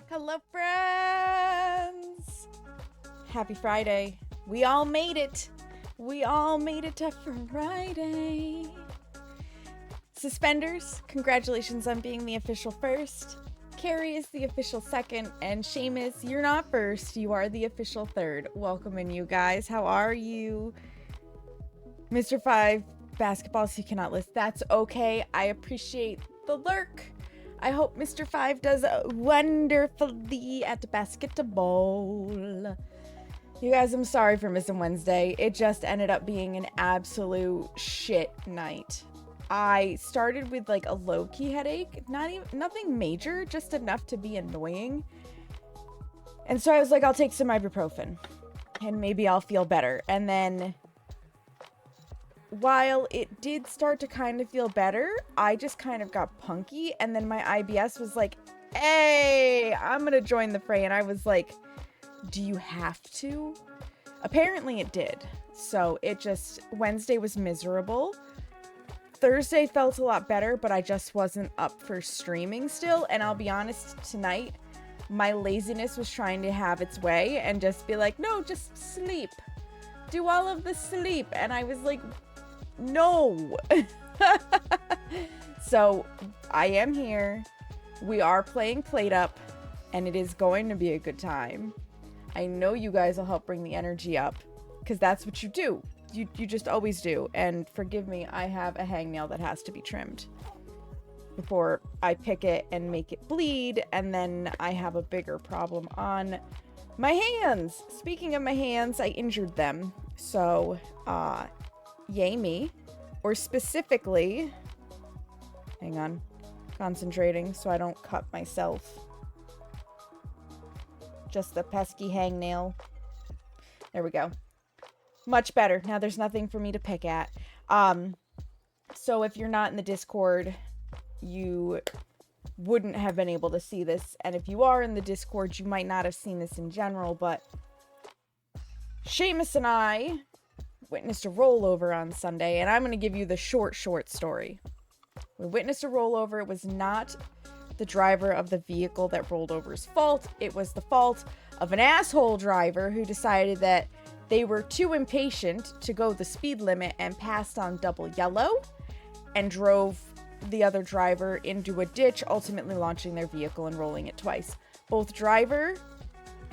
Hello, friends! Happy Friday. We all made it. We all made it to Friday. Suspenders, congratulations on being the official first. Carrie is the official second, and Seamus, you're not first, you are the official third. Welcome in, you guys. How are you? Mr. 5, basketballs you cannot list. That's okay. I appreciate the lurk. I hope Mr. 5 does wonderfully at basketball. You guys, I'm sorry for missing Wednesday. It just ended up being an absolute shit night. I started with like a low-key headache, nothing major, just enough to be annoying. And so I was like, I'll take some ibuprofen and maybe I'll feel better. And then while it did start to kind of feel better, I just kind of got punky, and then my IBS was like, hey, I'm gonna join the fray. And I was like, do you have to? Apparently it did. So it just, Wednesday was miserable. Thursday felt a lot better, but I just wasn't up for streaming still. And I'll be honest, tonight, my laziness was trying to have its way and just be like, no, just sleep. Do all of the sleep. And I was like, no. So I am here. We are playing PlateUp, and it is going to be a good time. I know you guys will help bring the energy up, because that's what you do. You just always do. And forgive me, I have a hangnail that has to be trimmed before I pick it and make it bleed, and then I have a bigger problem on my hands. Speaking of my hands, I injured them. So, yay me. Or specifically, hang on, concentrating so I don't cut myself. Just the pesky hangnail. There we go. Much better. Now there's nothing for me to pick at. So if you're not in the Discord, you wouldn't have been able to see this. And if you are in the Discord, you might not have seen this in general, but Seamus and I witnessed a rollover on Sunday, and I'm going to give you the short story. We witnessed a rollover. It was not the driver of the vehicle that rolled over's fault. It was the fault of an asshole driver who decided that they were too impatient to go the speed limit and passed on double yellow and drove the other driver into a ditch, ultimately launching their vehicle and rolling it twice. Both driver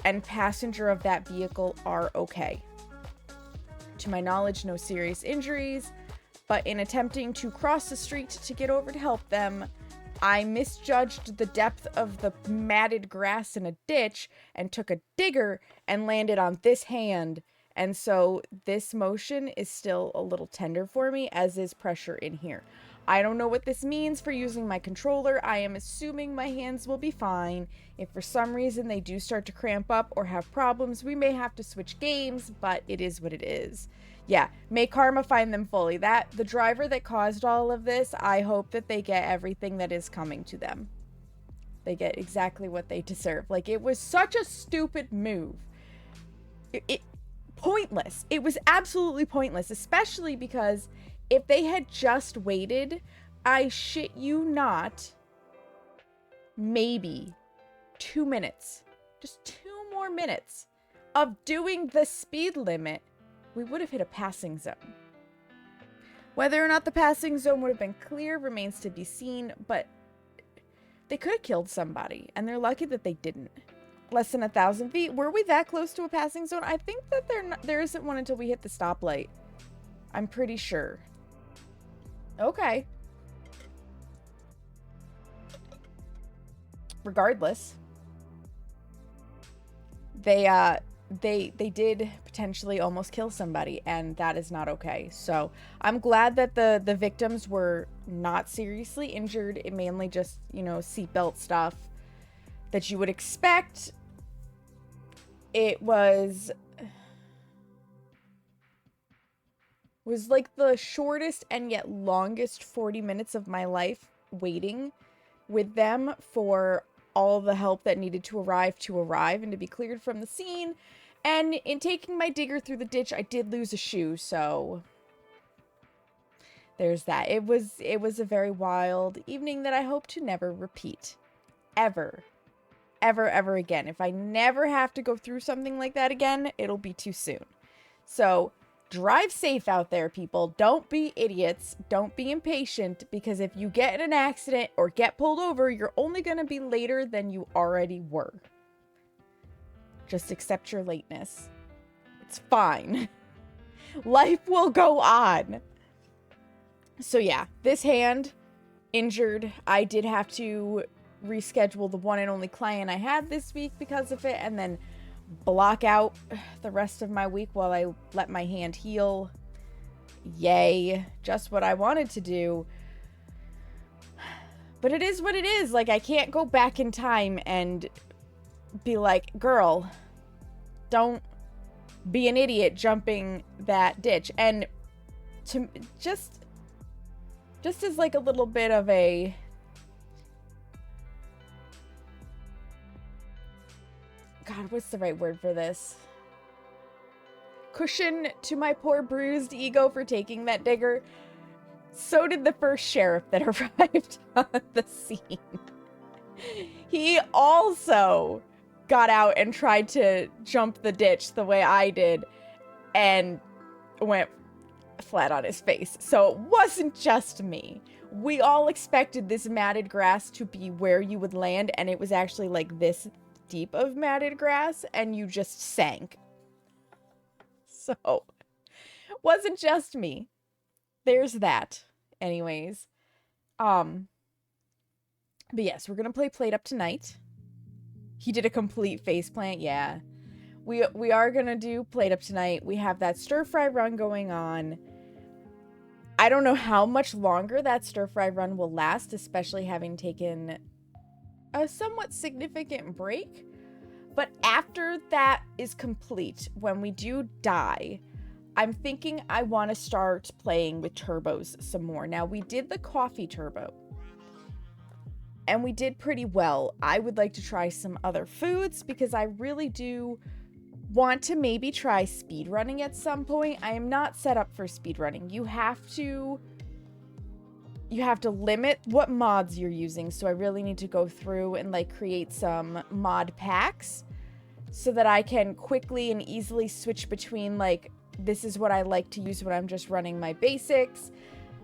and passenger of that vehicle are okay. To my knowledge, no serious injuries, but in attempting to cross the street to get over to help them, I misjudged the depth of the matted grass in a ditch and took a digger and landed on this hand. And so this motion is still a little tender for me, as is pressure in here. I don't know what this means for using my controller. I am assuming my hands will be fine. If for some reason they do start to cramp up or have problems, we may have to switch games, but it is what it is. Yeah, may karma find them fully. The driver that caused all of this, I hope that they get everything that is coming to them. They get exactly what they deserve. Like, it was such a stupid move. Pointless. It was absolutely pointless, especially because if they had just waited, I shit you not, maybe 2 minutes, just 2 more minutes of doing the speed limit, we would have hit a passing zone. Whether or not the passing zone would have been clear remains to be seen, but they could have killed somebody, and they're lucky that they didn't. Less than 1,000 feet. Were we that close to a passing zone? I think that there isn't one until we hit the stoplight. I'm pretty sure. Okay. Regardless, they did potentially almost kill somebody, and that is not okay. So I'm glad that the victims were not seriously injured. It mainly just, seatbelt stuff that you would expect. It was like the shortest and yet longest 40 minutes of my life waiting with them for all the help that needed to arrive and to be cleared from the scene. And in taking my digger through the ditch, I did lose a shoe, so there's that. It was a very wild evening that I hope to never repeat. Ever. ever, ever again. If I never have to go through something like that again, it'll be too soon. So drive safe out there, people. Don't be idiots. Don't be impatient, because if you get in an accident or get pulled over, you're only going to be later than you already were. Just accept your lateness. It's fine. Life will go on. So yeah, this hand, injured. I did have to reschedule the one and only client I had this week because of it, and then block out the rest of my week while I let my hand heal. Yay. Just what I wanted to do. But it is what it is. Like, I can't go back in time and be like, girl, don't be an idiot jumping that ditch. And to just as like a little bit of a God, what's the right word for this? Cushion to my poor bruised ego for taking that digger. So did the first sheriff that arrived on the scene. He also got out and tried to jump the ditch the way I did and went flat on his face. So it wasn't just me. We all expected this matted grass to be where you would land, and it was actually like this deep of matted grass, and you just sank. So wasn't just me. There's that. Anyways. But yes, we're gonna play PlateUp tonight. He did a complete faceplant, yeah. We are gonna do PlateUp tonight. We have that stir-fry run going on. I don't know how much longer that stir-fry run will last, especially having taken a somewhat significant break. But after that is complete, when we do die, I'm thinking I want to start playing with turbos some more. Now, we did the coffee turbo, and we did pretty well. I would like to try some other foods, because I really do want to maybe try speedrunning at some point. I am not set up for speedrunning. You have to limit what mods you're using, so I really need to go through and like create some mod packs so that I can quickly and easily switch between, like, this is what I like to use when I'm just running my basics.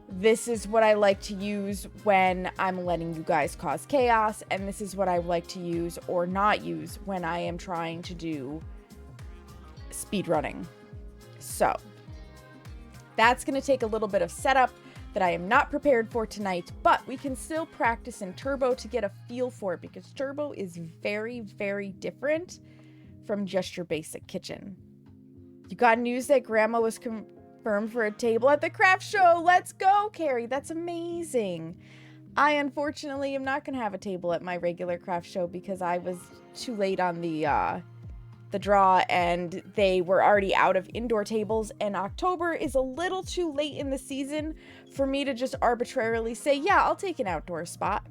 This is what I like to use when I'm letting you guys cause chaos, and this is what I like to use or not use when I am trying to do speedrunning. So that's going to take a little bit of setup that I am not prepared for tonight, but we can still practice in Turbo to get a feel for it, because Turbo is very, very different from just your basic kitchen. You got news that Grandma was confirmed for a table at the craft show. Let's go, Carrie. That's amazing. I unfortunately am not going to have a table at my regular craft show because I was too late on the draw, and they were already out of indoor tables, and October is a little too late in the season for me to just arbitrarily say, yeah, I'll take an outdoor spot.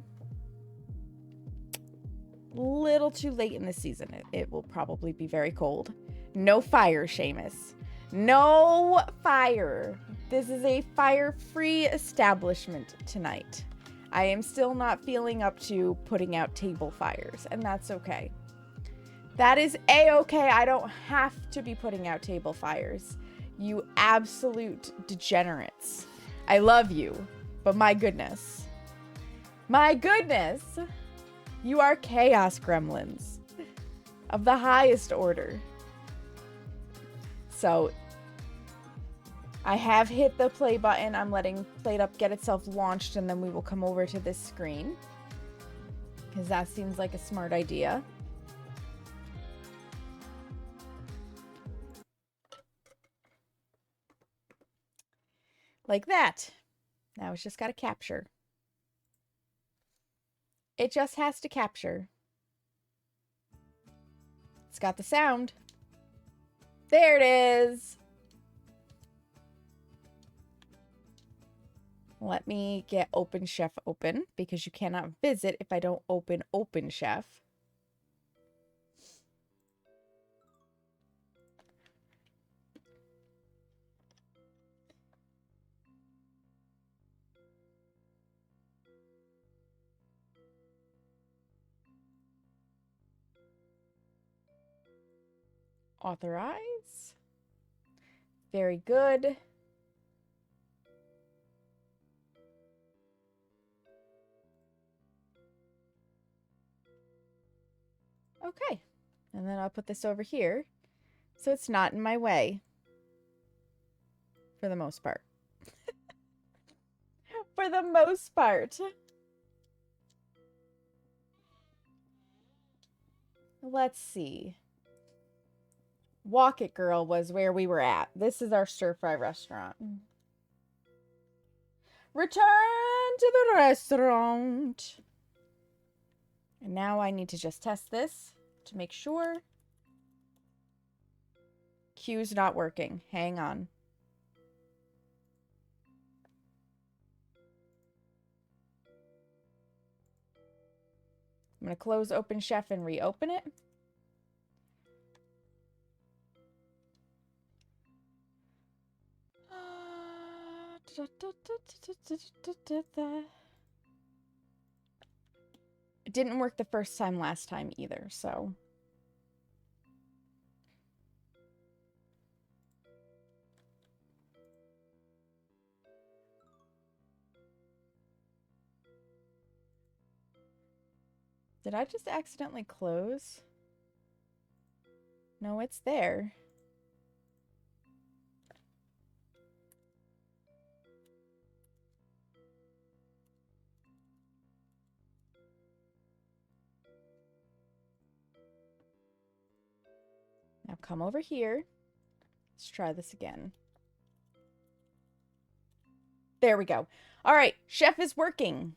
Little too late in the season. It will probably be very cold. No fire, Seamus. No fire. This is a fire-free establishment tonight. I am still not feeling up to putting out table fires, and that's okay. That is a-okay. I don't have to be putting out table fires. You absolute degenerates. I love you, but my goodness. My goodness! You are chaos gremlins of the highest order. So, I have hit the play button. I'm letting PlateUp get itself launched, and then we will come over to this screen, because that seems like a smart idea. Like that. Now it's just got to capture. It just has to capture. It's got the sound. There it is. Let me get OpenChef open, because you cannot visit if I don't open OpenChef. Authorize. Very good. Okay. And then I'll put this over here so it's not in my way. For the most part. For the most part. Let's see. Walk It Girl was where we were at. This is our stir-fry restaurant. Return to the restaurant. And now I need to just test this to make sure. Cue's not working. Hang on. I'm going to close Open Chef and reopen it. It didn't work the first time last time either, so... Did I just accidentally close? No, it's there. Now come over here. Let's try this again. There we go. All right, Chef is working.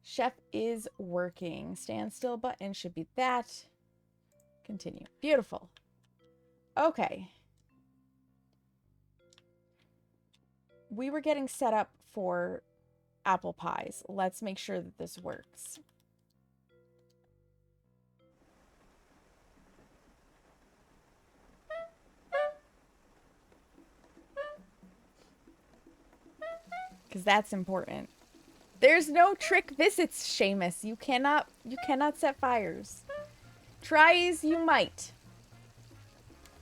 Chef is working. Standstill button should be that. Continue. Beautiful. Okay. We were getting set up for apple pies. Let's make sure that this works. Because that's important. There's no trick visits, Seamus. You cannot set fires. Try as you might.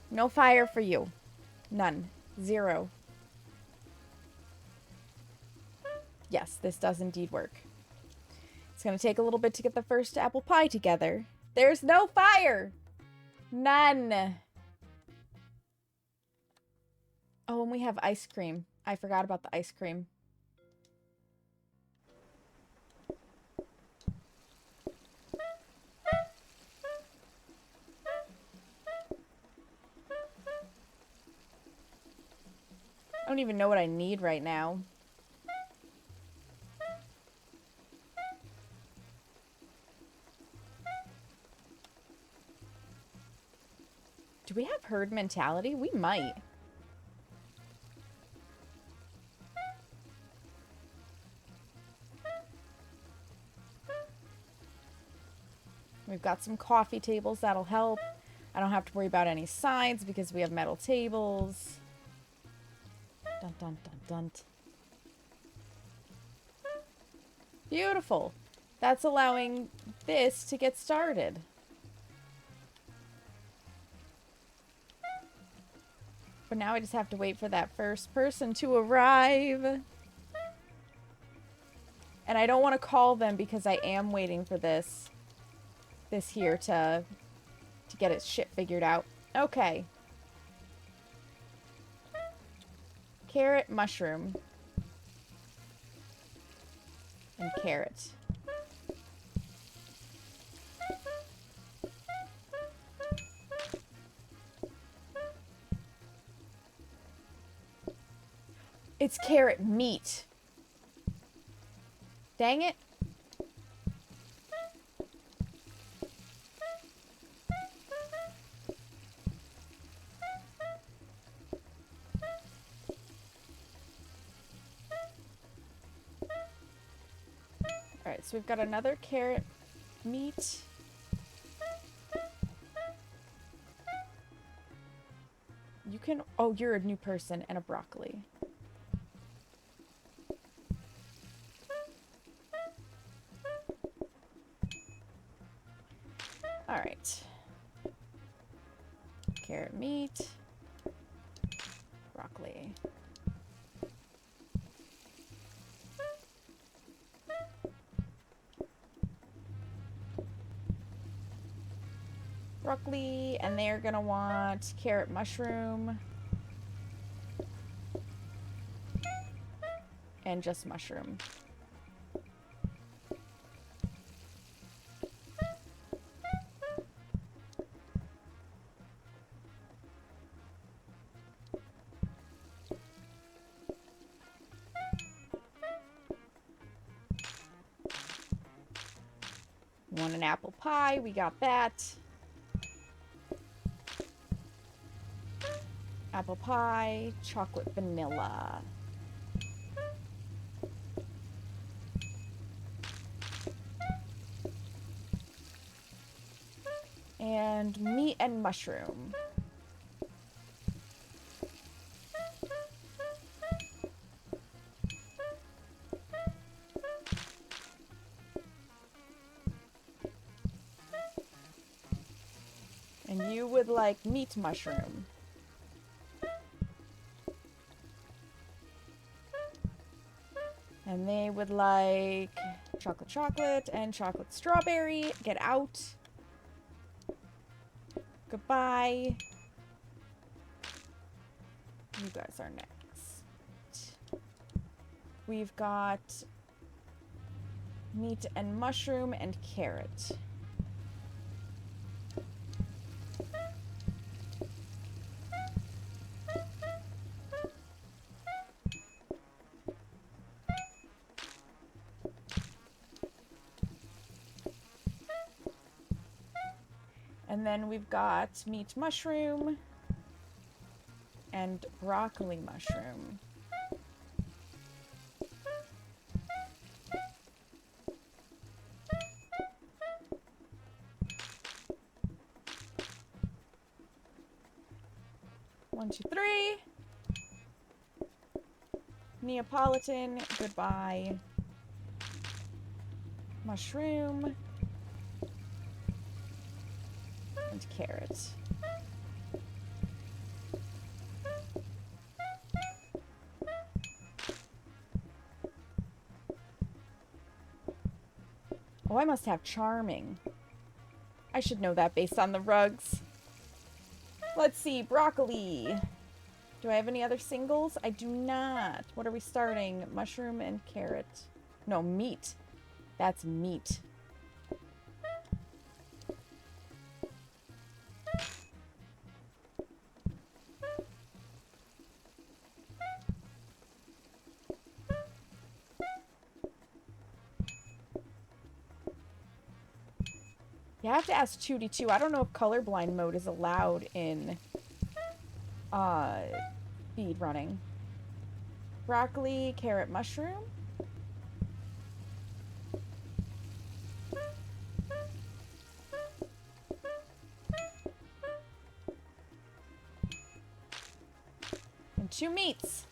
No fire for you. None. Zero. Yes, this does indeed work. It's going to take a little bit to get the first apple pie together. There's no fire! None. Oh, and we have ice cream. I forgot about the ice cream. I don't even know what I need right now. Do we have herd mentality? We might. We've got some coffee tables that'll help. I don't have to worry about any sides because we have metal tables. Dun, dun, dun, dun. Beautiful. That's allowing this to get started. But now I just have to wait for that first person to arrive. And I don't want to call them because I am waiting for this here to get its shit figured out. Okay. Carrot, mushroom. And carrot. It's carrot meat. Dang it. Alright, so we've got another carrot meat. You can... Oh, you're a new person and a broccoli. Alright. carrot, meat, broccoli. Broccoli, and they're gonna want carrot, mushroom, and just mushroom. Want an apple pie? We got that. Apple pie, chocolate vanilla. And meat and mushroom. And you would like meat mushroom. And they would like chocolate chocolate and chocolate strawberry. Get out. Goodbye. You guys are next. We've got meat and mushroom and carrot. And then we've got meat mushroom and broccoli mushroom. One, two, three. Neapolitan, goodbye. Mushroom. And carrot. Oh, I must have charming. I should know that based on the rugs. Let's see, broccoli. Do I have any other singles? I do not. What are we starting? Mushroom and carrot. No, meat. That's meat. You have to ask Tootie too. I don't know if colorblind mode is allowed in speed running. Broccoli, carrot, mushroom. And 2 meats.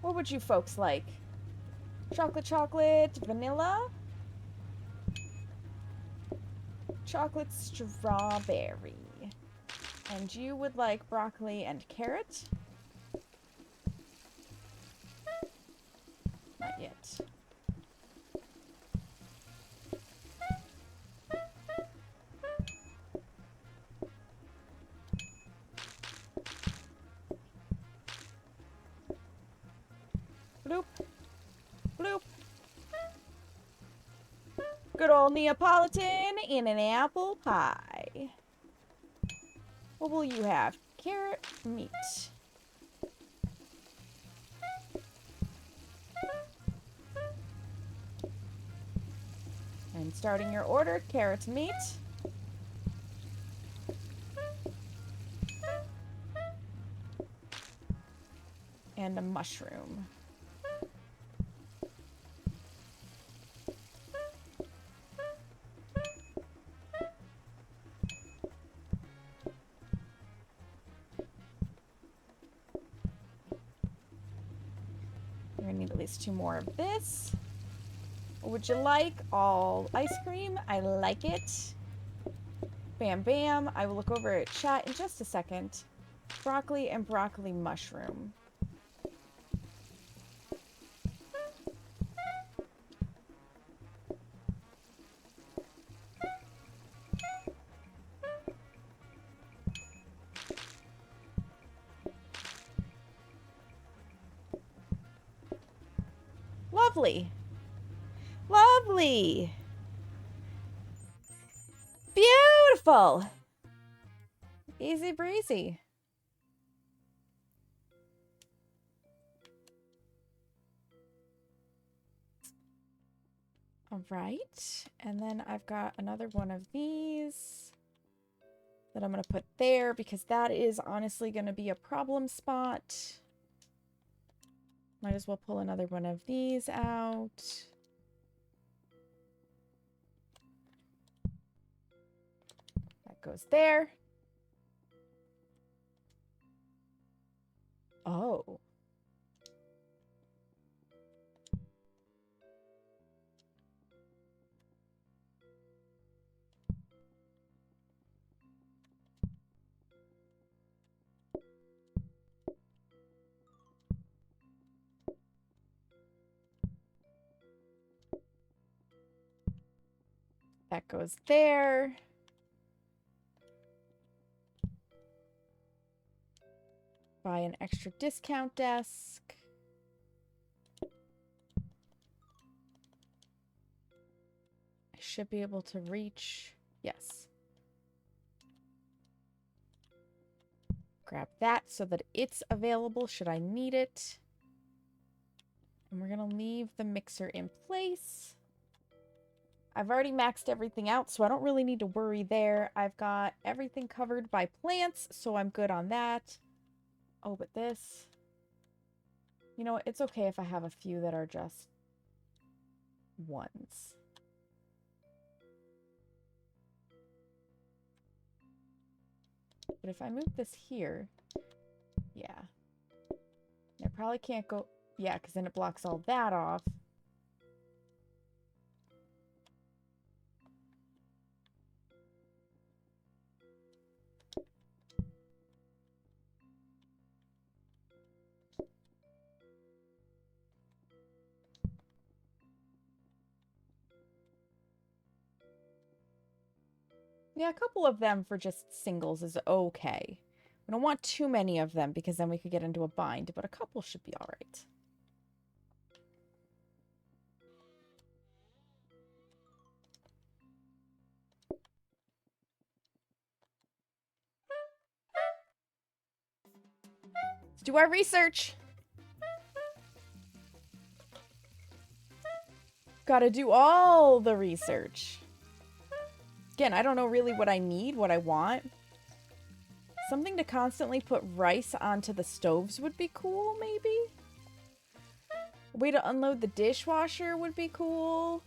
What would you folks like? Chocolate, chocolate, vanilla? Chocolate, strawberry. And you would like broccoli and carrot? Not yet. Bloop. Bloop. Good old Neapolitan in an apple pie. What will you have? Carrot, meat. And starting your order, carrot, meat. And a mushroom. Place 2 more of this. What would you like? All ice cream. I like it. Bam, bam. I will look over at chat in just a second. Broccoli and broccoli mushroom. Lovely. Lovely. Beautiful. Easy breezy. All right. And then I've got another one of these that I'm going to put there because that is honestly going to be a problem spot. Might as well pull another one of these out. That goes there. Oh. That goes there. Buy an extra discount desk. I should be able to reach. Yes. Grab that so that it's available should I need it. And we're going to leave the mixer in place. I've already maxed everything out, so I don't really need to worry there. I've got everything covered by plants, so I'm good on that. Oh, but this... You know what? It's okay if I have a few that are just ones. But if I move this here... Yeah. I probably can't go... Yeah, because then it blocks all that off. Yeah, a couple of them for just singles is okay. We don't want too many of them because then we could get into a bind, but a couple should be all right. Let's do our research. Gotta do all the research. Again, I don't know really what I need, what I want. Something to constantly put rice onto the stoves would be cool, maybe? A way to unload the dishwasher would be cool.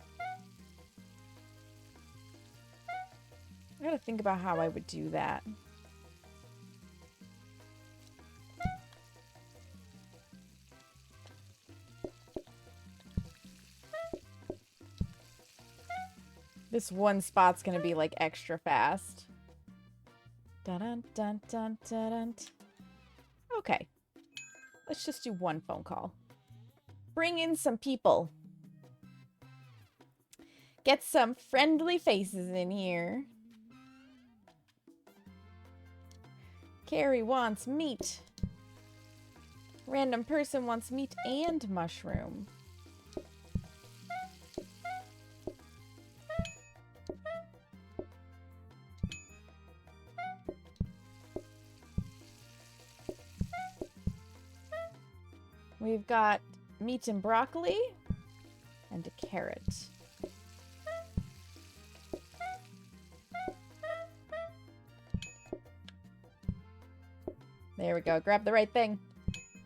I gotta think about how I would do that. This one spot's gonna be like extra fast. Dun dun dun dun dun dun. Okay. Let's just do one phone call. Bring in some people. Get some friendly faces in here. Carrie wants meat. Random person wants meat and mushroom. We've got meat and broccoli and a carrot. There we go. Grab the right thing.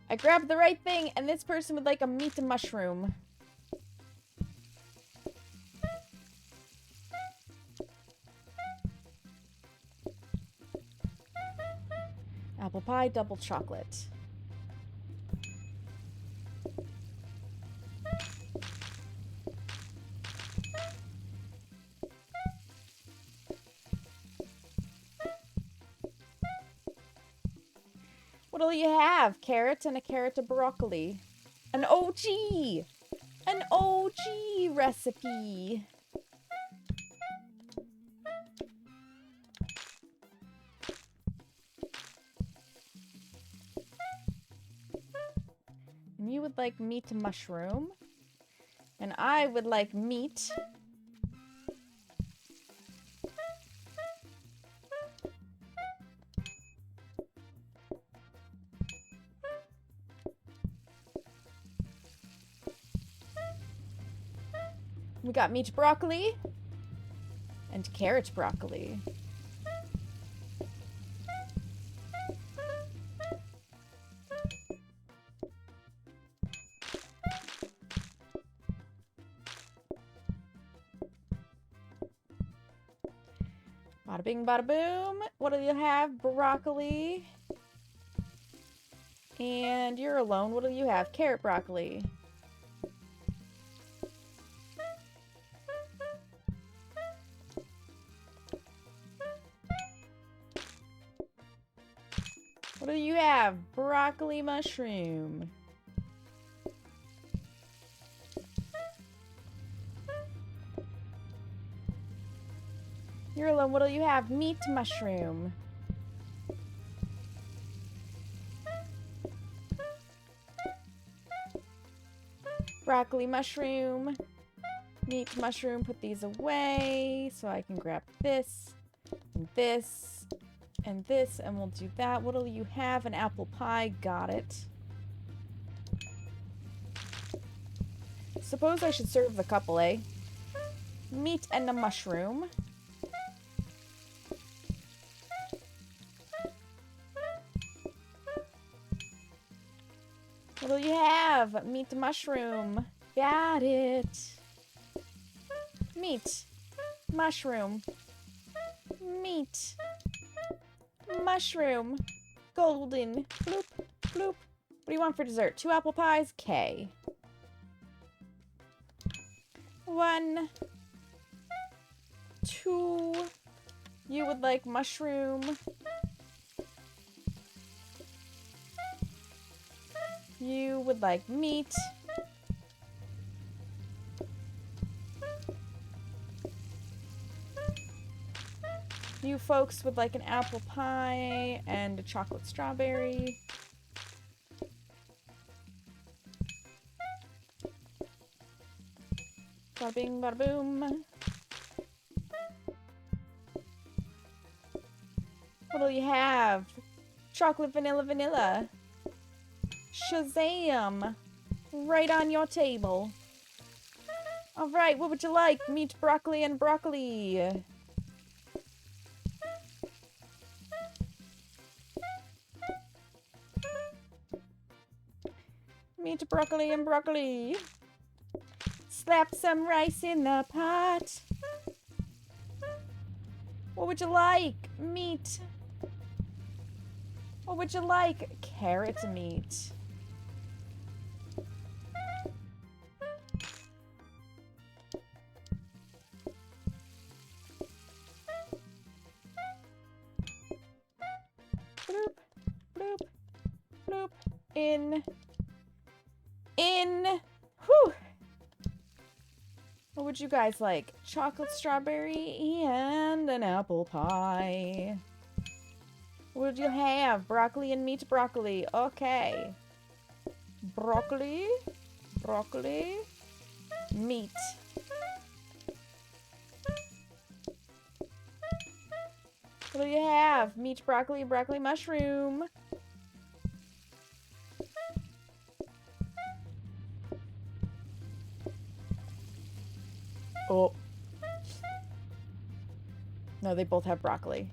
I grabbed the right thing, and this person would like a meat and mushroom. Apple pie, double chocolate. What'll you have? Carrots and a carrot of broccoli. An OG! An OG recipe! And you would like meat mushroom. And I would like meat. We got meat broccoli. And carrot broccoli. Bada bing, bada boom. What do you have? Broccoli. And you're alone. What do you have? Carrot broccoli. What do you have? Broccoli mushroom. You're alone. What do you have? Meat mushroom. Broccoli mushroom. Meat mushroom. Put these away so I can grab this and this and this, and we'll do that. What do you have? An apple pie. Got it. Suppose I should serve the couple, eh? Meat and a mushroom. What do you have? Meat mushroom. Got it. Meat. Mushroom. Meat. Mushroom. Golden. Bloop. Bloop. What do you want for dessert? 2 apple pies? Okay. 1. 2. You would like mushroom. You would like meat. You folks would like an apple pie and a chocolate strawberry. Bada bing, bada boom. What'll you have? Chocolate, vanilla, vanilla. Shazam! Right on your table. Alright, what would you like? Meat, broccoli, and broccoli. Meat, broccoli, and broccoli. Slap some rice in the pot. What would you like? Meat. What would you like? Carrot meat. Bloop, bloop, bloop. In. Whew. What would you guys like? Chocolate strawberry and an apple pie. What would you have? Broccoli and meat broccoli. Okay. Broccoli. Broccoli. Meat. What do you have? Meat broccoli, broccoli mushroom. Oh. No, they both have broccoli.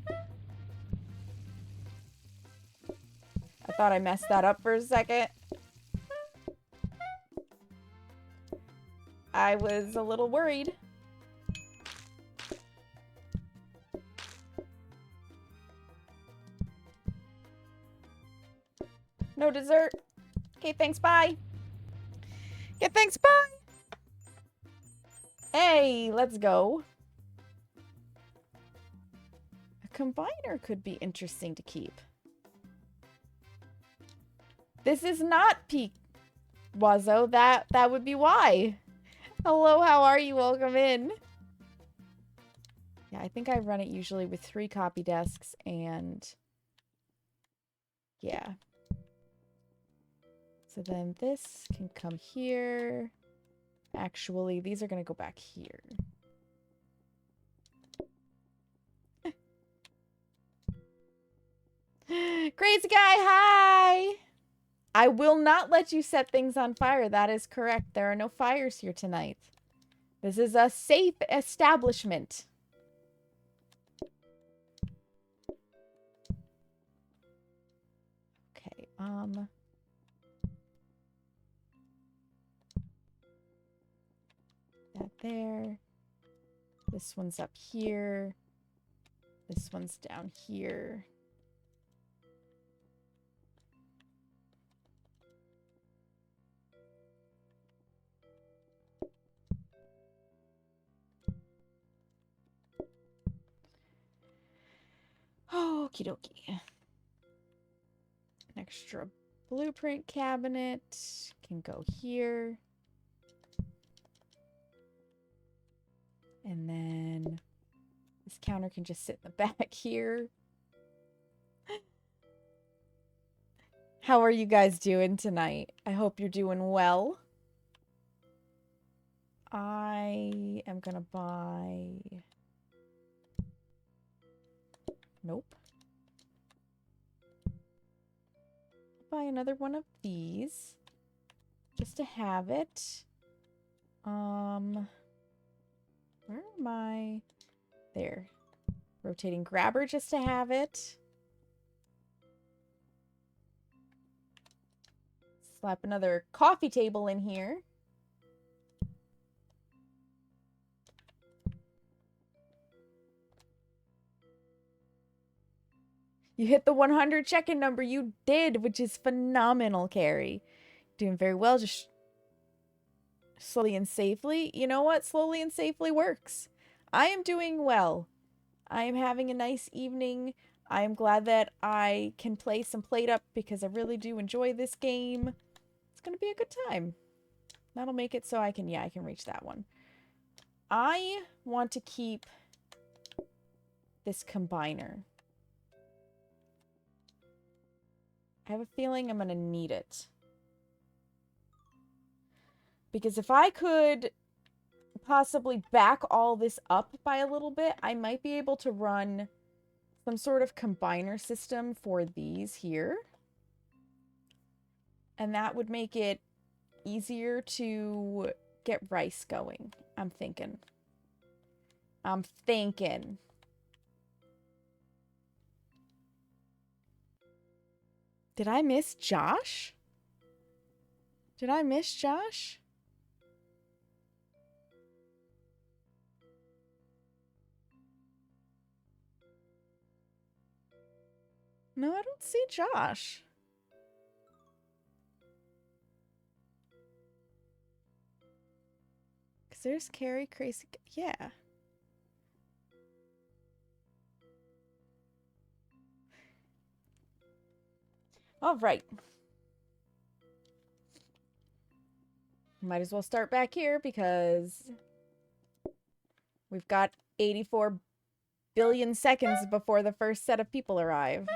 I thought I messed that up for a second. I was a little worried. No dessert. Okay, thanks, bye. Okay, thanks, bye. Hey, let's go. A combiner could be interesting to keep. This is not peak Wazo. That would be why. Hello, how are you? Welcome in. Yeah, I think I run it usually with 3 copy desks and yeah. So then this can come here. Actually, these are going to go back here. Crazy guy, hi! I will not let you set things on fire. That is correct. There are no fires here tonight. This is a safe establishment. Okay, that there. This one's up here. This one's down here. Okie dokie. An extra blueprint cabinet can go here. And then this counter can just sit in the back here. How are you guys doing tonight? I hope you're doing well. I am gonna buy... Nope. Buy another one of these. Just to have it. Where am I? There. Rotating grabber just to have it. Slap another coffee table in here. You hit the 100 check-in number. You did, which is phenomenal, Carrie. Doing very well. Just slowly and safely. You know what? Slowly and safely works. I am doing well. I am having a nice evening. I am glad that I can play some PlateUp because I really do enjoy this game. It's going to be a good time. That'll make it so I can reach that one. I want to keep this combiner. I have a feeling I'm going to need it. Because if I could possibly back all this up by a little bit, I might be able to run some sort of combiner system for these here. And that would make it easier to get rice going. I'm thinking. Did I miss Josh? Did I miss Josh? No, I don't see Josh. Because there's Carrie, Crazy. Yeah. All right. Might as well start back here because we've got 84 billion seconds before the first set of people arrive.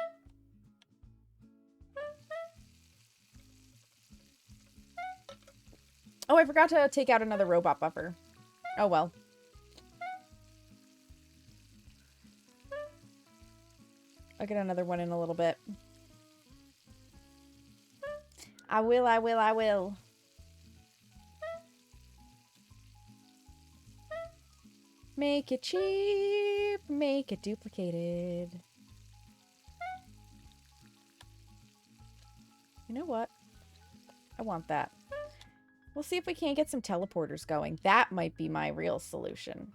Oh, I forgot to take out another robot buffer. Oh well. I'll get another one in a little bit. I will. Make it cheap, make it duplicated. You know what? I want that. We'll see if we can't get some teleporters going. That might be my real solution.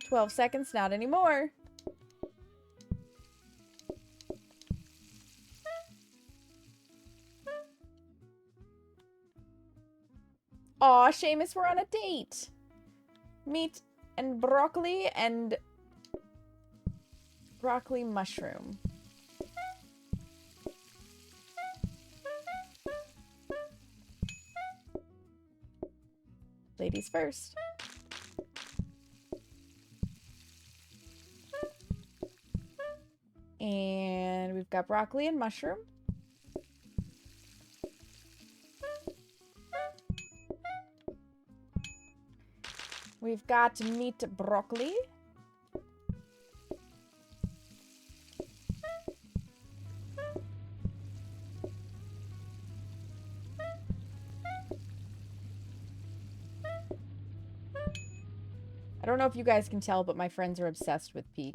12 seconds, not anymore. Aw, Seamus, we're on a date. Meat and broccoli mushroom. Ladies first. And we've got broccoli and mushroom. We've got meat broccoli. I don't know if you guys can tell, but my friends are obsessed with Peak.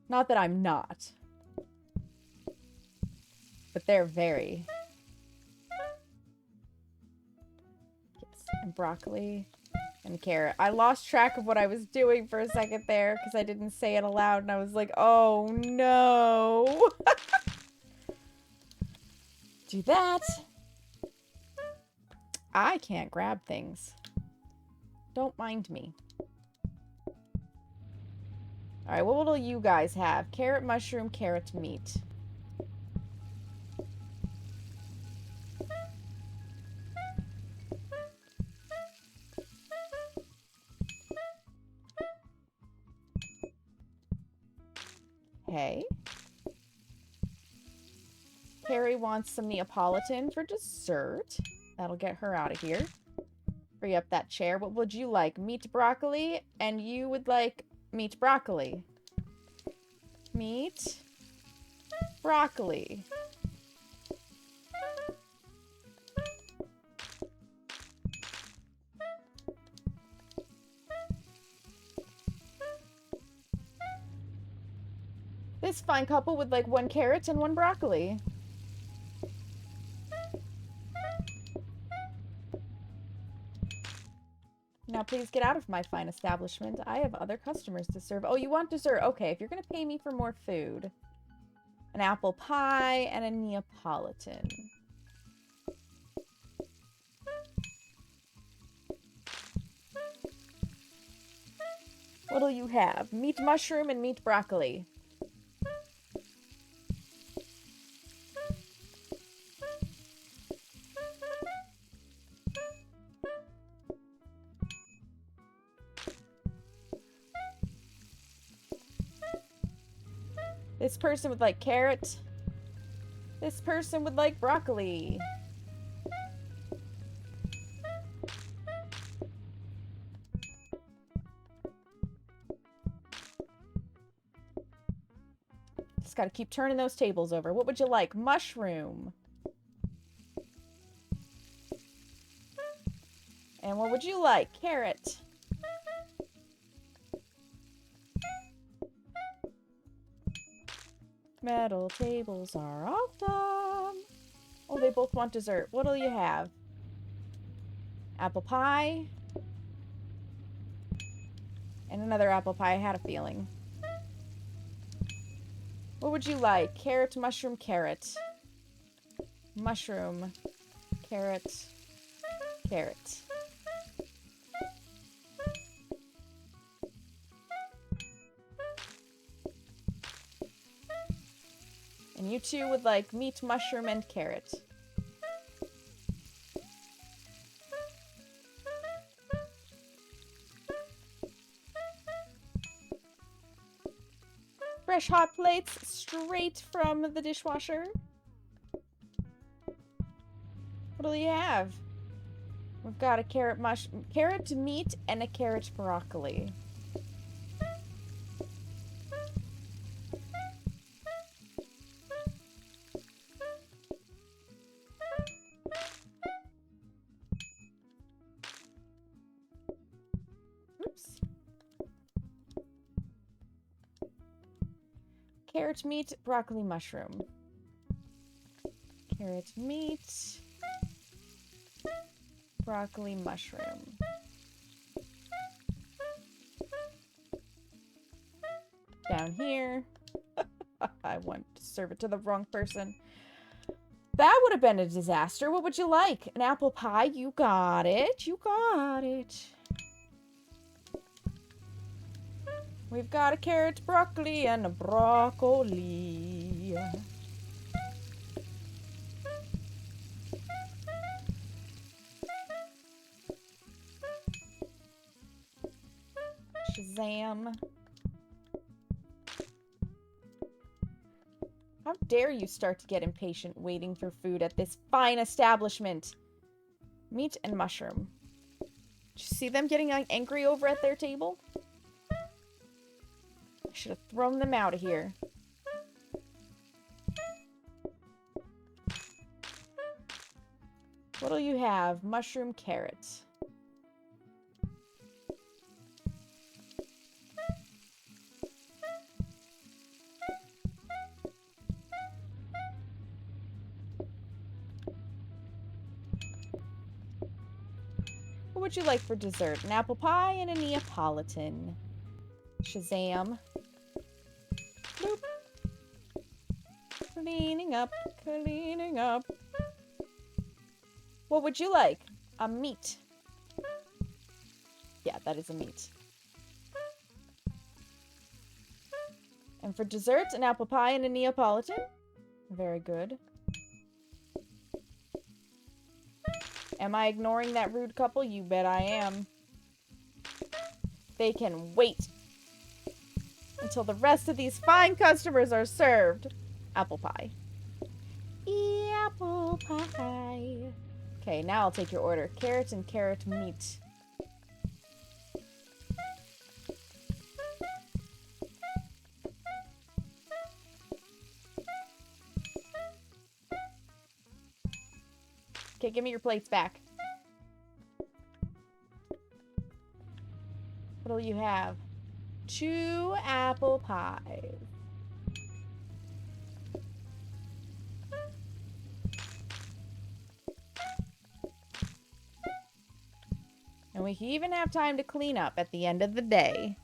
Not that I'm not. But they're very. Yes, and broccoli and carrot. I lost track of what I was doing for a second there because I didn't say it aloud and I was like, oh no. Do that. I can't grab things. Don't mind me. Alright, what will you guys have? Carrot, mushroom, carrot, meat. Hey. Carrie wants some Neapolitan for dessert. That'll get her out of here. Free up that chair. What would you like? Meat broccoli, and you would like meat broccoli. Meat broccoli. This fine couple would like 1 carrot and 1 broccoli. Now please get out of my fine establishment. I have other customers to serve. Oh, you want dessert? Okay, if you're going to pay me for more food. An apple pie and a Neapolitan. What'll you have? Meat mushroom and meat broccoli. This person would like carrot. This person would like broccoli. Just gotta keep turning those tables over. What would you like? Mushroom. And what would you like? Carrot. Metal tables are awesome. Oh, they both want dessert. What'll you have? Apple pie. And another apple pie. I had a feeling. What would you like? Carrot, mushroom, carrot. Mushroom, carrot, carrot. And you two would like meat, mushroom, and carrot. Fresh hot plates straight from the dishwasher. What'll you have? We've got a carrot meat, and a carrot broccoli. Carrot meat, broccoli mushroom. Carrot meat, broccoli mushroom. Down here. I want to serve it to the wrong person. That would have been a disaster. What would you like? An apple pie? You got it. You got it. We've got a carrot, broccoli, and a broccoli. Shazam. How dare you start to get impatient waiting for food at this fine establishment? Meat and mushroom. Did you see them getting angry over at their table? I should have thrown them out of here. What'll you have? Mushroom, carrot. What would you like for dessert? An apple pie and a Neapolitan. Shazam. Bloop. Cleaning up, cleaning up. What would you like? A meat. Yeah, that is a meat. And for dessert, an apple pie and a Neapolitan. Very good. Am I ignoring that rude couple? You bet I am. They can wait until the rest of these fine customers are served. Apple pie. Apple pie. Okay, now I'll take your order. Carrot and carrot meat. Okay, give me your plates back. What'll you have? 2 apple pies. And we can even have time to clean up at the end of the day.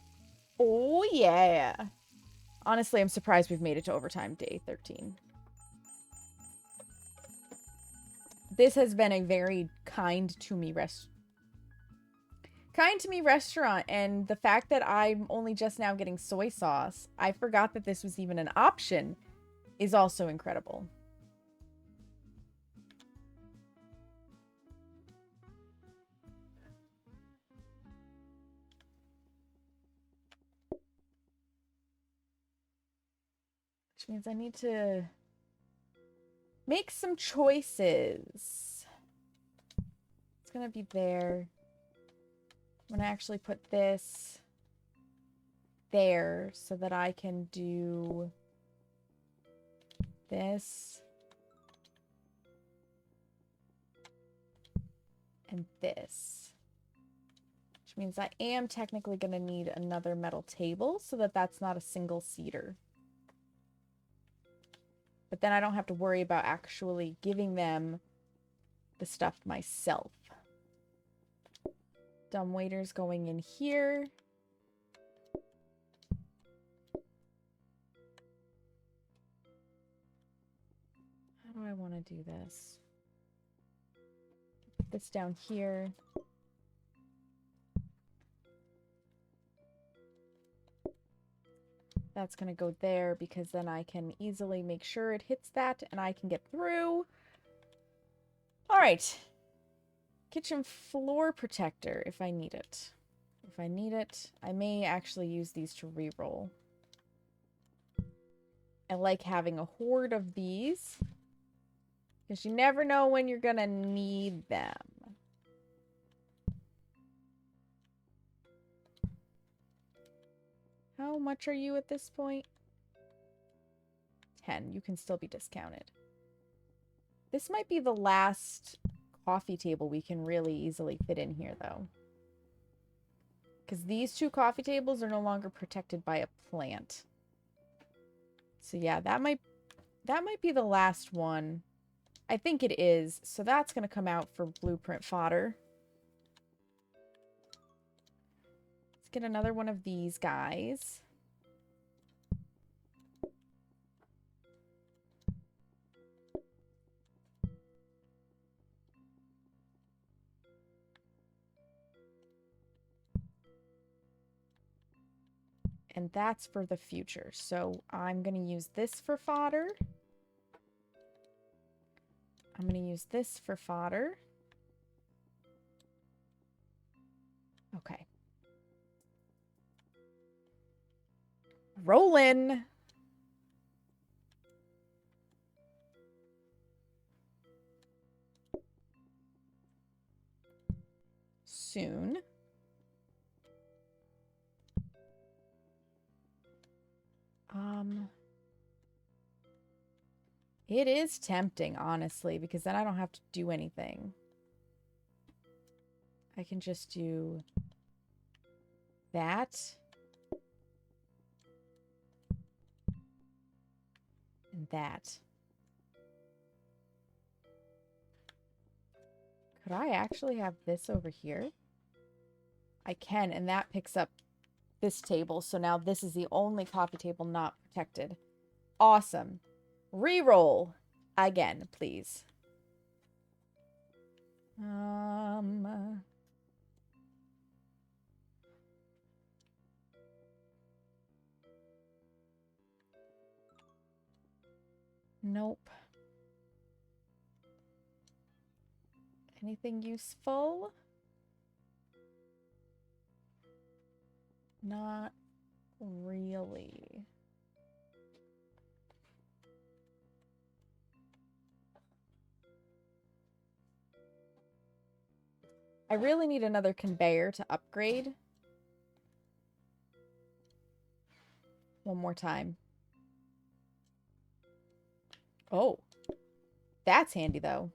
Oh, yeah. Honestly, I'm surprised we've made it to overtime day 13. This has been a very kind to me restaurant, and the fact that I'm only just now getting soy sauce, I forgot that this was even an option, is also incredible. Which means I need to make some choices. It's gonna be there. I'm gonna actually put this there so that I can do this and this. Which means I am technically gonna need another metal table so that that's not a single seater. But then I don't have to worry about actually giving them the stuff myself. Dumbwaiter's going in here. How do I want to do this? Put this down here. That's going to go there because then I can easily make sure it hits that and I can get through. All right. Kitchen floor protector if I need it. If I need it, I may actually use these to re-roll. I like having a horde of these because you never know when you're going to need them. How much are you at this point? 10. You can still be discounted. This might be the last coffee table we can really easily fit in here, though. Because these 2 coffee tables are no longer protected by a plant. So yeah, that might be the last one. I think it is. So that's going to come out for blueprint fodder. Get another one of these guys. And that's for the future. So I'm going to use this for fodder. I'm going to use this for fodder. Okay. Rolling. Soon. It is tempting, honestly, because then I don't have to do anything. I can just do that. And that. Could I actually have this over here? I can, and that picks up this table, so now this is the only coffee table not protected. Awesome. Reroll again, please. Nope. Anything useful? Not really. I really need another conveyor to upgrade. One more time. Oh. That's handy, though.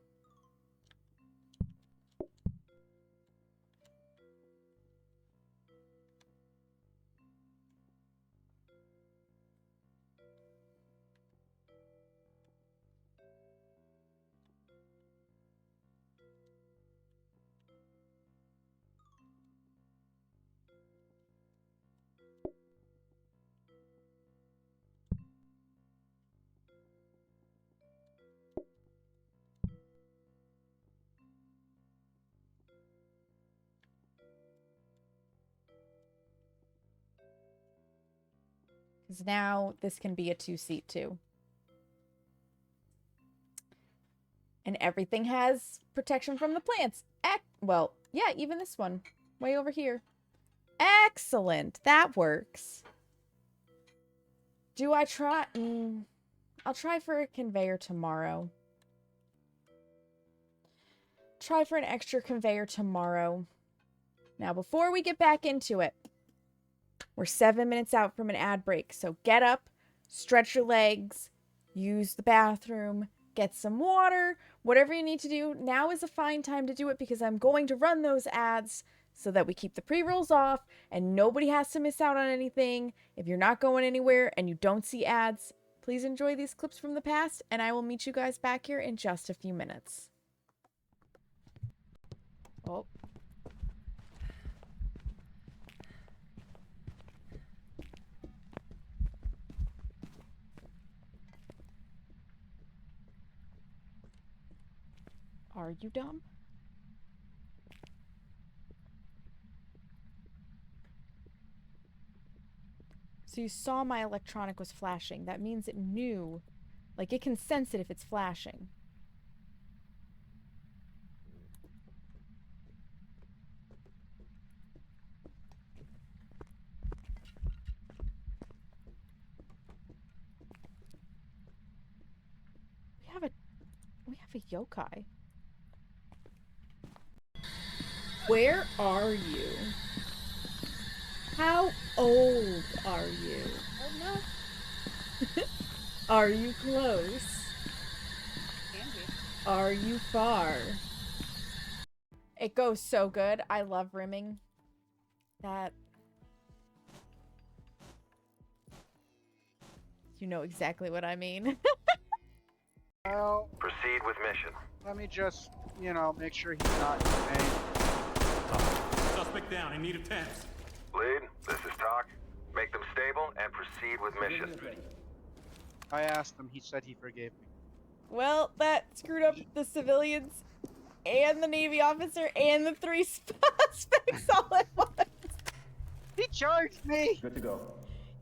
Because now this can be a 2-seat too. And everything has protection from the plants. Well, yeah, even this one. Way over here. Excellent. That works. Do I try? I'll try for a conveyor tomorrow. Try for an extra conveyor tomorrow. Now, before we get back into it, we're 7 minutes out from an ad break. So get up, stretch your legs, use the bathroom, get some water, whatever you need to do. Now is a fine time to do it because I'm going to run those ads so that we keep the pre-rolls off and nobody has to miss out on anything. If you're not going anywhere and you don't see ads, please enjoy these clips from the past, and I will meet you guys back here in just a few minutes. Oh. Are you dumb? So you saw my electronic was flashing. That means it knew. Like, it can sense it if it's flashing. We have a yokai. Where are you? How old are you? Oh no. Are you close? Can be. Are you far? It goes so good. I love rimming. That. You know exactly what I mean. Well, proceed with mission. let me just, make sure he's not in pain. Suspect down, in need of temps. Lead, this is Talk. Make them stable and proceed with mission. I asked him, he said he forgave me. Well, that screwed up the civilians and the Navy officer and the 3 suspects all at once. He charged me! Good to go.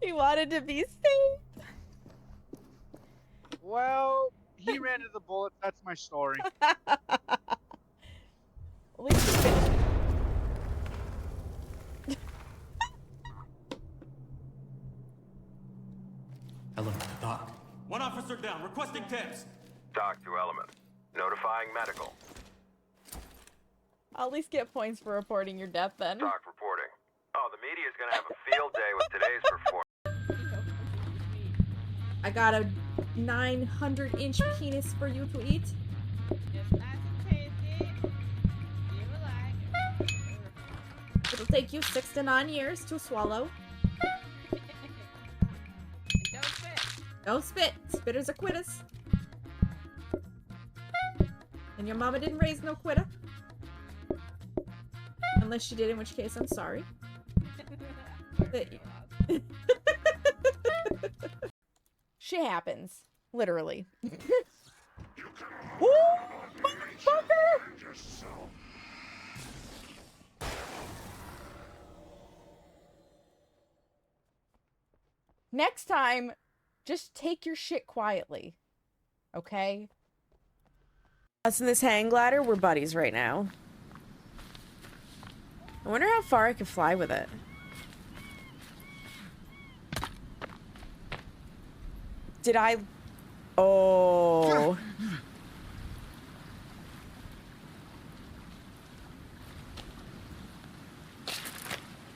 He wanted to be safe. Well, he ran into the bullets, that's my story. At least he finished. Officer down. Requesting temps. Talk to element. Notifying medical. I'll at least get points for reporting your death then. Talk reporting. Oh, the media's gonna have a field day with today's performance. I got a 900-inch penis for you to eat. Just nice and tasty. You like. It'll take you 6 to 9 years to swallow. And don't spit. Don't spit. Spitters are quitters. And your mama didn't raise no quitter. Unless she did, in which case I'm sorry. Shit happens. Literally. Oh, motherfucker! Next time, just take your shit quietly. Okay? Us and this hang glider, we're buddies right now. I wonder how far I could fly with it. Did I... Oh.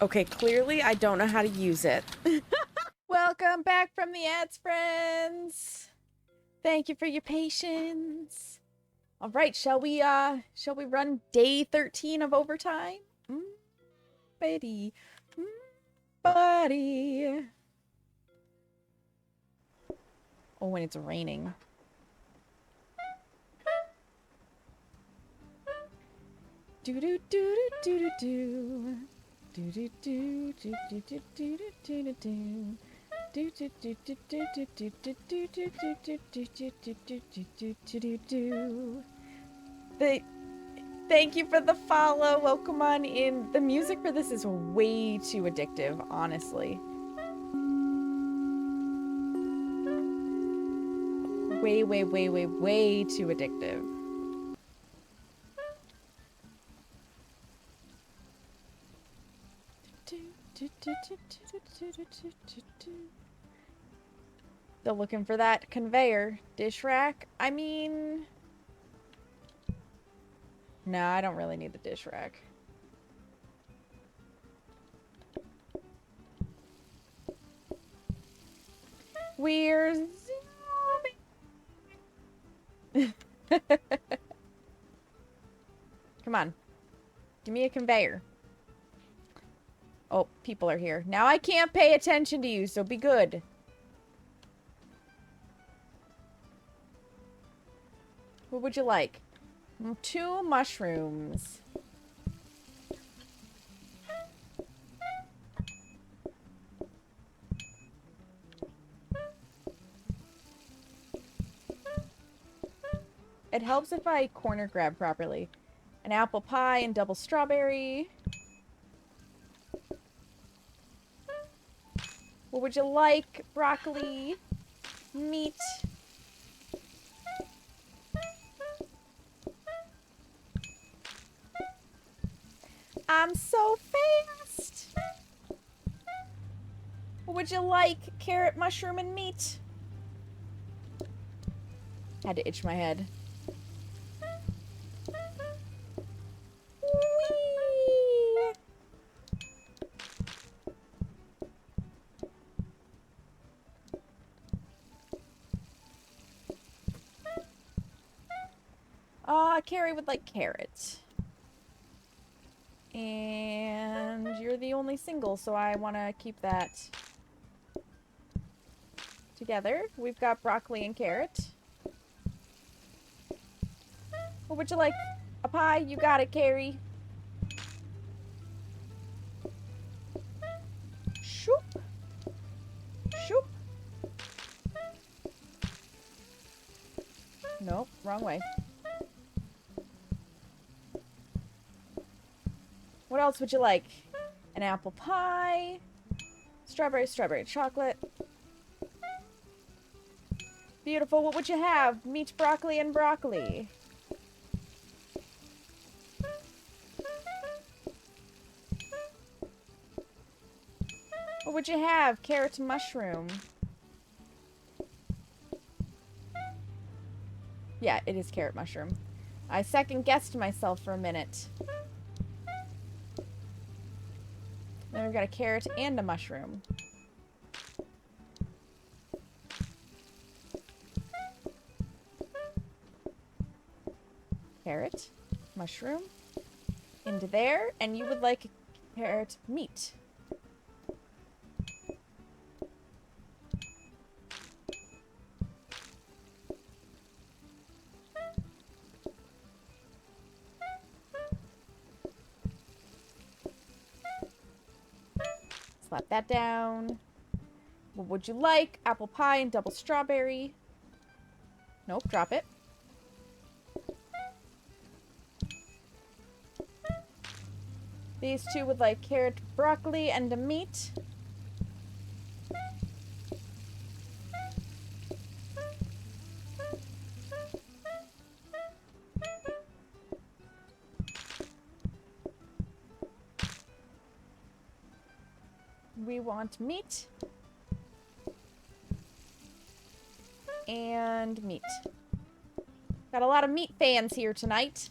Okay, clearly I don't know how to use it. Welcome back from the ads, friends. Thank you for your patience. All right, shall we run day 13 of overtime? Buddy. Buddy. Oh, when it's raining. Do do do do do do. Do do do do do do do do do do. Do do do do do do do do do do do do do do. Thank you for the follow. Welcome on in. The music for this is way too addictive, honestly. Way, way, way, way, way too addictive. Still looking for that conveyor. Dish rack? I mean... No, I don't really need the dish rack. We're zooming. Come on. Give me a conveyor. Oh, people are here. Now I can't pay attention to you, so be good. What would you like? 2 mushrooms. It helps if I corner grab properly. An apple pie and double strawberry. What would you like? Broccoli, meat. I'm so fast. What would you like? Carrot, mushroom, and meat. Had to itch my head. Whee! Carrie would like carrot. And you're the only single, so I want to keep that together. We've got broccoli and carrot. What would you like? A pie? You got it, Carrie. Shoop. Shoop. Nope, wrong way. What else would you like? An apple pie. Strawberry, strawberry chocolate. Beautiful. What would you have? Meat, broccoli, and broccoli. What would you have? Carrot, mushroom. Yeah, it is carrot mushroom. I second guessed myself for a minute. Then we've got a carrot and a mushroom. Carrot, mushroom, into there, and you would like carrot meat. Slap that down. What would you like? Apple pie and double strawberry. Nope, drop it. These two would like carrot, broccoli, and a meat. We want meat. And meat. Got a lot of meat fans here tonight.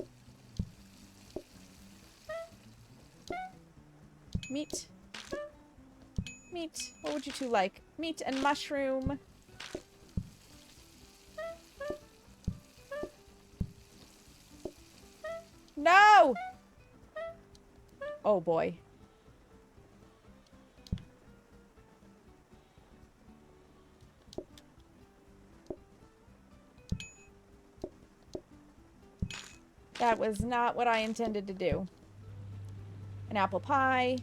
Meat. Meat. What would you two like? Meat and mushroom. No! Oh boy. That was not what I intended to do. An apple pie.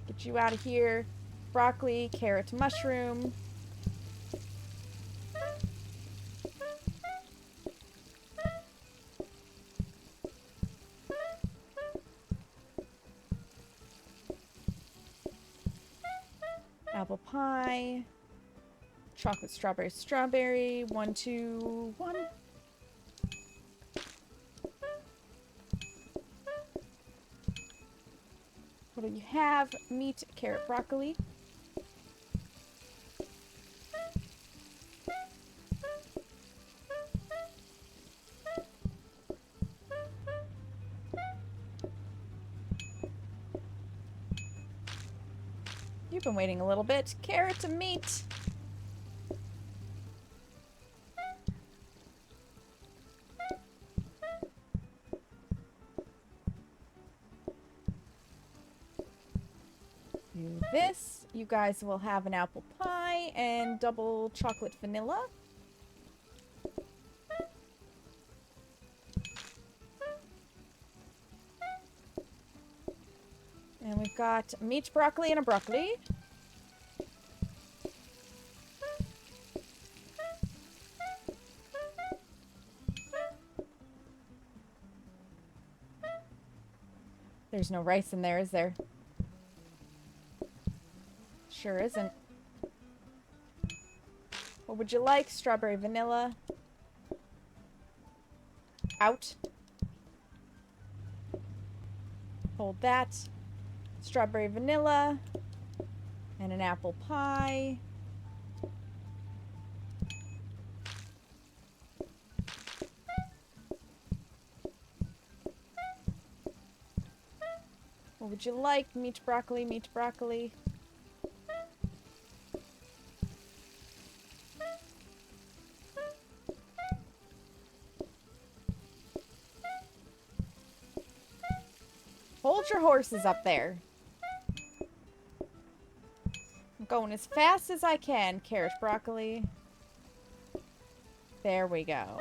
Get you out of here. Broccoli, carrot, mushroom. Apple pie. Chocolate, strawberry, strawberry. 1, 2, 1. What do you have? Meat, carrot, broccoli. You've been waiting a little bit. Carrot and meat. Do this. You guys will have an apple pie and double chocolate vanilla. And we've got meat, broccoli, and a broccoli. There's no rice in there, is there? Sure isn't. What would you like? Strawberry, vanilla. Out. Hold that. Strawberry, vanilla. And an apple pie. What would you like? Meat, broccoli, meat, broccoli. Hold your horses up there. I'm going as fast as I can. Carrot, broccoli. There we go.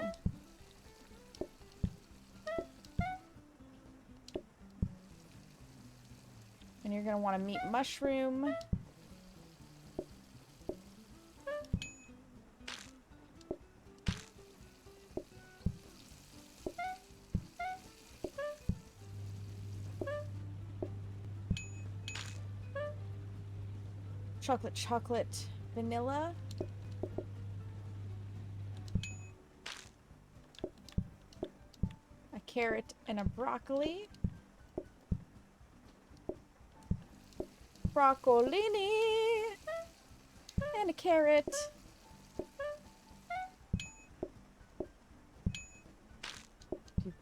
And you're going to want to meat mushroom. Chocolate, chocolate, vanilla. A carrot and a broccoli. Broccolini. And a carrot.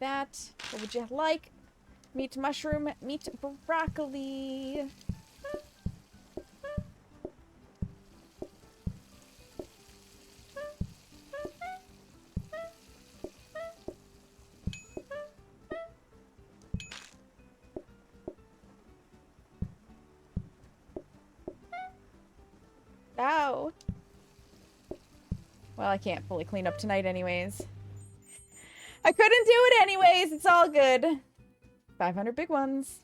that. What would you like? Meat mushroom, meat broccoli. Ow. Well, I can't fully clean up tonight anyways. I couldn't do it anyways. It's all good. 500 big ones.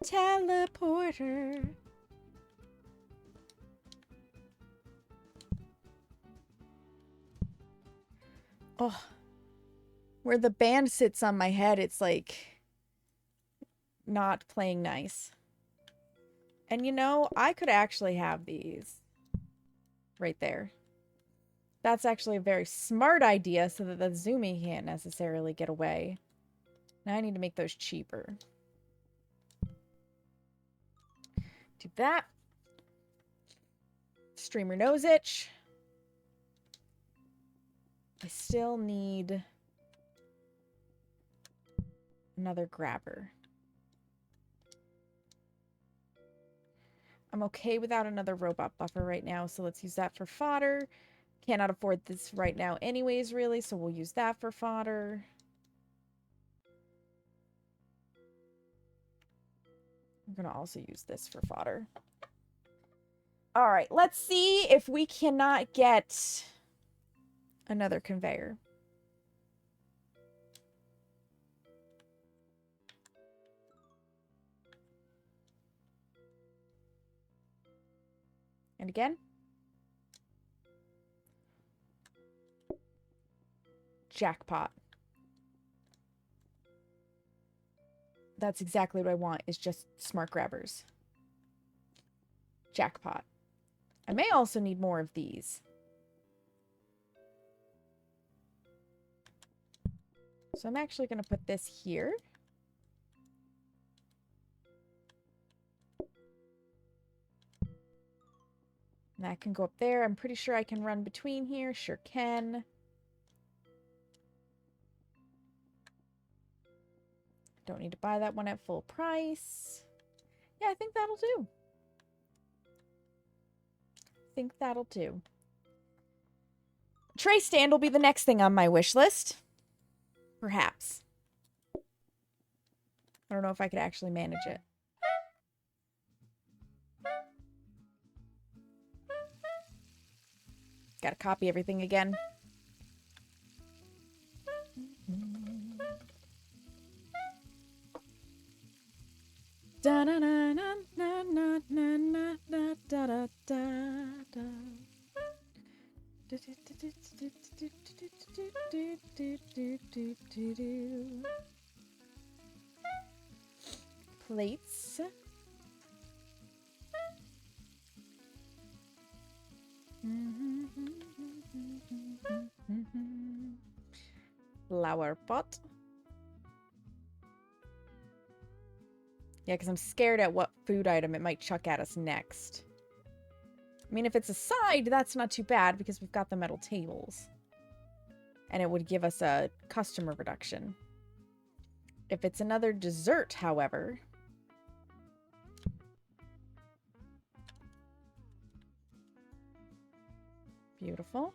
Teleporter. Oh. Where the band sits on my head, it's like not playing nice. And you know, I could actually have these right there. That's actually a very smart idea so that the Zoomy can't necessarily get away. Now I need to make those cheaper. Do that. Streamer nose itch. I still need another grabber. I'm okay without another robot buffer right now, so let's use that for fodder. Cannot afford this right now anyways, really, so we'll use that for fodder. I'm gonna also use this for fodder. All right, let's see if we cannot get another conveyor. And again. Jackpot. That's exactly what I want, is just smart grabbers. Jackpot. I may also need more of these. So I'm actually going to put this here. And that can go up there. I'm pretty sure I can run between here. Sure can. Don't need to buy that one at full price. Yeah, I think that'll do. Tray stand will be the next thing on my wish list. Perhaps. I don't know if I could actually manage it. Gotta copy everything again. Da na na na na na na na na da da da da. Plates. Flower pot. Yeah, because I'm scared at what food item it might chuck at us next. I mean, if it's a side, that's not too bad because we've got the metal tables. And it would give us a customer reduction. If it's another dessert, however... Beautiful.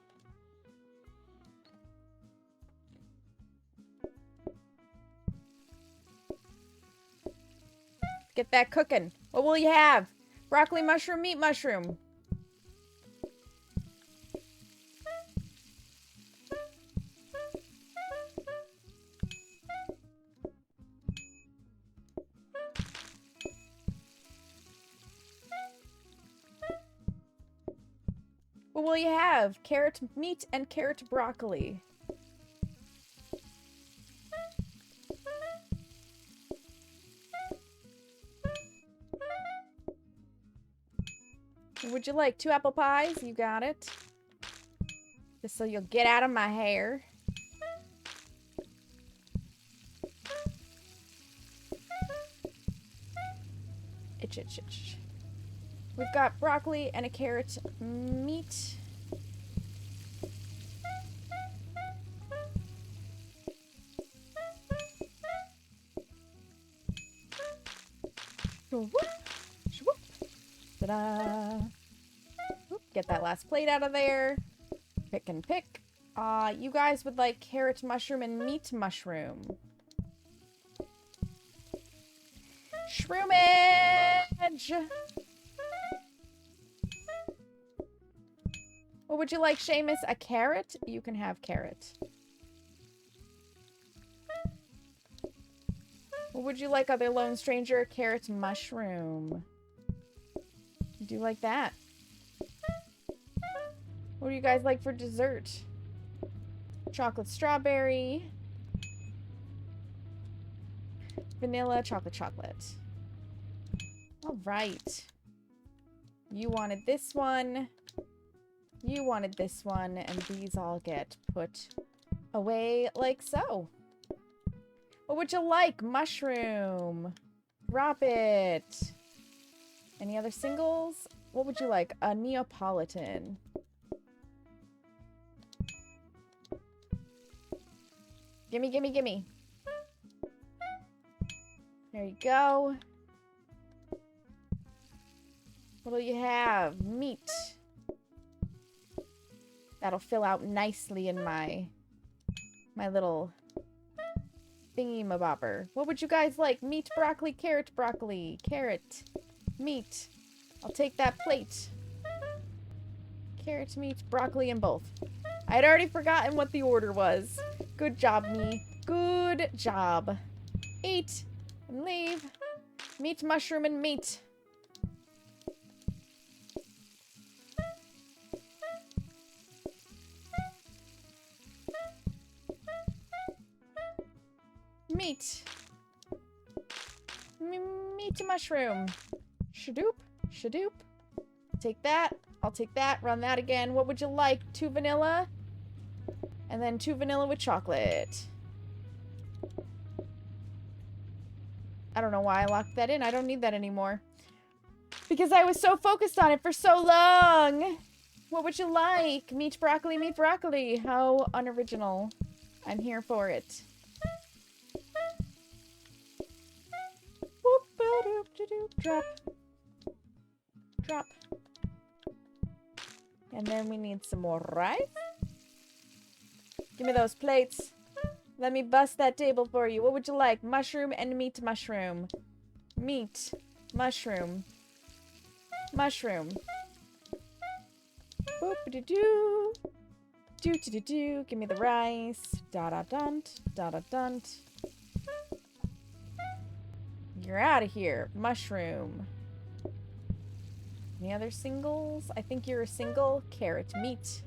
Get that cooking. What will you have? Broccoli mushroom, meat mushroom. What will you have? Carrot meat and carrot broccoli. What would you like? 2 apple pies? You got it. Just so you'll get out of my hair. Itch, itch, itch. We've got broccoli and a carrot meat. Whoop, whoop. Ta-da. Oop, get that last plate out of there. Pick and pick. You guys would like carrot mushroom and meat mushroom. Shroomage! What would you like, Seamus? A carrot? You can have carrot. What would you like, other lone stranger? Carrot mushroom. Do you like that? What do you guys like for dessert? Chocolate strawberry. Vanilla, chocolate. Alright. You wanted this one. You wanted this one. And these all get put away like so. What would you like? Mushroom. Drop it. Any other singles? What would you like? A Neapolitan. Gimme, gimme, gimme. There you go. What'll you have? Meat. That'll fill out nicely in my little thingy-mabobber. What would you guys like? Meat, broccoli, carrot, meat. I'll take that plate. Carrot, meat, broccoli, and both. I had already forgotten what the order was. Good job, me. Good job. Eat and leave. Meat, mushroom, and meat. Meat. Meat, mushroom. Shadoop. Shadoop. Take that. I'll take that. Run that again. What would you like? 2 vanilla? And then 2 vanilla with chocolate. I don't know why I locked that in. I don't need that anymore. Because I was so focused on it for so long. What would you like? Meat broccoli, meat broccoli. How unoriginal. I'm here for it. Drop. Drop. And then we need some more rice. Give me those plates. Let me bust that table for you. What would you like? Mushroom and meat mushroom. Meat. Mushroom. Mushroom. Boop-a-doo-doo. Do-do-do-do. Give me the rice. Da-da-dunt. Da-da-dunt. You're out of here. Mushroom. Any other singles? I think you're a single. Carrot meat.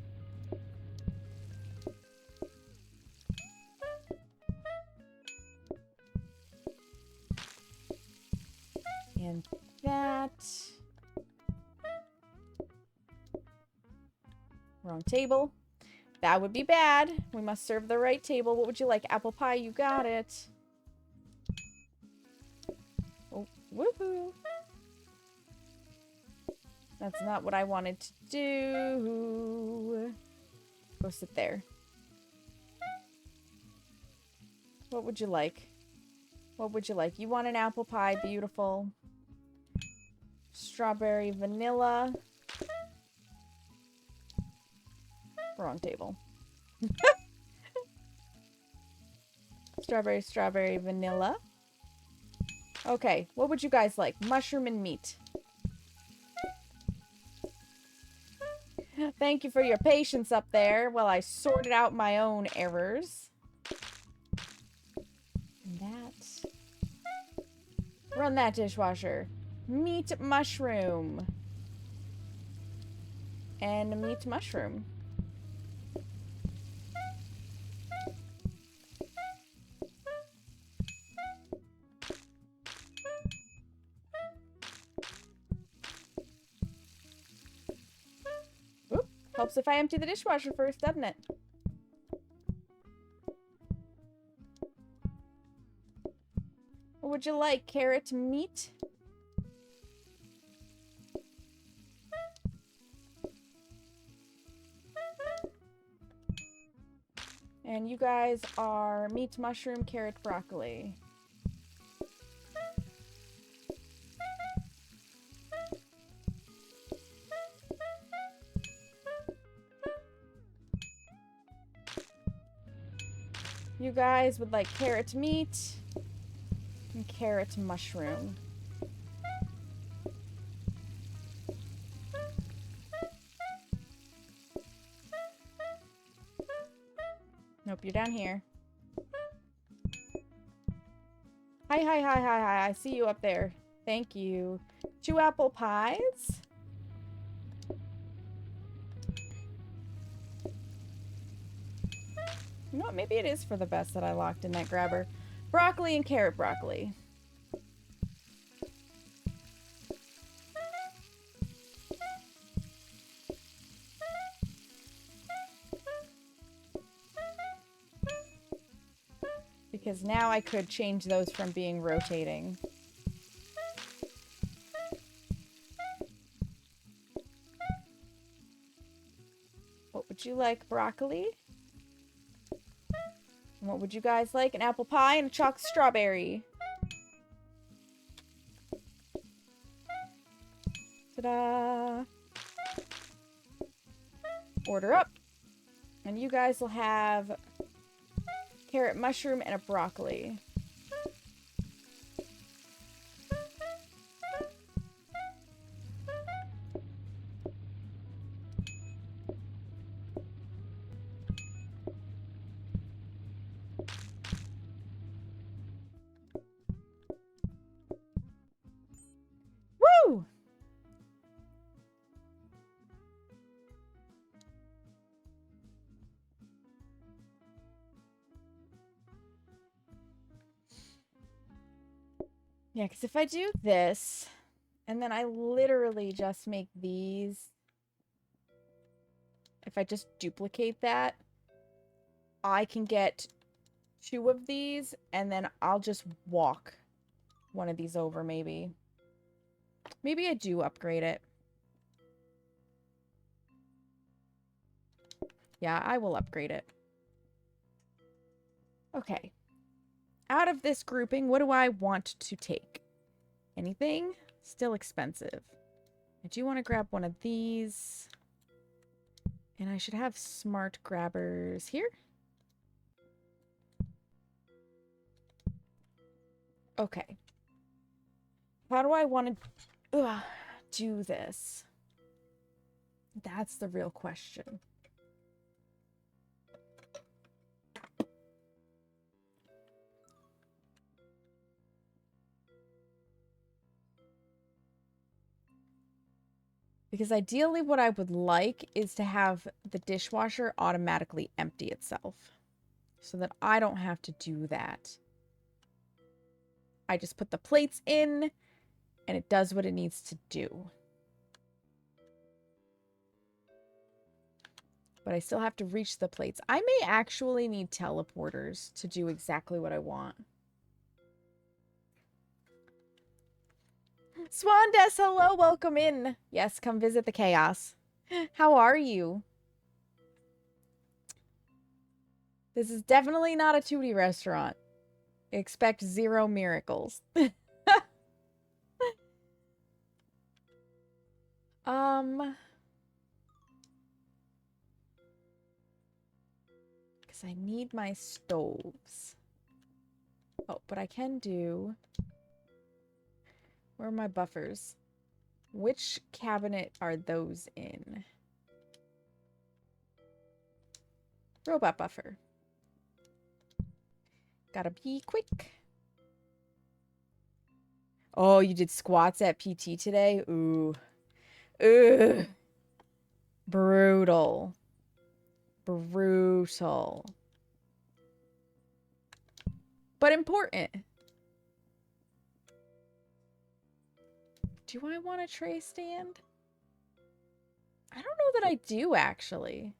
And that. Wrong table. That would be bad. We must serve the right table. What would you like? Apple pie? You got it. Oh, woohoo. That's not what I wanted to do. Go sit there. What would you like? What would you like? You want an apple pie? Beautiful. Strawberry vanilla. Wrong table. Strawberry vanilla. Okay, what would you guys like? Mushroom and meat. Thank you for your patience up there while I sorted out my own errors. And that. Run that dishwasher. Meat mushroom. And meat mushroom. Oop. Helps if I empty the dishwasher first, doesn't it? What would you like? Carrot meat? And you guys are meat, mushroom, carrot, broccoli. You guys would like carrot meat and carrot mushroom. Nope, you're down here. Hi. I see you up there. Thank you. 2 apple pies. You know what? Maybe it is for the best that I locked in that grabber. Broccoli and carrot broccoli. Because now I could change those from being rotating. What would you like? Broccoli? And what would you guys like? An apple pie and a chocolate strawberry. Ta-da! Order up. And you guys will have carrot mushroom and a broccoli. Woo! Yeah, because if I do this, and then I literally just make these, if I just duplicate that, I can get 2 of these, and then I'll just walk one of these over, maybe. Maybe I do upgrade it. Yeah, I will upgrade it. Okay. Out of this grouping, what do I want to take? Anything? Still expensive. I do want to grab one of these. And I should have smart grabbers here. Okay. How do I want to do this? That's the real question. Because ideally what I would like is to have the dishwasher automatically empty itself. So that I don't have to do that. I just put the plates in and it does what it needs to do. But I still have to reach the plates. I may actually need teleporters to do exactly what I want. Swandes, hello, welcome in. Yes, come visit the chaos. How are you? This is definitely not a Tootie restaurant. Expect 0 miracles. Because I need my stoves. Oh, but I can do... Where are my buffers? Which cabinet are those in? Robot buffer. Gotta be quick. Oh, you did squats at PT today? Ooh. Ugh. Brutal. Brutal. But important. Do I want a tray stand? I don't know that I do, actually.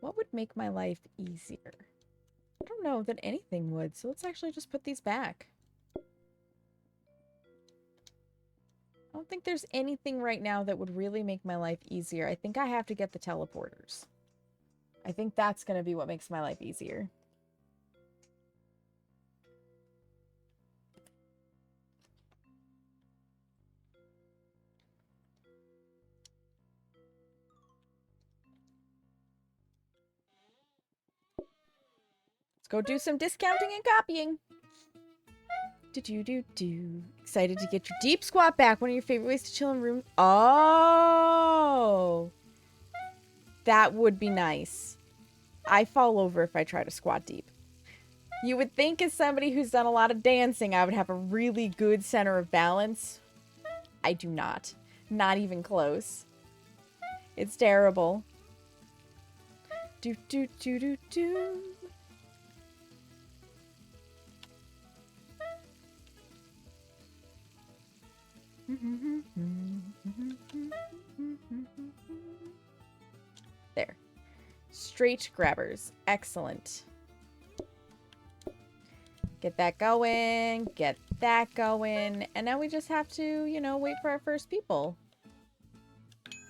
What would make my life easier? I don't know that anything would, so let's actually just put these back. I don't think there's anything right now that would really make my life easier. I think I have to get the teleporters. I think that's going to be what makes my life easier. Let's go do some discounting and copying. Do. Excited to get your deep squat back. One of your favorite ways to chill in room. Oh. That would be nice. I fall over if I try to squat deep. You would think as somebody who's done a lot of dancing, I would have a really good center of balance. I do not. Not even close. It's terrible. Do. There. Straight grabbers. Excellent. Get that going. Get that going. And now we just have to, you know, wait for our first people.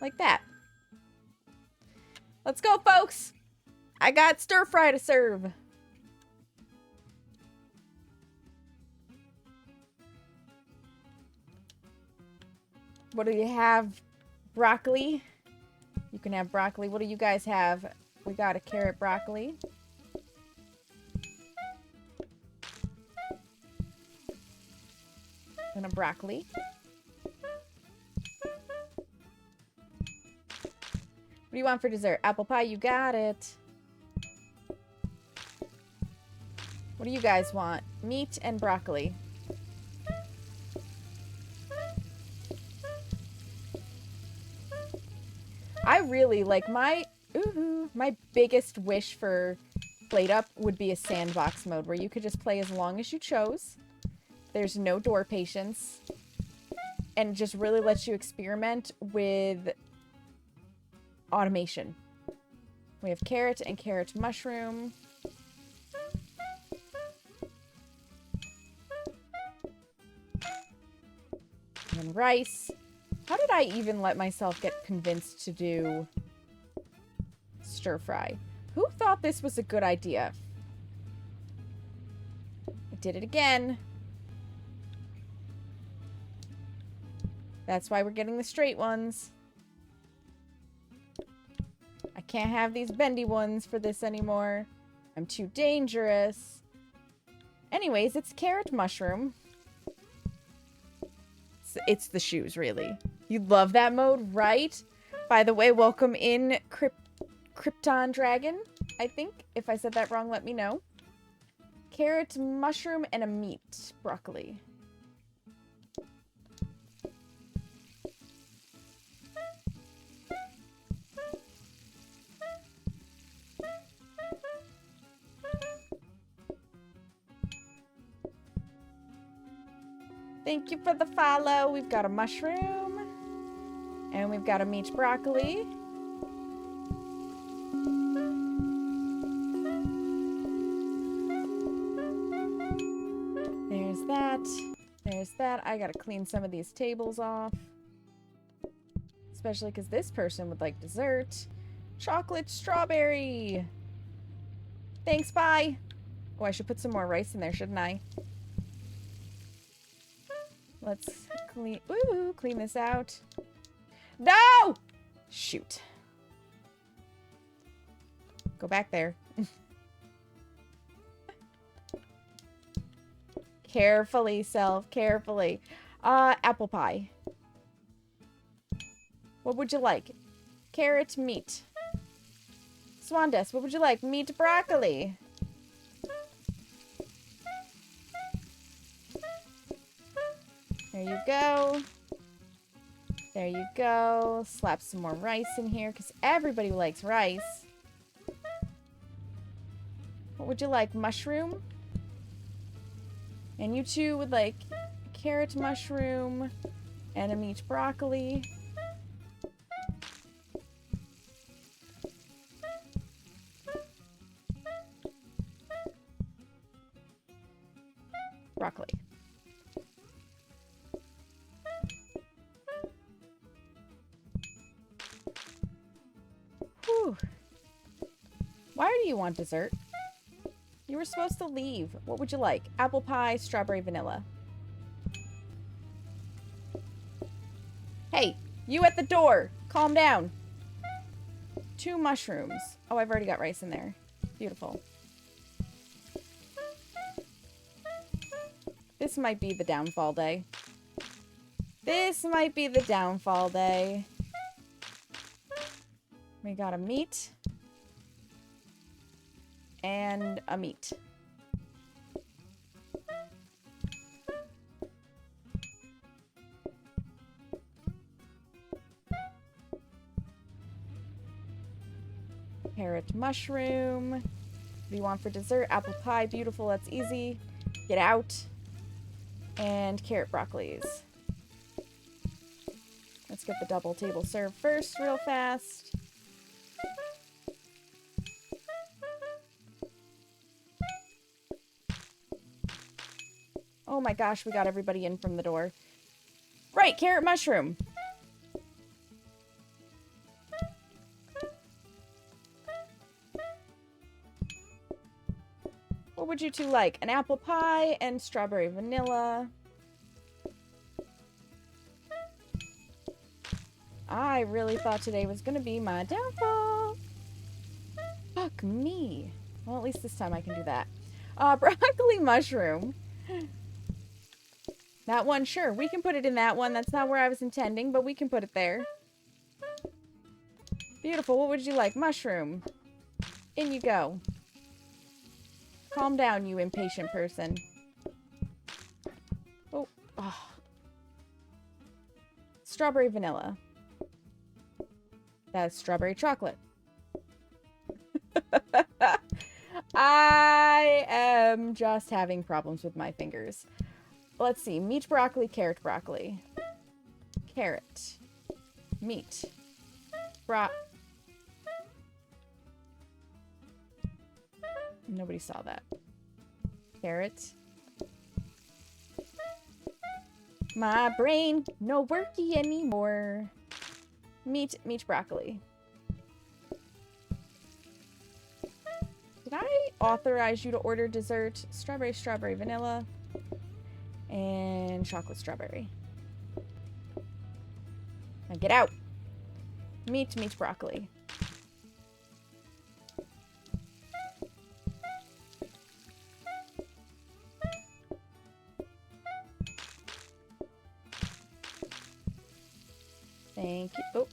Like that. Let's go, folks! I got stir fry to serve. What do you have? Broccoli? You can have broccoli. What do you guys have? We got a carrot broccoli. And a broccoli. What do you want for dessert? Apple pie, you got it. What do you guys want? Meat and broccoli. I really like my biggest wish for PlateUp would be a sandbox mode where you could just play as long as you chose. There's no door patience. And just really lets you experiment with automation. We have carrot and carrot mushroom. And then rice. How did I even let myself get convinced to do stir fry? Who thought this was a good idea? I did it again. That's why we're getting the straight ones. I can't have these bendy ones for this anymore. I'm too dangerous. Anyways, it's carrot mushroom. It's the shoes, really. You love that mode, right? By the way, welcome in, Krypton Dragon, I think. If I said that wrong, let me know. Carrot, mushroom, and a meat. Broccoli. Thank you for the follow. We've got a mushroom. And we've got a meat broccoli. There's that. There's that. I gotta clean some of these tables off. Especially because this person would like dessert. Chocolate strawberry. Thanks, bye. Oh, I should put some more rice in there, shouldn't I? Let's clean this out. No! Shoot. Go back there. Carefully, carefully. Apple pie. What would you like? Carrot, meat. Swandes, what would you like? Meat, broccoli. There you go. There you go. Slap some more rice in here because everybody likes rice. What would you like? Mushroom? And you two would like carrot, mushroom, and a meat broccoli. Broccoli. Whew. Why do you want dessert? You were supposed to leave. What would you like? Apple pie, strawberry, vanilla. Hey, you at the door. Calm down. 2 mushrooms. Oh, I've already got rice in there. Beautiful. This might be the downfall day. This might be the downfall day. We got a meat. And a meat. Carrot mushroom. What do you want for dessert? Apple pie. Beautiful. That's easy. Get out. And carrot broccolis. Let's get the double table serve first real fast. Oh my gosh, we got everybody in from the door. Right, carrot mushroom. What would you two like? An apple pie and strawberry vanilla. I really thought today was going to be my downfall. Fuck me. Well, at least this time I can do that. Broccoli mushroom. That one, sure. We can put it in that one. That's not where I was intending, but we can put it there. Beautiful. What would you like? Mushroom. In you go. Calm down, you impatient person. Oh. Oh. Strawberry vanilla. That's strawberry chocolate. I am just having problems with my fingers. Let's see. Meat broccoli, carrot broccoli. Carrot. Meat. Nobody saw that. Carrot. My brain, no worky anymore. Meat broccoli. Did I authorize you to order dessert? Strawberry, vanilla. And chocolate strawberry. Now get out. Meat broccoli. Thank you. Oh,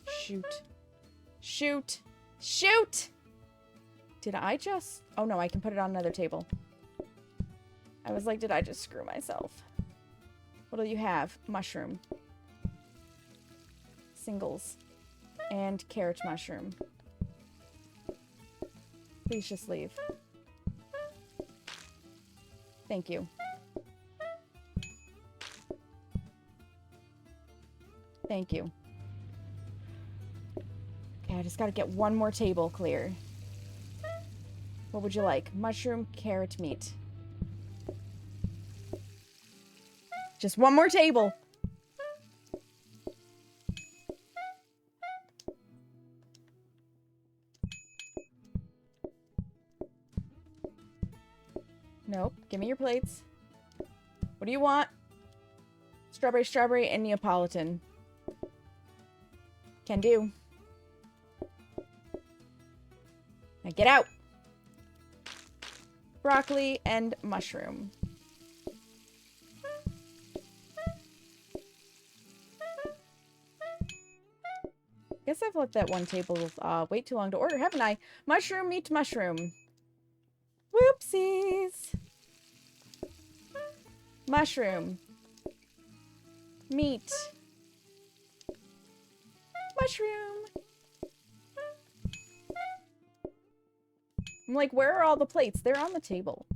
shoot. Shoot. Shoot! Did I just... Oh no, I can put it on another table. I was like, did I just screw myself? What do you have? Mushroom. Singles. And carrot mushroom. Please just leave. Thank you. Thank you. Okay, I just gotta get one more table clear. What would you like? Mushroom, carrot, meat. Just one more table. Nope. Give me your plates. What do you want? Strawberry, and Neapolitan. Can do. Now get out. Broccoli and mushroom. Guess I've let that one table wait too long to order, haven't I? Mushroom, meat, mushroom. Whoopsies. Mushroom. Meat. Mushroom. I'm like, where are all the plates? They're on the table.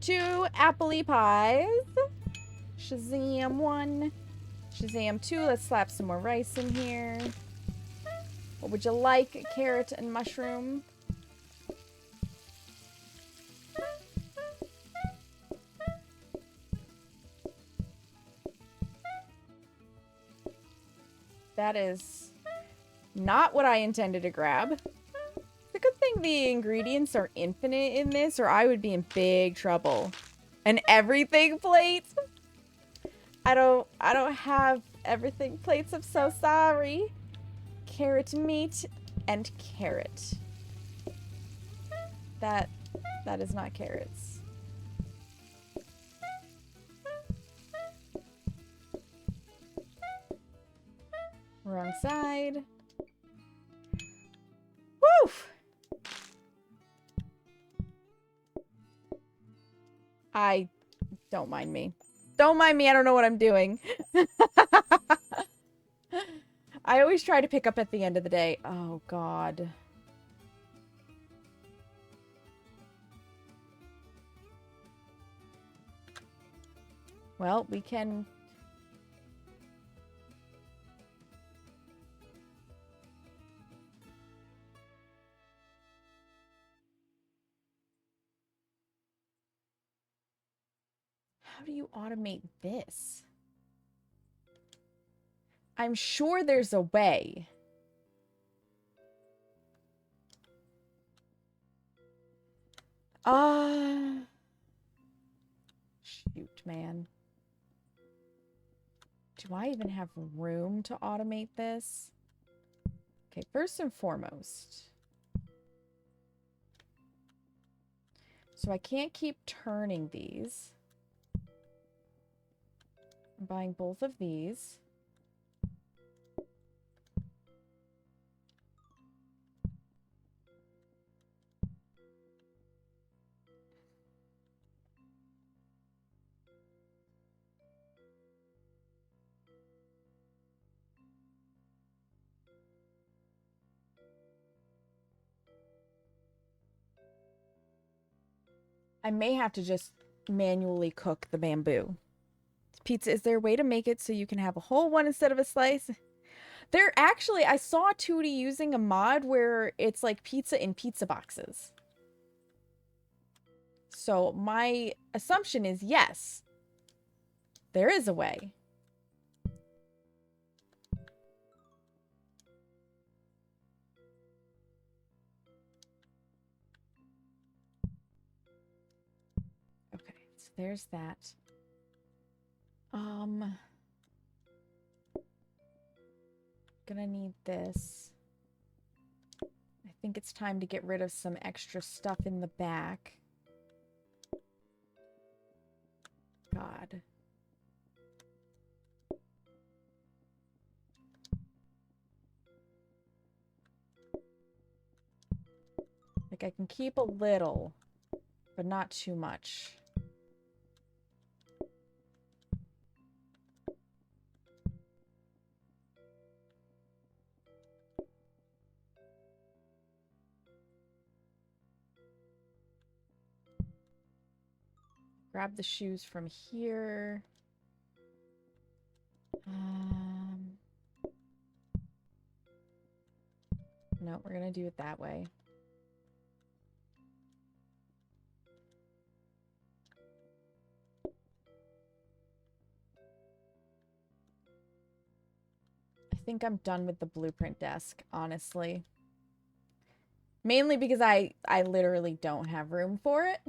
2 apple pies. Shazam 1. Shazam 2. Let's slap some more rice in here. What would you like? Carrot and mushroom. That is not what I intended to grab. Is it think the ingredients are infinite in this, or I would be in big trouble. An everything plate? I don't have everything plates. I'm so sorry. Carrot meat and carrot. That is not carrots. Wrong side. Woo! Don't mind me. Don't mind me, I don't know what I'm doing. I always try to pick up at the end of the day. Oh, God. Well, we can... How do you automate this? I'm sure there's a way. Shoot, man. Do I even have room to automate this? Okay, first and foremost. So I can't keep turning these. I'm buying both of these. I may have to just manually cook the bamboo. Pizza, is there a way to make it so you can have a whole one instead of a slice? There actually, I saw Tootie using a mod where it's like pizza in pizza boxes. So my assumption is yes, there is a way. Okay, so there's that. Gonna need this. I think it's time to get rid of some extra stuff in the back. God. Like, I can keep a little, but not too much. Grab the shoes from here. No, we're gonna do it that way. I think I'm done with the blueprint desk, honestly. Mainly because I literally don't have room for it.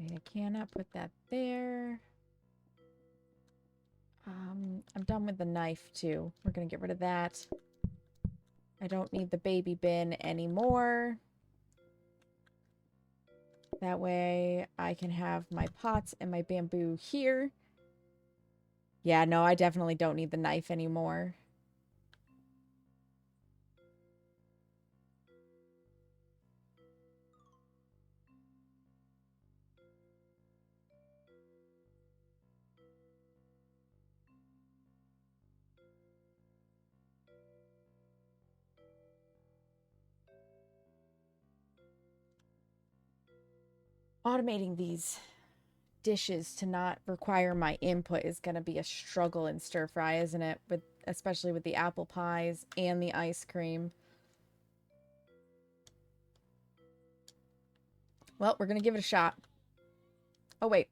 Okay, I cannot put that there. I'm done with the knife too. We're gonna get rid of that. I don't need the baby bin anymore. That way I can have my pots and my bamboo here. Yeah, no, I definitely don't need the knife anymore. Automating these dishes to not require my input is going to be a struggle in stir fry, isn't it? Especially with the apple pies and the ice cream. Well, we're going to give it a shot. Oh, wait.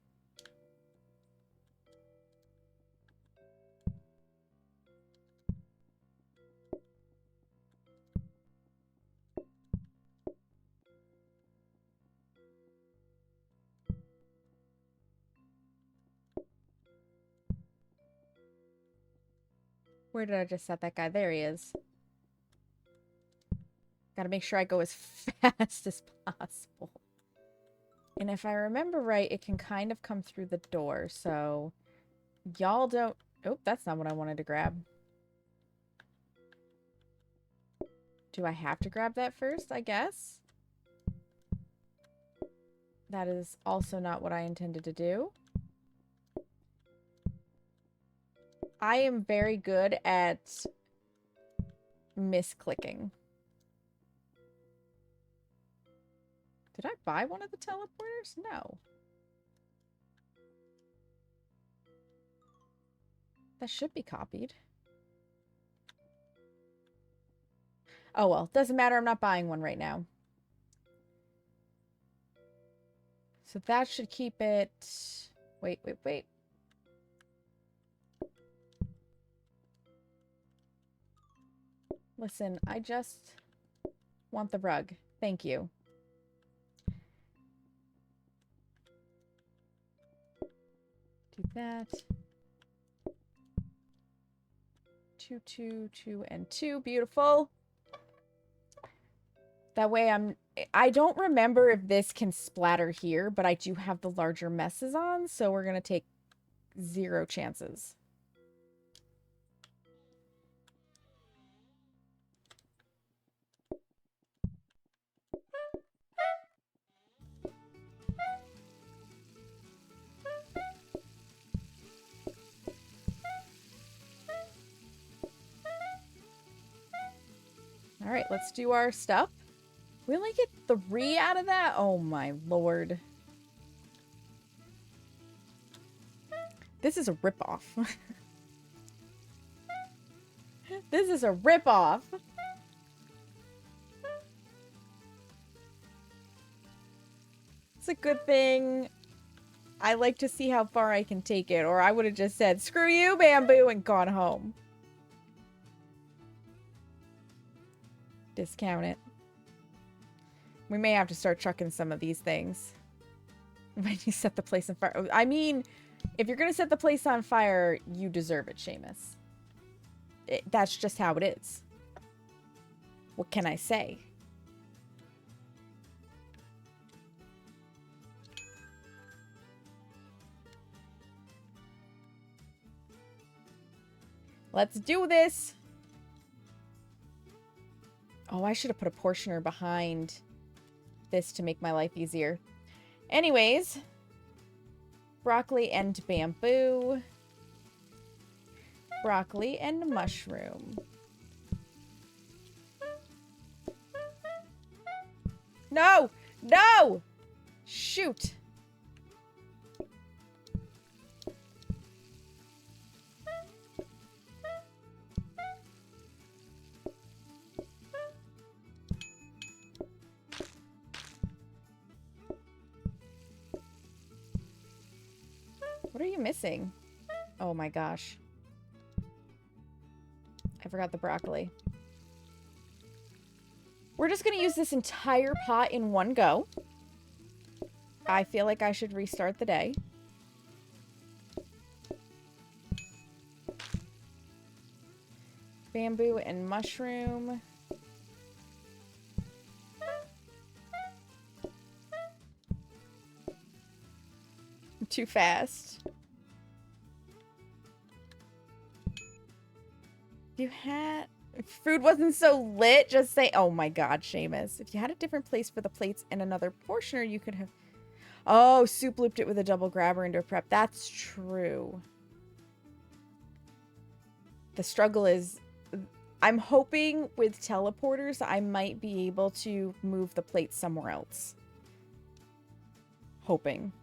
Where did I just set that guy? There he is. Gotta make sure I go as fast as possible. And if I remember right, it can kind of come through the door, so y'all don't... Oh, that's not what I wanted to grab. Do I have to grab that first, I guess? That is also not what I intended to do. I am very good at misclicking. Did I buy one of the teleporters? No. That should be copied. Oh well, doesn't matter. I'm not buying one right now. So that should keep it... Wait, wait, wait. Listen, I just want the rug. Thank you. Do that. 2, 2, 2, and 2. Beautiful. That way I don't remember if this can splatter here, but I do have the larger messes on, so we're going to take 0 chances. All right, let's do our stuff. We only get 3 out of that? Oh my lord. This is a ripoff. This is a ripoff. It's a good thing. I like to see how far I can take it, or I would have just said, screw you, Bamboo, and gone home. Discount it. We may have to start chucking some of these things. When you set the place on fire. I mean, if you're going to set the place on fire, you deserve it, Seamus. That's just how it is. What can I say? Let's do this. Oh, I should have put a portioner behind this to make my life easier. Anyways, broccoli and bamboo. Broccoli and mushroom. No! No! Shoot! What are you missing? Oh my gosh. I forgot the broccoli. We're just going to use this entire pot in one go. I feel like I should restart the day. Bamboo and mushroom. Too fast. You had... If food wasn't so lit, just say... Oh my god, Seamus. If you had a different place for the plates and another portioner, you could have... Oh, Soup looped it with a double grabber into a prep. That's true. The struggle is... I'm hoping with teleporters, I might be able to move the plates somewhere else. Hoping.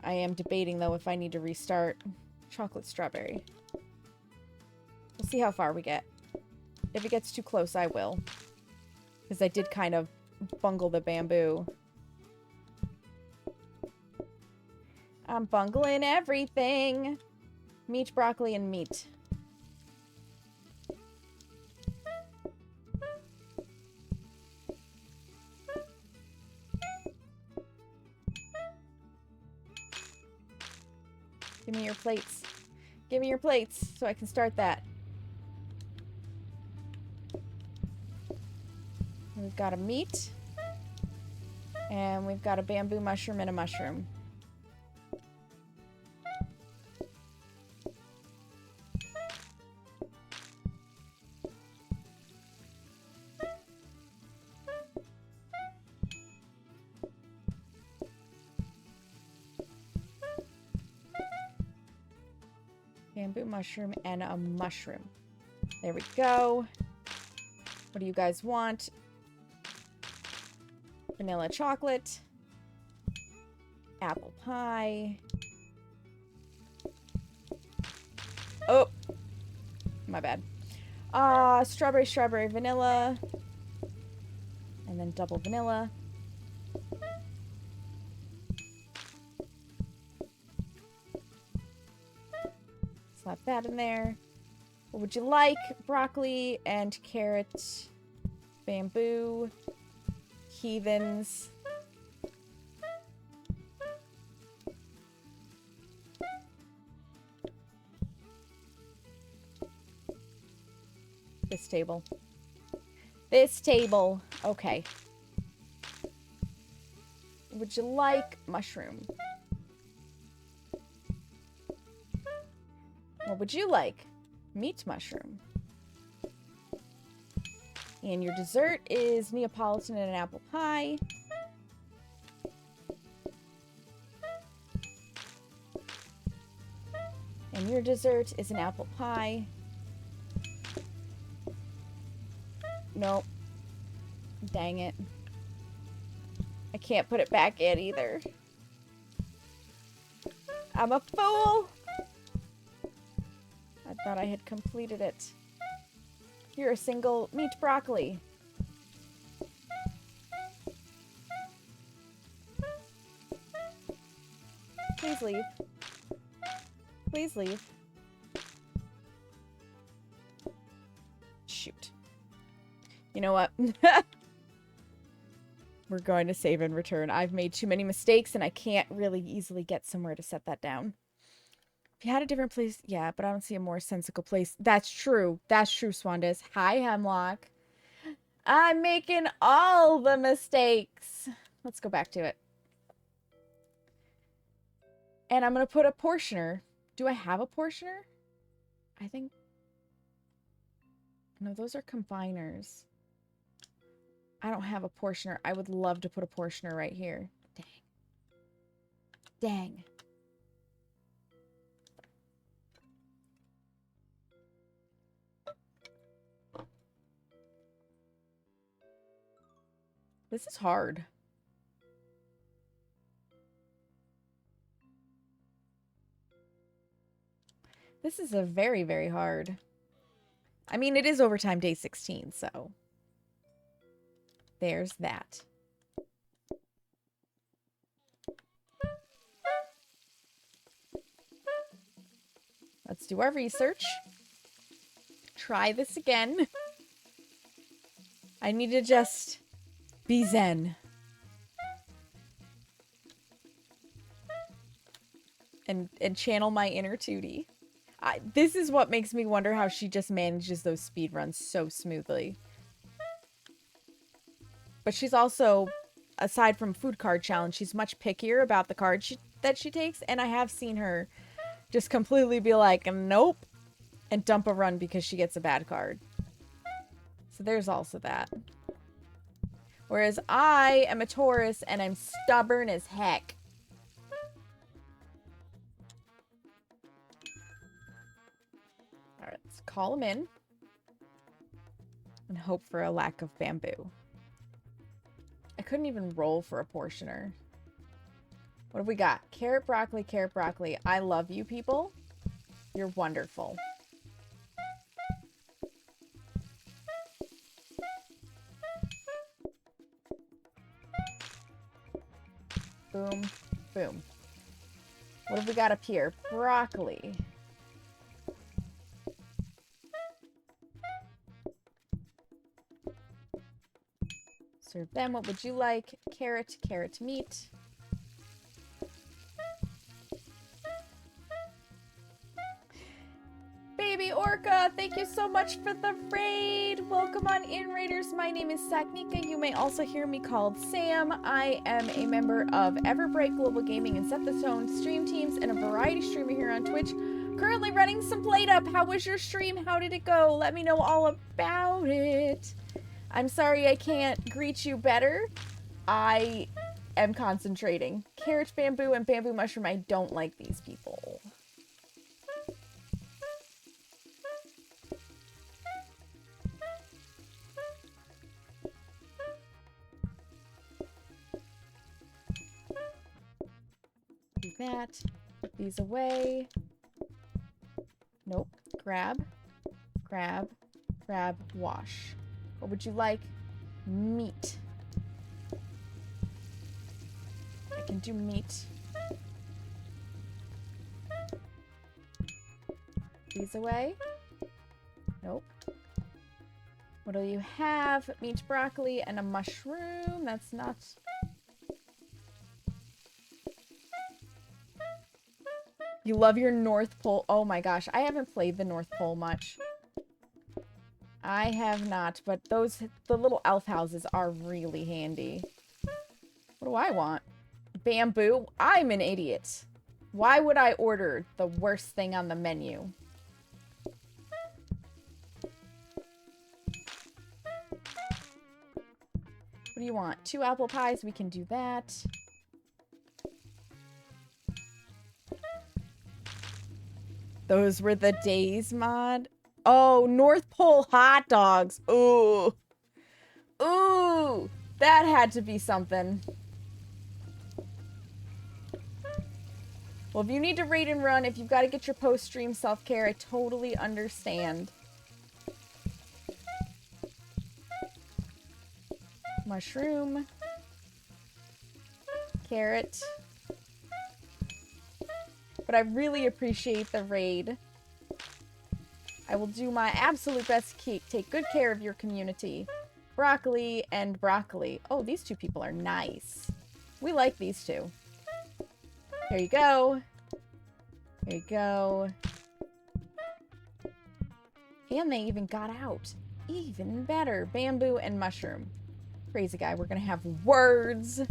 I am debating, though, if I need to restart. Chocolate strawberry. We'll see how far we get. If it gets too close, I will. Because I did kind of bungle the bamboo. I'm bungling everything. Meat, broccoli, and meat. Give me your plates. Give me your plates so I can start that. We've got a meat. And we've got a bamboo mushroom and a mushroom. Bamboo mushroom and a mushroom. There we go. What do you guys want? Vanilla chocolate. Apple pie. Oh! My bad. Strawberry, strawberry, vanilla. And then double vanilla. Slap that in there. What would you like? Broccoli and carrot. Bamboo. Heathens. This table. This table. Okay. Would you like mushroom? What would you like? Meat mushroom. And your dessert is Neapolitan and an apple pie. And your dessert is an apple pie. Nope. Dang it. I can't put it back in either. I'm a fool! I thought I had completed it. You're a single meat broccoli. Please leave. Please leave. Shoot. You know what? We're going to save and return. I've made too many mistakes and I can't really easily get somewhere to set that down. If you had a different place, yeah, but I don't see a more sensical place. That's true. That's true, Swandas. Hi, Hemlock. I'm making all the mistakes. Let's go back to it. And I'm going to put a portioner. Do I have a portioner? I think... No, those are combiners. I don't have a portioner. I would love to put a portioner right here. Dang. Dang. This is hard. This is a very, very hard. I mean, it is overtime day 16, so there's that. Let's do our research. Try this again. I need to just be zen. And channel my inner Tootie. This is what makes me wonder how she just manages those speed runs so smoothly. But she's also, aside from food card challenge, she's much pickier about the cards that she takes. And I have seen her just completely be like, nope, and dump a run because she gets a bad card. So there's also that. Whereas I am a Taurus and I'm stubborn as heck. Alright, let's call him in. And hope for a lack of bamboo. I couldn't even roll for a portioner. What have we got? Carrot, broccoli, carrot, broccoli. I love you people. You're wonderful. Boom, boom. What have we got up here? Broccoli. Serve them. What would you like? Carrot, carrot meat. Baby Orca, thank you so much for the raid. Welcome on in, Raiders. My name is Saknika. You may also hear me called Sam. I am a member of Everbreak Global Gaming and Set the Tone stream teams and a variety streamer here on Twitch. Currently running some PlateUp. How was your stream? How did it go? Let me know all about it. I'm sorry I can't greet you better. I am concentrating. Carrot, bamboo, and bamboo mushroom. I don't like these people. Do that. Put these away. Nope. Grab. Grab. Grab. Wash. What would you like? Meat. I can do meat. These away. Nope. What do you have? Meat, broccoli, and a mushroom. That's not... You love your North Pole. Oh my gosh, I haven't played the North Pole much. I have not, but the little elf houses are really handy. What do I want? Bamboo? I'm an idiot. Why would I order the worst thing on the menu? What do you want? 2 apple pies? We can do that. Those were the days, mod. Oh, North Pole hot dogs. Ooh. Ooh. That had to be something. Well, if you need to raid and run, if you've got to get your post-stream self-care, I totally understand. Mushroom. Carrot. But I really appreciate the raid. I will do my absolute best to take good care of your community. Broccoli and broccoli. Oh, these two people are nice. We like these two. Here you go. Here you go. And they even got out. Even better. Bamboo and mushroom. Crazy guy. We're gonna have words.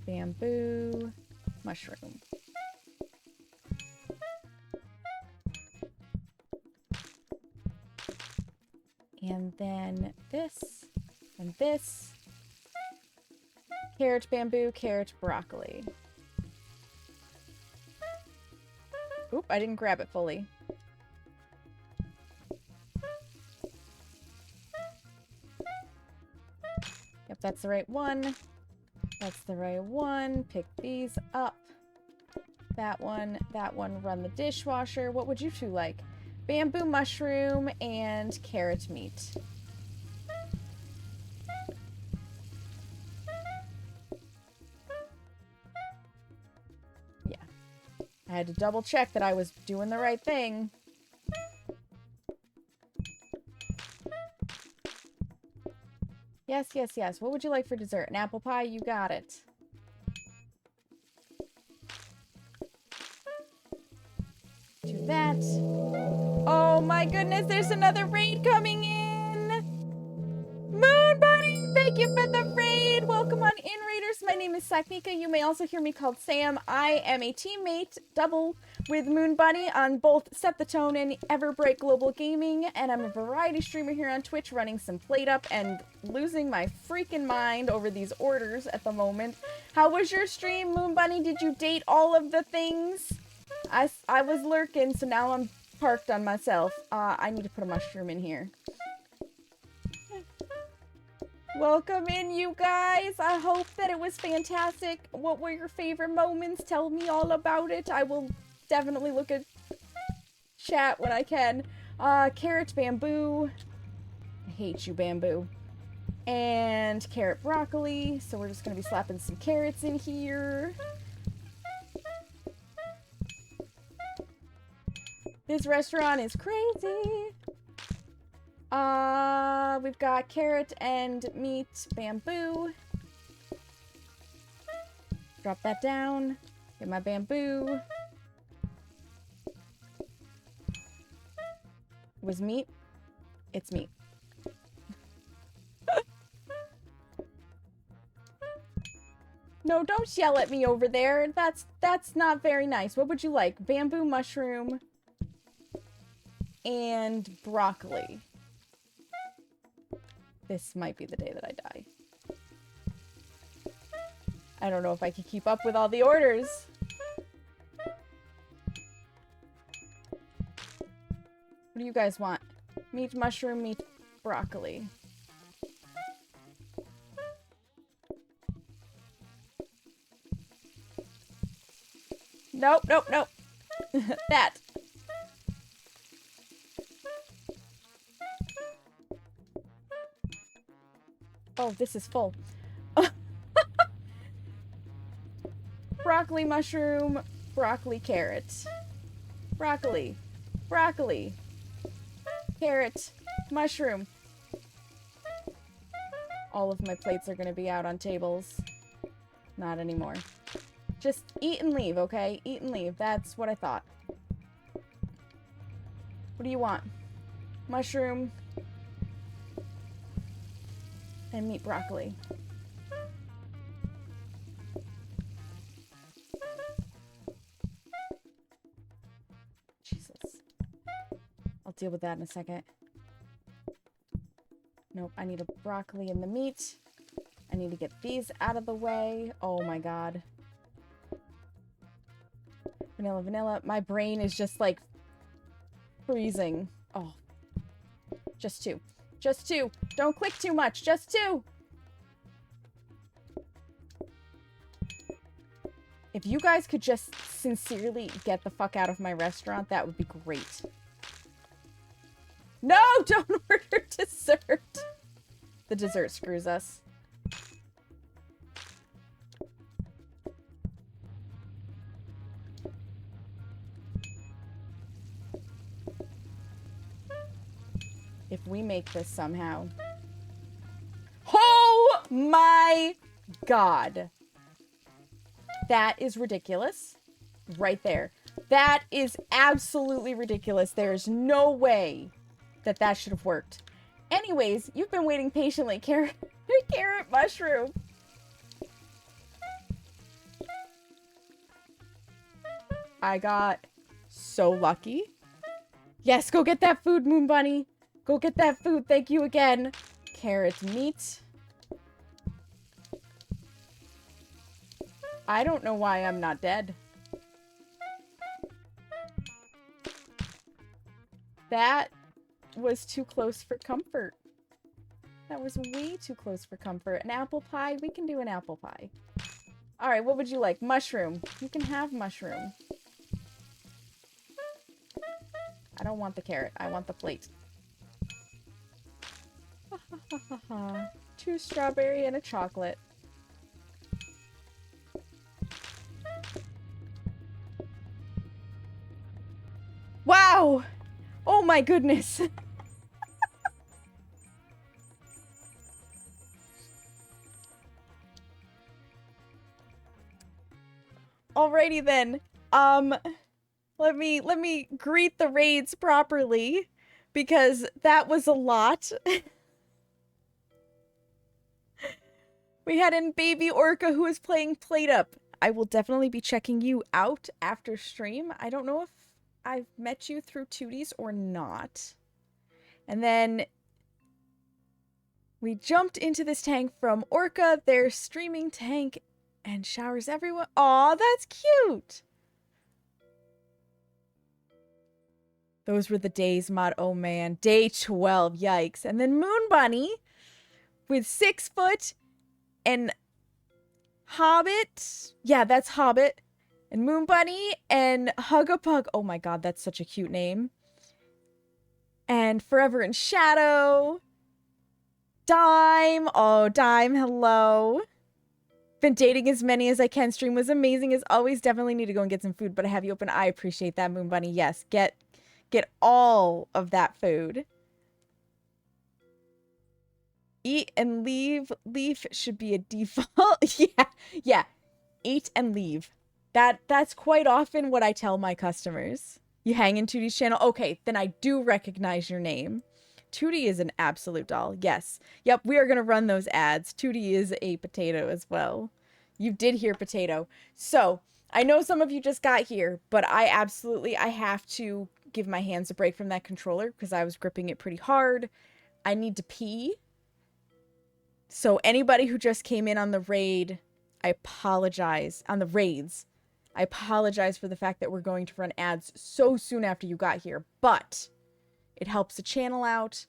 Bamboo. Mushroom. And then this. And this. Carrot, bamboo, carrot, broccoli. Oop, I didn't grab it fully. Yep, that's the right one. That's the right one. Pick these up. That one, run the dishwasher. What would you two like? Bamboo, mushroom, and carrot meat. Yeah. I had to double check that I was doing the right thing. Yes, yes, yes. What would you like for dessert? An apple pie? You got it. Do that. Oh my goodness, there's another raid coming in. Moon Bunny, thank you for the raid. Welcome on in, Raiders. My name is Saknika. You may also hear me called Sam. I am a teammate double with Moon Bunny on both Set the Tone and Everbreak Global Gaming, and I'm a variety streamer here on Twitch running some PlateUp and losing my freaking mind over these orders at the moment. How was your stream, Moon Bunny? Did you date all of the things? I was lurking, so now I'm parked on myself. I need to put a mushroom in here. Welcome in, you guys. I hope that it was fantastic. What were your favorite moments? Tell me all about it. I will definitely look at chat when I can. Carrot bamboo. I hate you, bamboo. And carrot broccoli. So we're just gonna be slapping some carrots in here. This restaurant is crazy. We've got carrot and meat bamboo. Drop that down. Get my bamboo. It was meat. It's meat. No, don't yell at me over there. That's not very nice. What would you like? Bamboo mushroom and broccoli. This might be the day that I die. I don't know if I can keep up with all the orders. What do you guys want? Meat mushroom, meat broccoli. Nope, nope, nope. That. Oh, this is full. Broccoli, mushroom, broccoli, carrot. Broccoli, broccoli, carrot, mushroom. All of my plates are gonna be out on tables. Not anymore. Just eat and leave, okay? Eat and leave. That's what I thought. What do you want? Mushroom and meat broccoli. Jesus. I'll deal with that in a second. Nope, I need a broccoli and the meat. I need to get these out of the way. Oh my god. Vanilla, vanilla. My brain is just like freezing. Oh. Just two. Just two. Don't click too much. Just two. If you guys could just sincerely get the fuck out of my restaurant, that would be great. No, don't order dessert. The dessert screws us. If we make this somehow. Oh my god. That is ridiculous. Right there. That is absolutely ridiculous. There's no way that that should have worked. Anyways, you've been waiting patiently. Carrot mushroom. I got so lucky. Yes, go get that food, Moon Bunny. Go get that food. Thank you again. Carrot meat. I don't know why I'm not dead. That was too close for comfort. That was way too close for comfort. An apple pie? We can do an apple pie. Alright, what would you like? Mushroom. You can have mushroom. I don't want the carrot. I want the plate. 2 strawberry and a chocolate. Wow! Oh my goodness. Alrighty then. Let me greet the raids properly because that was a lot. We had in Baby Orca who is playing PlateUp. I will definitely be checking you out after stream. I don't know if I've met you through Tooties or not. And then we jumped into this tank from Orca, their streaming tank, and showers everyone. Aw, that's cute! Those were the days, Mod. Oh man. Day 12. Yikes. And then Moon Bunny with 6-foot and Hobbit. Yeah, that's Hobbit. And Moon Bunny and Hug-a-Pug. Oh my god, that's such a cute name. And Forever in Shadow. Dime. Oh, Dime, hello. Been dating as many as I can. Stream was amazing as always. Definitely need to go and get some food, but I have you open. I appreciate that, Moon Bunny. Yes, get all of that food. Eat and leave. Leaf should be a default. Yeah. Eat and leave. That's quite often what I tell my customers. You hang in Tootie's channel? Okay, then I do recognize your name. Tootie is an absolute doll. Yes. Yep, we are going to run those ads. Tootie is a potato as well. You did hear potato. So, I know some of you just got here, but I have to give my hands a break from that controller because I was gripping it pretty hard. I need to pee. So, anybody who just came in on the raid, I apologize. On the raids, I apologize for the fact that we're going to run ads so soon after you got here, but it helps the channel out.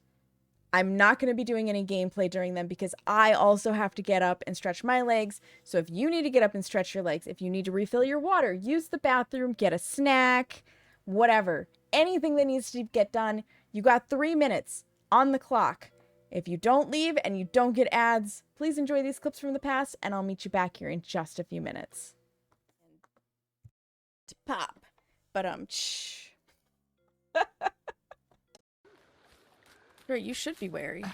I'm not going to be doing any gameplay during them because I also have to get up and stretch my legs. So if you need to get up and stretch your legs, if you need to refill your water, use the bathroom, get a snack, whatever. Anything that needs to get done, you got 3 minutes on the clock. If you don't leave and you don't get ads, please enjoy these clips from the past, and I'll meet you back here in just a few minutes. To pop. But, shh. Sure, you should be wary.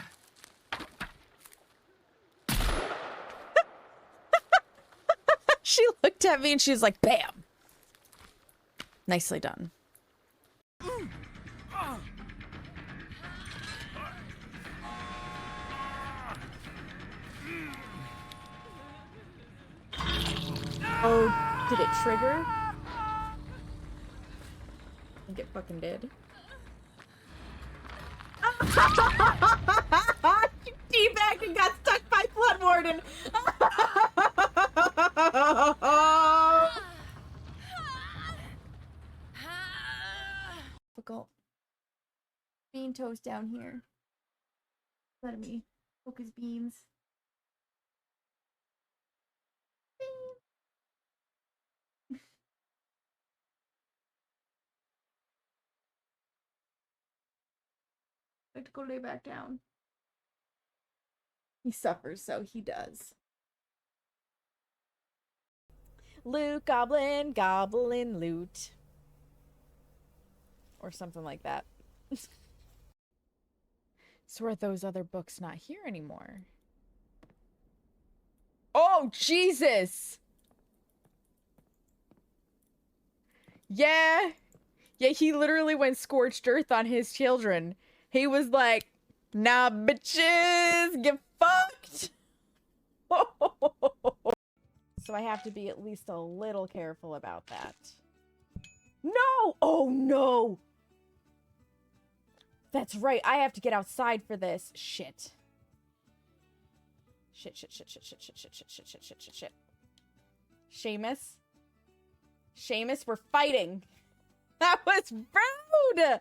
She looked at me and she was like, bam! Nicely done. Oh, did it trigger? I think it fucking did. You teabagged and got stuck by Blood Warden. Difficult. Bean toast down here. Let me focus beans. I have to go lay back down. He suffers, so he does. Loot, goblin, goblin, loot. Or something like that. So are those other books not here anymore? Oh, Jesus! Yeah. Yeah, he literally went scorched earth on his children. He was like, nah, bitches, get fucked. So I have to be at least a little careful about that. No! Oh, no! That's right. I have to get outside for this. Shit. Shit. Seamus, we're fighting. That was rude!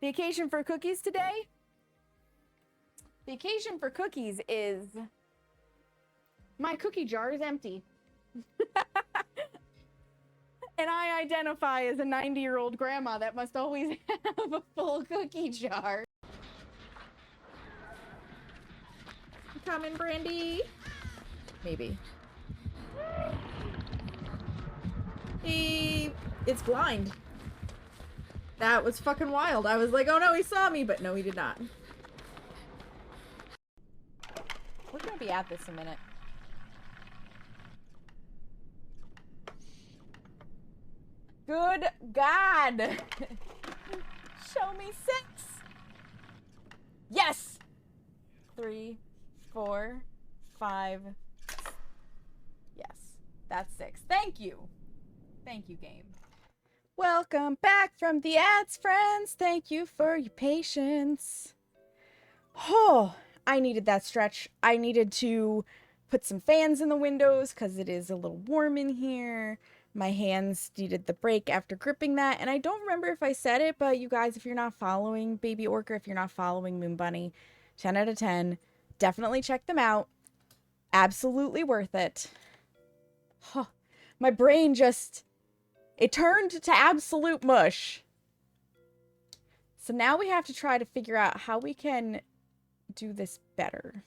The occasion for cookies today? The occasion for cookies is... my cookie jar is empty. And I identify as a 90-year-old grandma that must always have a full cookie jar. Coming, Brandy? Maybe. It's blind. That was fucking wild. I was like, oh no, he saw me, but no, he did not. We're gonna be at this in a minute. Good God! Show me 6! Yes! 3, 4, 5. Yes, that's 6. Thank you! Thank you, game. Welcome back from the ads, friends! Thank you for your patience. Oh, I needed that stretch. I needed to put some fans in the windows because it is a little warm in here. My hands needed the break after gripping that, and I don't remember if I said it, but you guys, if you're not following Baby Orca, if you're not following Moon Bunny, 10 out of 10. Definitely check them out. Absolutely worth it. Huh. My brain just... It turned to absolute mush. So now we have to try to figure out how we can do this better.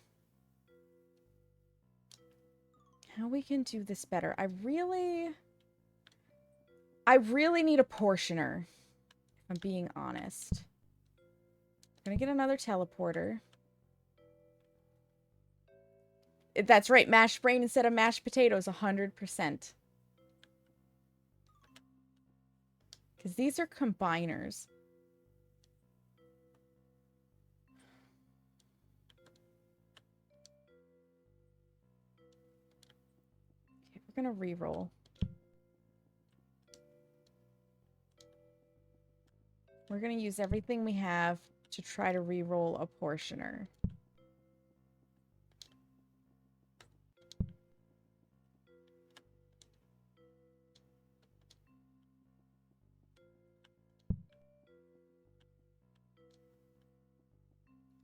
How we can do this better. I really need a portioner, if I'm being honest. I'm gonna get another teleporter. That's right, mashed brain instead of mashed potatoes, 100%. Because these are combiners. Okay, we're gonna reroll. We're gonna use everything we have to try to reroll a portioner.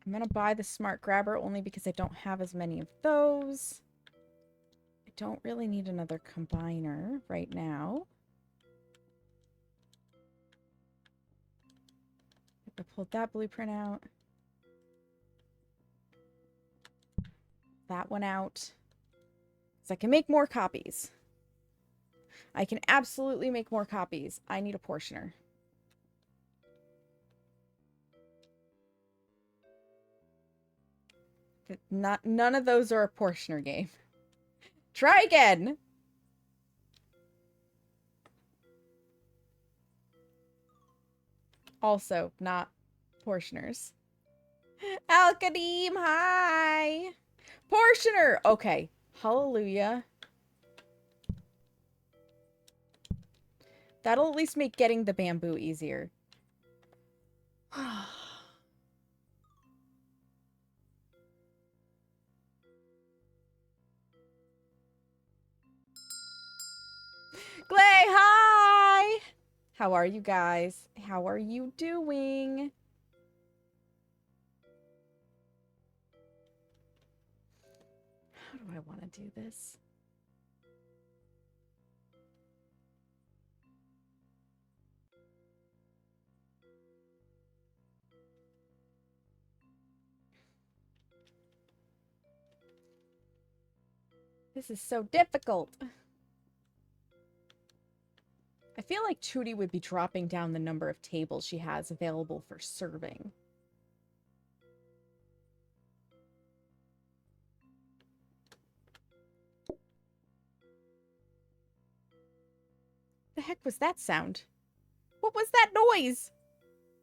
I'm gonna buy the smart grabber only because I don't have as many of those. I don't really need another combiner right now. I pulled that blueprint out. That one out. So I can make more copies. I can absolutely make more copies. I need a portioner. None of those are a portioner game. Try again. Also, not portioners. Al-Qadim, hi! Portioner! Okay. Hallelujah. That'll at least make getting the bamboo easier. Clay, hi! How are you guys? How are you doing? How do I want to do this? This is so difficult. I feel like Tootie would be dropping down the number of tables she has available for serving. The heck was that sound? What was that noise?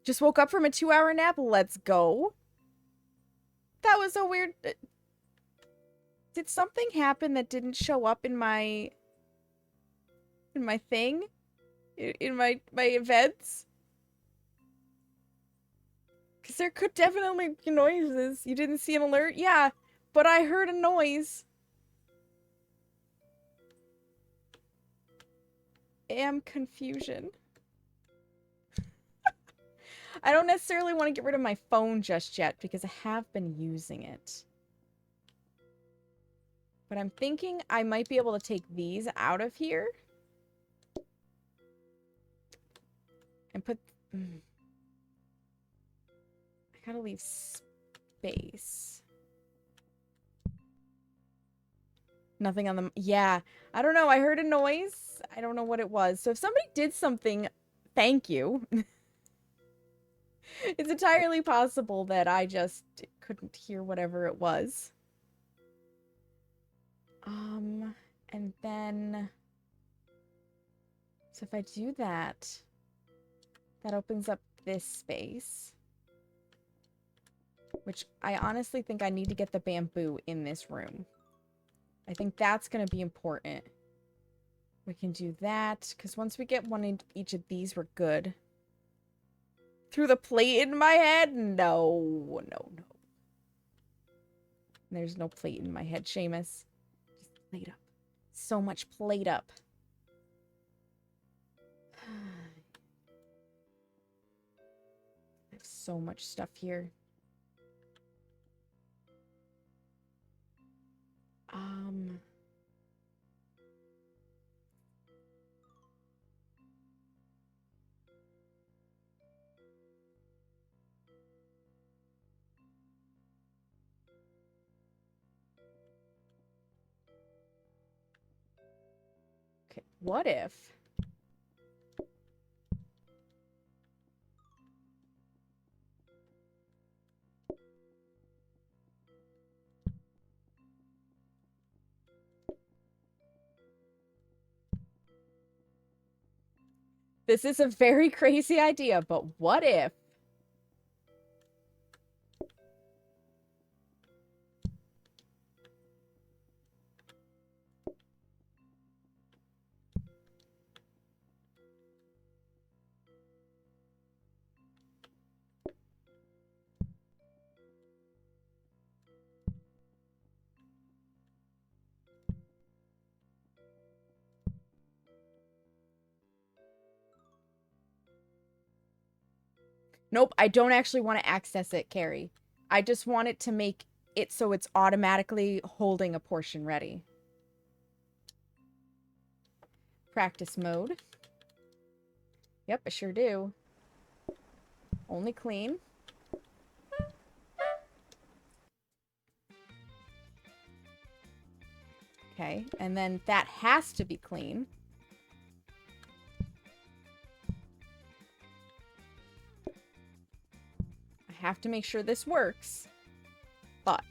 Just woke up from a 2-hour nap. Let's go. That was so weird. Did something happen that didn't show up in my thing? In my events? Because there could definitely be noises. You didn't see an alert? Yeah, but I heard a noise. Am confusion. I don't necessarily want to get rid of my phone just yet because I have been using it. But I'm thinking I might be able to take these out of here. And put... I gotta leave space. Nothing on them. Yeah. I don't know. I heard a noise. I don't know what it was. So if somebody did something, thank you. It's entirely possible that I just couldn't hear whatever it was. And then... So if I do that, that opens up this space. Which I honestly think I need to get the bamboo in this room. I think that's going to be important. We can do that, because once we get one in each of these, we're good. Through the plate in my head? No, no, no. There's no plate in my head, Seamus. Just plate up. So much plate up. I have so much stuff here. Um... Okay, what if... This is a very crazy idea, but what if... Nope, I don't actually want to access it, Carrie. I just want it to make it so it's automatically holding a portion ready. Practice mode. Yep, I sure do. Only clean. Okay, and then that has to be clean. I have to make sure this works. But...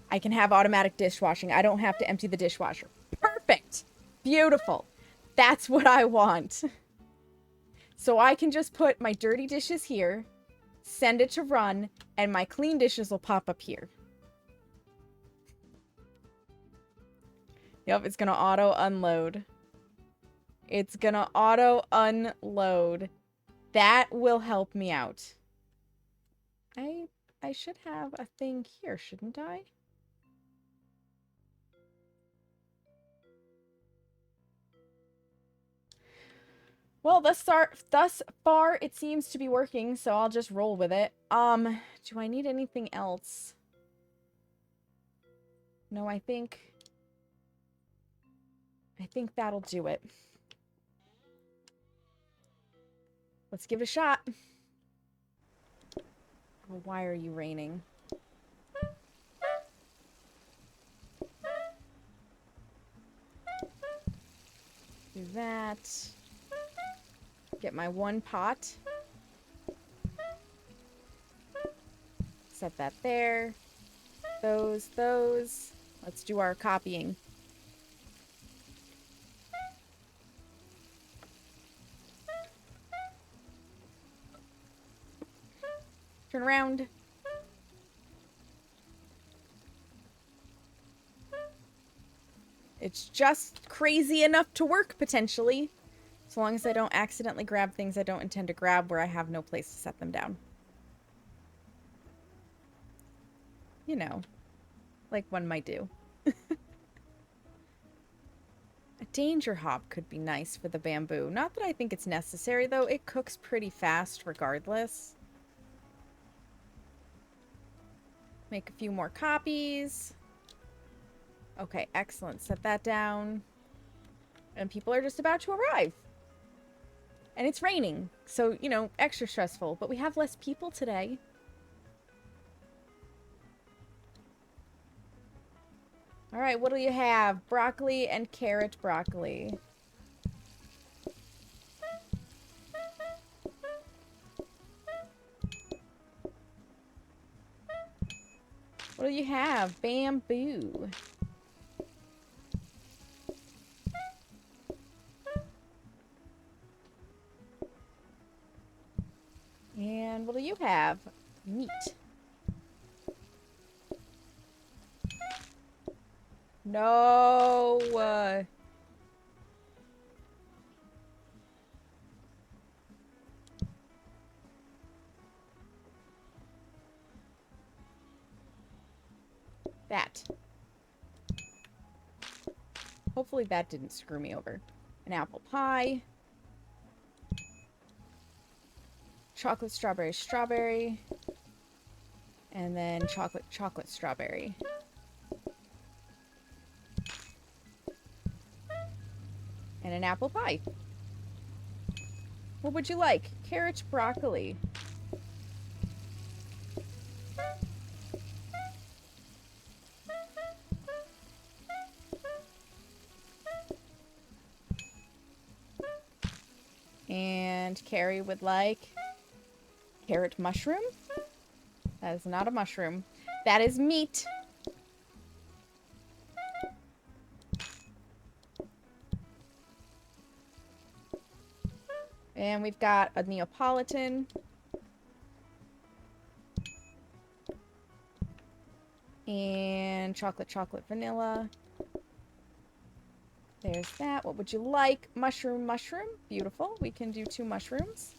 I can have automatic dishwashing. I don't have to empty the dishwasher. Perfect. Beautiful. That's what I want. So I can just put my dirty dishes here, send it to run, and my clean dishes will pop up here. Yep, it's gonna auto unload. It's gonna auto unload. That will help me out. I should have a thing here, shouldn't I? Well, thus far, it seems to be working, so I'll just roll with it. Do I need anything else? No, I think that'll do it. Let's give it a shot. Oh, why are you raining? Do that. Get my one pot. Set that there. Those. Let's do our copying. Turn around. It's just crazy enough to work, potentially. So long as I don't accidentally grab things I don't intend to grab where I have no place to set them down. You know, like one might do. A danger hob could be nice for the bamboo. Not that I think it's necessary, though. It cooks pretty fast regardless. Make a few more copies. Okay, excellent. Set that down. And people are just about to arrive. And it's raining, so, you know, extra stressful. But we have less people today. Alright, what do you have? Broccoli and carrot broccoli. What do you have? Bamboo. And what do you have? Meat. No. That. Hopefully that didn't screw me over. An apple pie. Chocolate, strawberry, strawberry. And then chocolate, chocolate, strawberry. And an apple pie. What would you like? Carrots, broccoli. And Carrie would like carrot mushroom. That is not a mushroom. That is meat. And we've got a Neapolitan. And chocolate, chocolate, vanilla. There's that. What would you like? Mushroom, mushroom. Beautiful. We can do 2 mushrooms.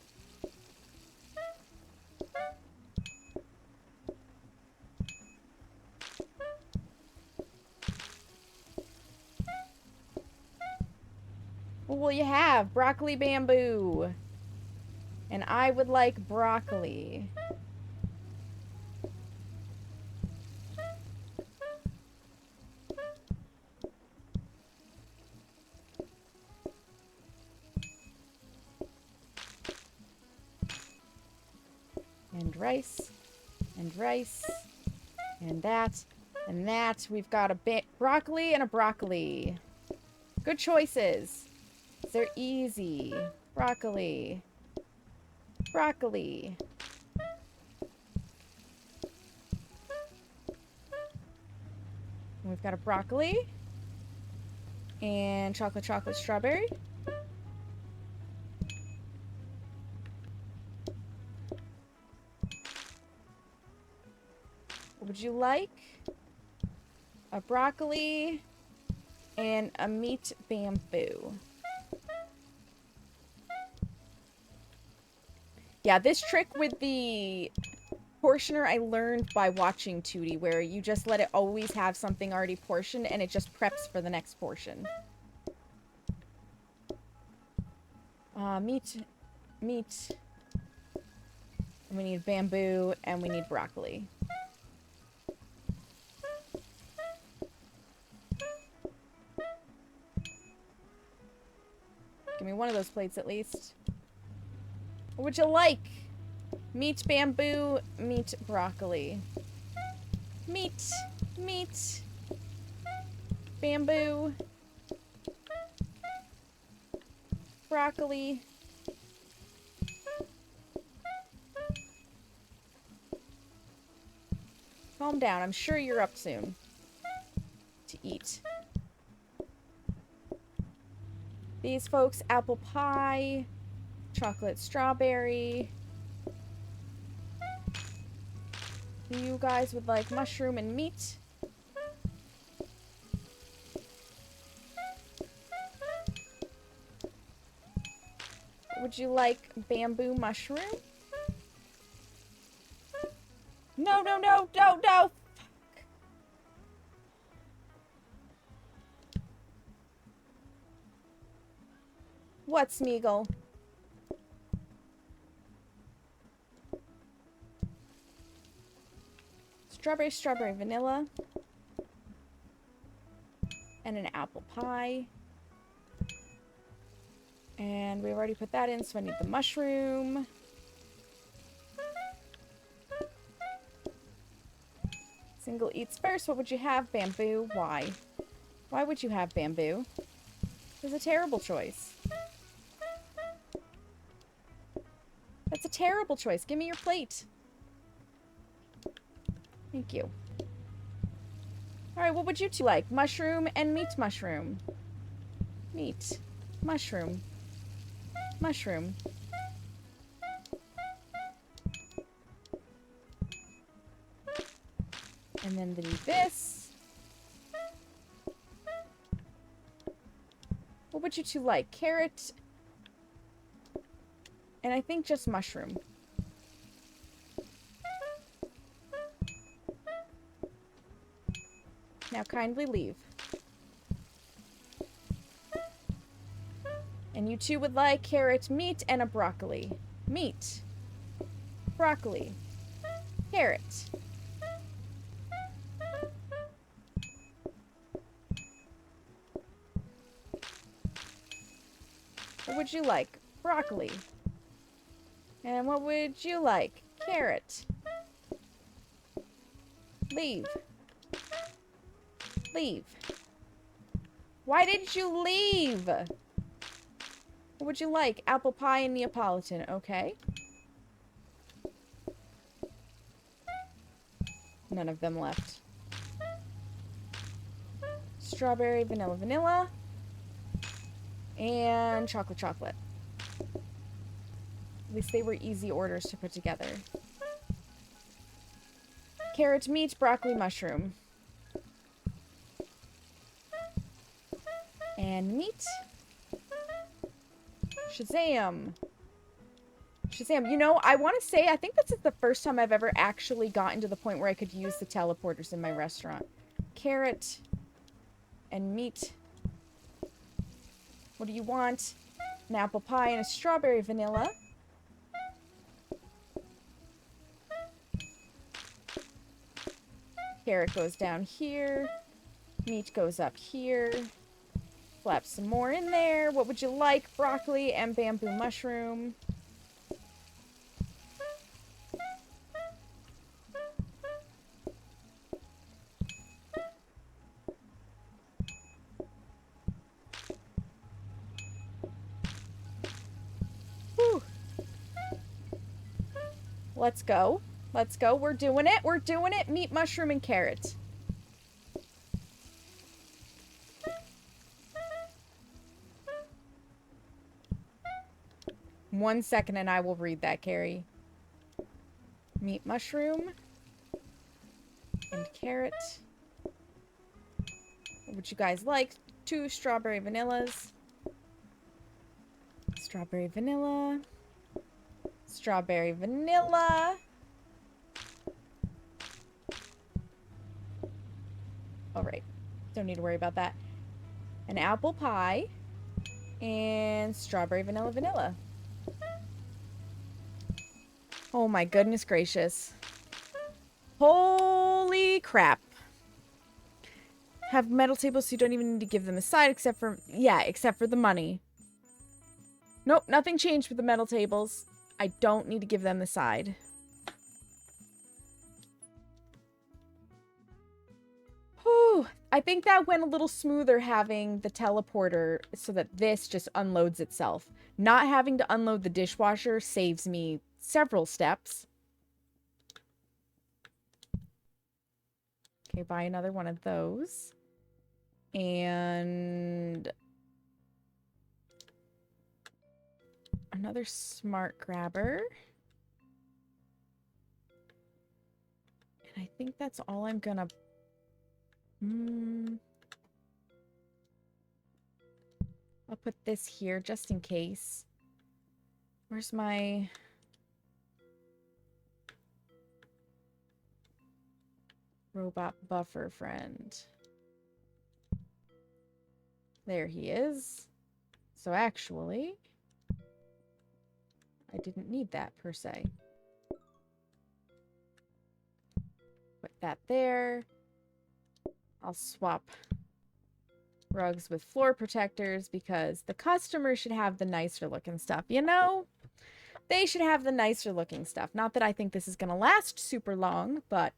What will you have? Broccoli, bamboo. And I would like broccoli. And rice. And rice. And that. And that. We've got a broccoli and a broccoli. Good choices. They're easy. Broccoli. Broccoli. And we've got a broccoli. And chocolate, chocolate, strawberry. What would you like? A broccoli and a meat bamboo. Yeah, this trick with the portioner I learned by watching Tootie, where you just let it always have something already portioned and it just preps for the next portion. Meat. And we need bamboo and we need broccoli. Give me one of those plates at least. What would you like? Meat, bamboo, meat, broccoli. Meat, bamboo, broccoli. Calm down. I'm sure you're up soon to eat. These folks, apple pie, chocolate strawberry. You guys would like mushroom and meat. Would you like bamboo mushroom? No, no, no, no, no! Fuck. What, Smeagol? Strawberry, strawberry, vanilla. And an apple pie. And we've already put that in, so I need the mushroom. Single eats first. What would you have? Bamboo. Why? Why would you have bamboo? It's a terrible choice. That's a terrible choice. Give me your plate. Thank you. Alright, what would you two like? Mushroom and meat mushroom. Meat. Mushroom. Mushroom. And then do this. What would you two like? Carrot. And I think just mushroom. Now kindly leave. And you two would like carrot, meat, and a broccoli. Meat. Broccoli. Carrot. What would you like? Broccoli. And what would you like? Carrot. Leave. Leave. Why did you leave? What would you like? Apple pie and Neapolitan. Okay. None of them left. Strawberry, vanilla, vanilla. And chocolate, chocolate. At least they were easy orders to put together. Carrot, meat, broccoli, mushroom. And meat. Shazam. Shazam. You know, I want to say, I think this is the first time I've ever actually gotten to the point where I could use the teleporters in my restaurant. Carrot and meat. What do you want? An apple pie and a strawberry vanilla. Carrot goes down here. Meat goes up here. Slap some more in there. What would you like? Broccoli and bamboo mushroom. Whew. Let's go. Let's go. We're doing it. We're doing it. Meat, mushroom, and carrot. One second and I will read that, Carrie. Meat, mushroom, and carrot. What would you guys like? 2 strawberry vanillas. Strawberry vanilla. Strawberry vanilla. Alright. Don't need to worry about that. An apple pie. And strawberry vanilla vanilla. Oh my goodness gracious. Holy crap. Have metal tables so you don't even need to give them a side except for... Yeah, except for the money. Nope, nothing changed with the metal tables. I don't need to give them the side. Whew. I think that went a little smoother having the teleporter so that this just unloads itself. Not having to unload the dishwasher saves me several steps. Okay, buy another one of those. And another smart grabber. And I think that's all I'm gonna... I'll put this here just in case. Where's my... robot buffer friend? There he is. So actually, I didn't need that per se. Put that there. I'll swap rugs with floor protectors because the customer should have the nicer looking stuff, you know? They should have the nicer looking stuff. Not that I think this is going to last super long, but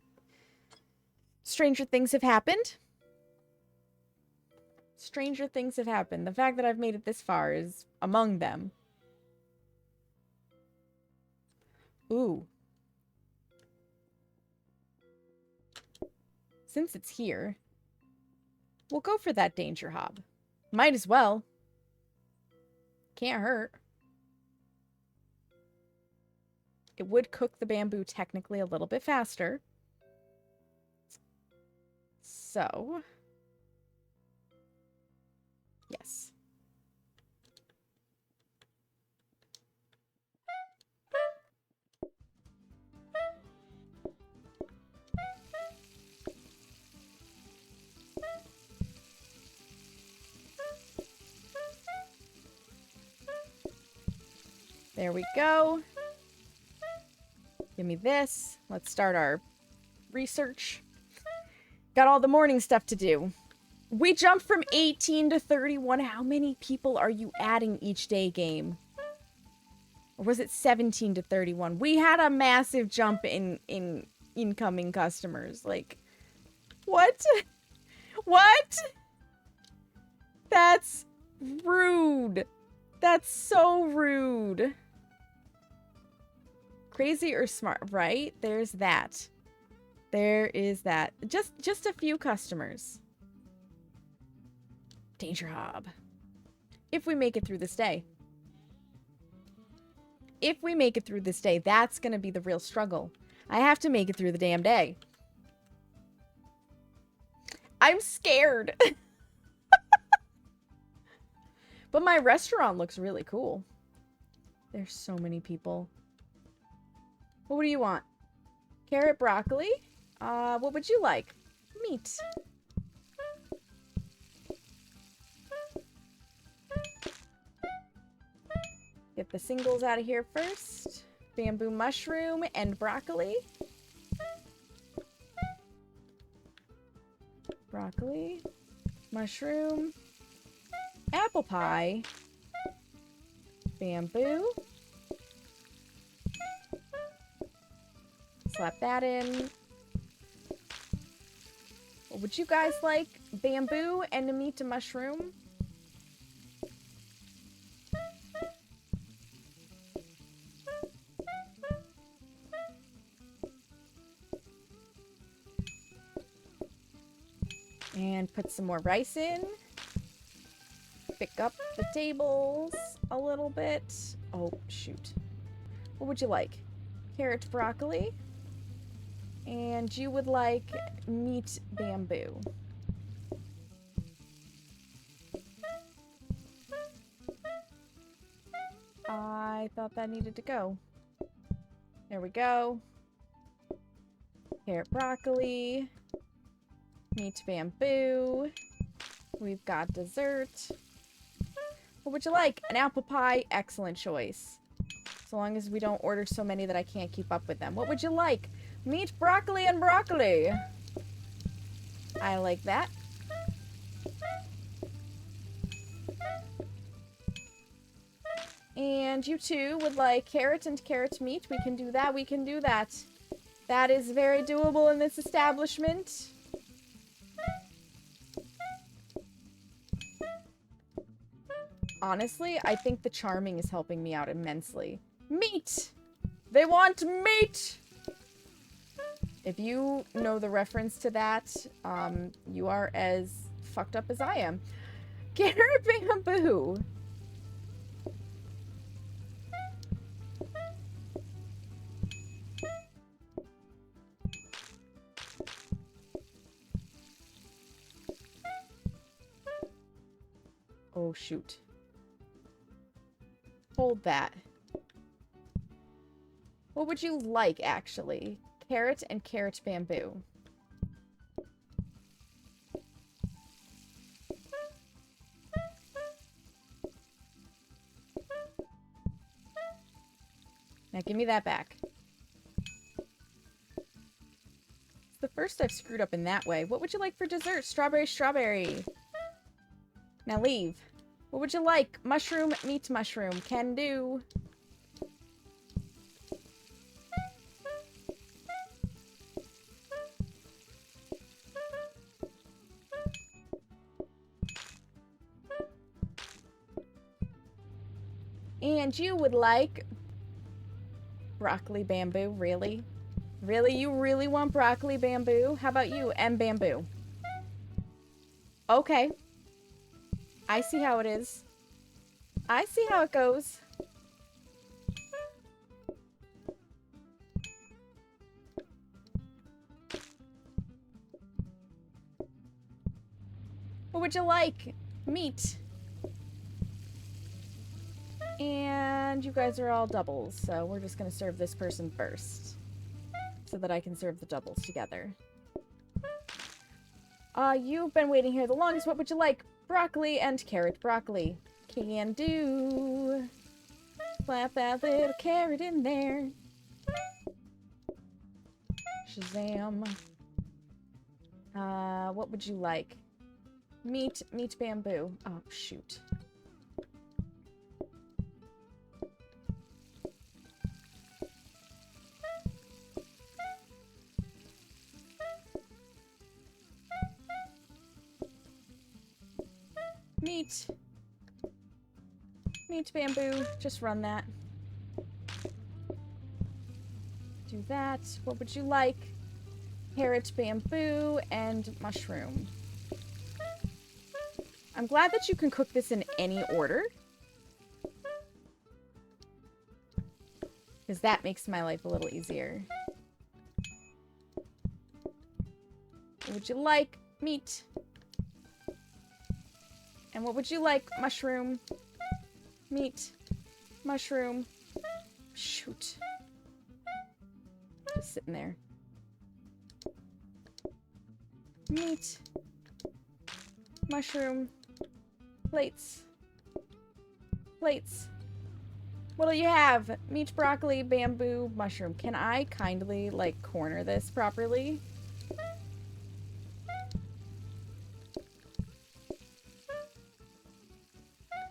stranger things have happened. Stranger things have happened. The fact that I've made it this far is among them. Ooh. Since it's here, we'll go for that danger hob. Might as well. Can't hurt. It would cook the bamboo technically a little bit faster. So, yes. There we go. Give me this. Let's start our research. Got all the morning stuff to do. We jumped from 18 to 31. How many people are you adding each day, game? Or was it 17 to 31? We had a massive jump in incoming customers. Like, what? What? That's rude. That's so rude. Crazy or smart, right? There's that. There is that. Just a few customers. Danger Hob. If we make it through this day. If we make it through this day, that's going to be the real struggle. I have to make it through the damn day. I'm scared. But my restaurant looks really cool. There's so many people. What do you want? Carrot broccoli? What would you like? Meat. Get the singles out of here first. Bamboo mushroom and broccoli. Broccoli. Mushroom. Apple pie. Bamboo. Slap that in. What would you guys like? Bamboo and a meat to mushroom. And put some more rice in. Pick up the tables a little bit. Oh, shoot. What would you like? Carrot broccoli. And you would like meat bamboo. I thought that needed to go. There we go. Carrot broccoli. Meat bamboo. We've got dessert. What would you like? An apple pie? Excellent choice. So long as we don't order so many that I can't keep up with them. What would you like? Meat, broccoli, and broccoli. I like that. And you two would like carrot and carrot meat. We can do that. We can do that. That is very doable in this establishment. Honestly, I think the charming is helping me out immensely. Meat! They want meat! If you know the reference to that, you are as fucked up as I am. Carrot bamboo! Oh, shoot. Hold that. What would you like, actually? Carrot and carrot bamboo. Now give me that back. It's the first I've screwed up in that way. What would you like for dessert? Strawberry, strawberry. Now leave. What would you like? Mushroom, meat mushroom. Can do. And you would like broccoli bamboo, really? Really? You really want broccoli bamboo? How about you and bamboo? Okay. I see how it is. I see how it goes. What would you like? Meat. And you guys are all doubles, so we're just gonna serve this person first. So that I can serve the doubles together. You've been waiting here the longest. What would you like? Broccoli and carrot broccoli. Can do. Slap that little carrot in there. Shazam. What would you like? Meat bamboo. Oh, shoot. Meat bamboo. Just run that. Do that. What would you like? Carrot, bamboo, and mushroom. I'm glad that you can cook this in any order. Because that makes my life a little easier. What would you like? Meat. And what would you like? Mushroom. Meat. Mushroom. Shoot. Just sitting there. Meat. Mushroom. Plates. Plates. What'll you have? Meat, broccoli, bamboo, mushroom. Can I kindly, like, corner this properly?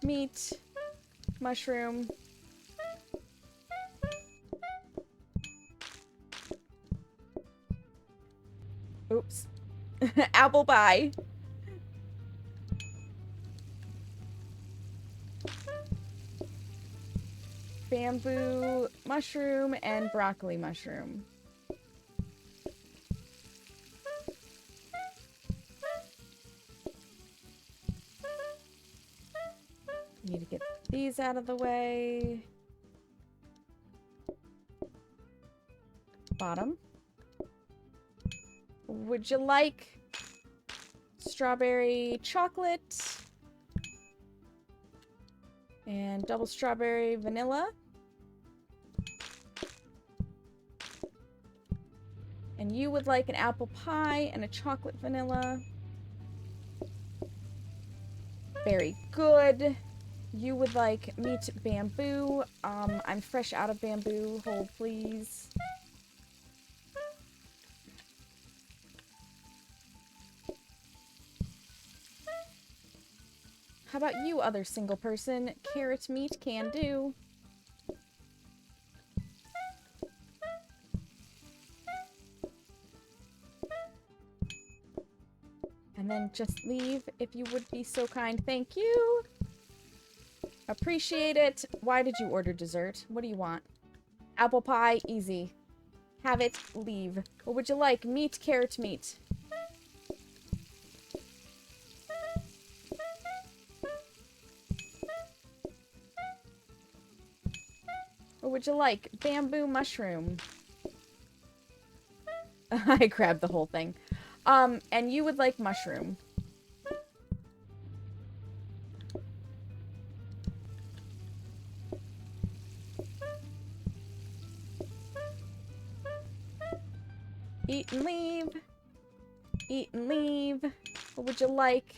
Meat. Mushroom. Oops. Apple pie. Bamboo mushroom and broccoli mushroom. Need to get these out of the way. Bottom. Would you like strawberry chocolate and double strawberry vanilla? And you would like an apple pie and a chocolate vanilla. Very good. You would like meat bamboo. I'm fresh out of bamboo. Hold, please. How about you, other single person? Carrot meat can do. And then just leave if you would be so kind. Thank you. Appreciate it. Why did you order dessert? What do you want? Apple pie, easy. Have it, leave. What would you like? Meat, carrot meat. What would you like? Bamboo mushroom. I grabbed the whole thing. And you would like mushroom. Eat and leave. Eat and leave. What would you like?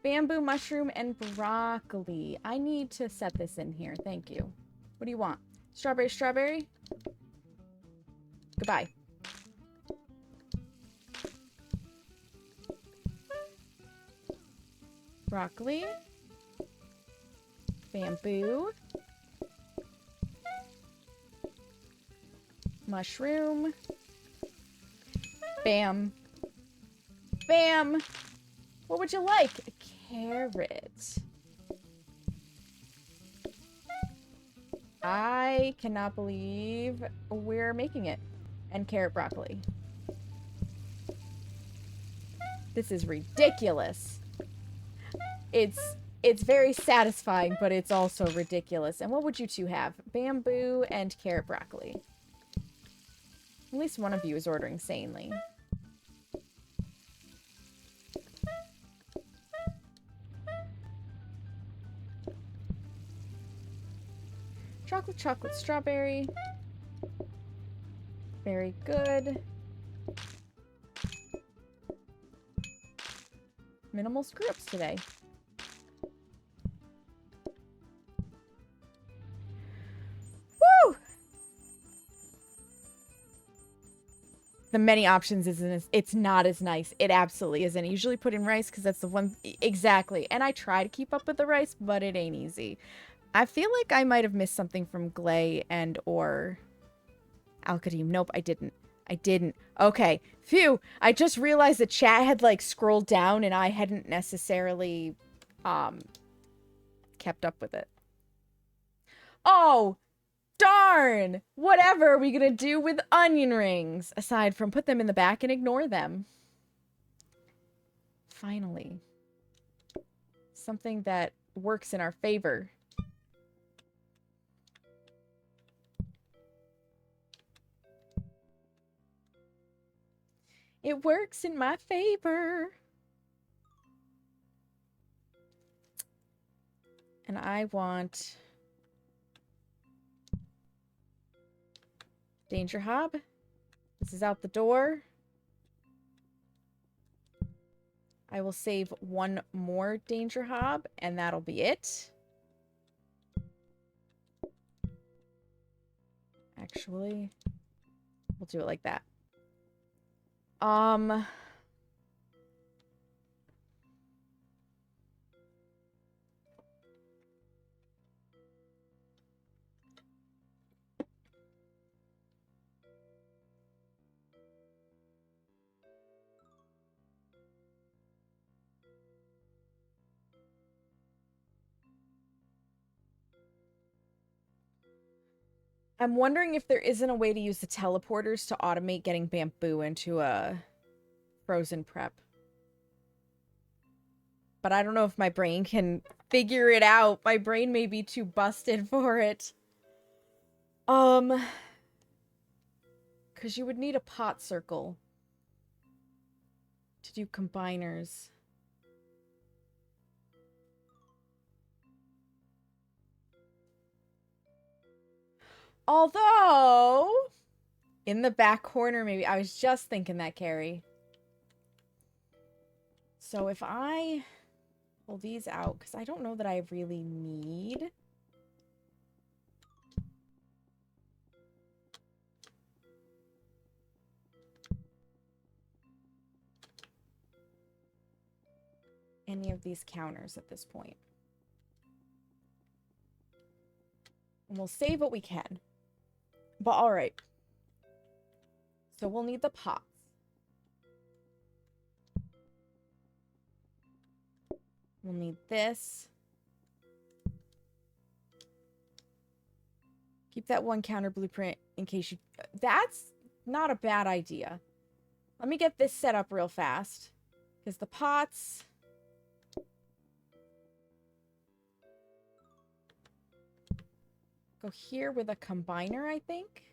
Bamboo mushroom and broccoli. I need to set this in here. Thank you. What do you want? Strawberry, strawberry? Goodbye. Broccoli. Bamboo. Mushroom. Bam. Bam! What would you like? A carrot. I cannot believe we're making it. And carrot broccoli. This is ridiculous. It's very satisfying, but it's also ridiculous. And what would you two have? Bamboo and carrot broccoli. At least one of you is ordering sanely. Chocolate, chocolate, strawberry. Very good. Minimal screw-ups today. the many options isn't, it's not as nice. It absolutely isn't. I usually put in rice because that's the one, exactly. And I try to keep up with the rice, but it ain't easy. I feel like I might have missed something from Glay and or Al-Qadim. Nope, I didn't. I didn't. Okay. Phew. I just realized the chat had like scrolled down and I hadn't necessarily kept up with it. Oh, darn! Whatever are we gonna do with onion rings? Aside from put them in the back and ignore them. Finally. Something that works in our favor. It works in my favor. And I want Danger Hob. This is out the door. I will save one more Danger Hob, and that'll be it. Actually, we'll do it like that. I'm wondering if there isn't a way to use the teleporters to automate getting bamboo into a frozen prep. But I don't know if my brain can figure it out. My brain may be too busted for it. Because you would need a pot circle to do combiners. Although, in the back corner, maybe. I was just thinking that, Carrie. So if I pull these out, because I don't know that I really need... any of these counters at this point. And we'll save what we can. But alright. So we'll need the pots. We'll need this. Keep that one counter blueprint in case you... That's not a bad idea. Let me get this set up real fast. Because the pots... go here with a combiner, I think.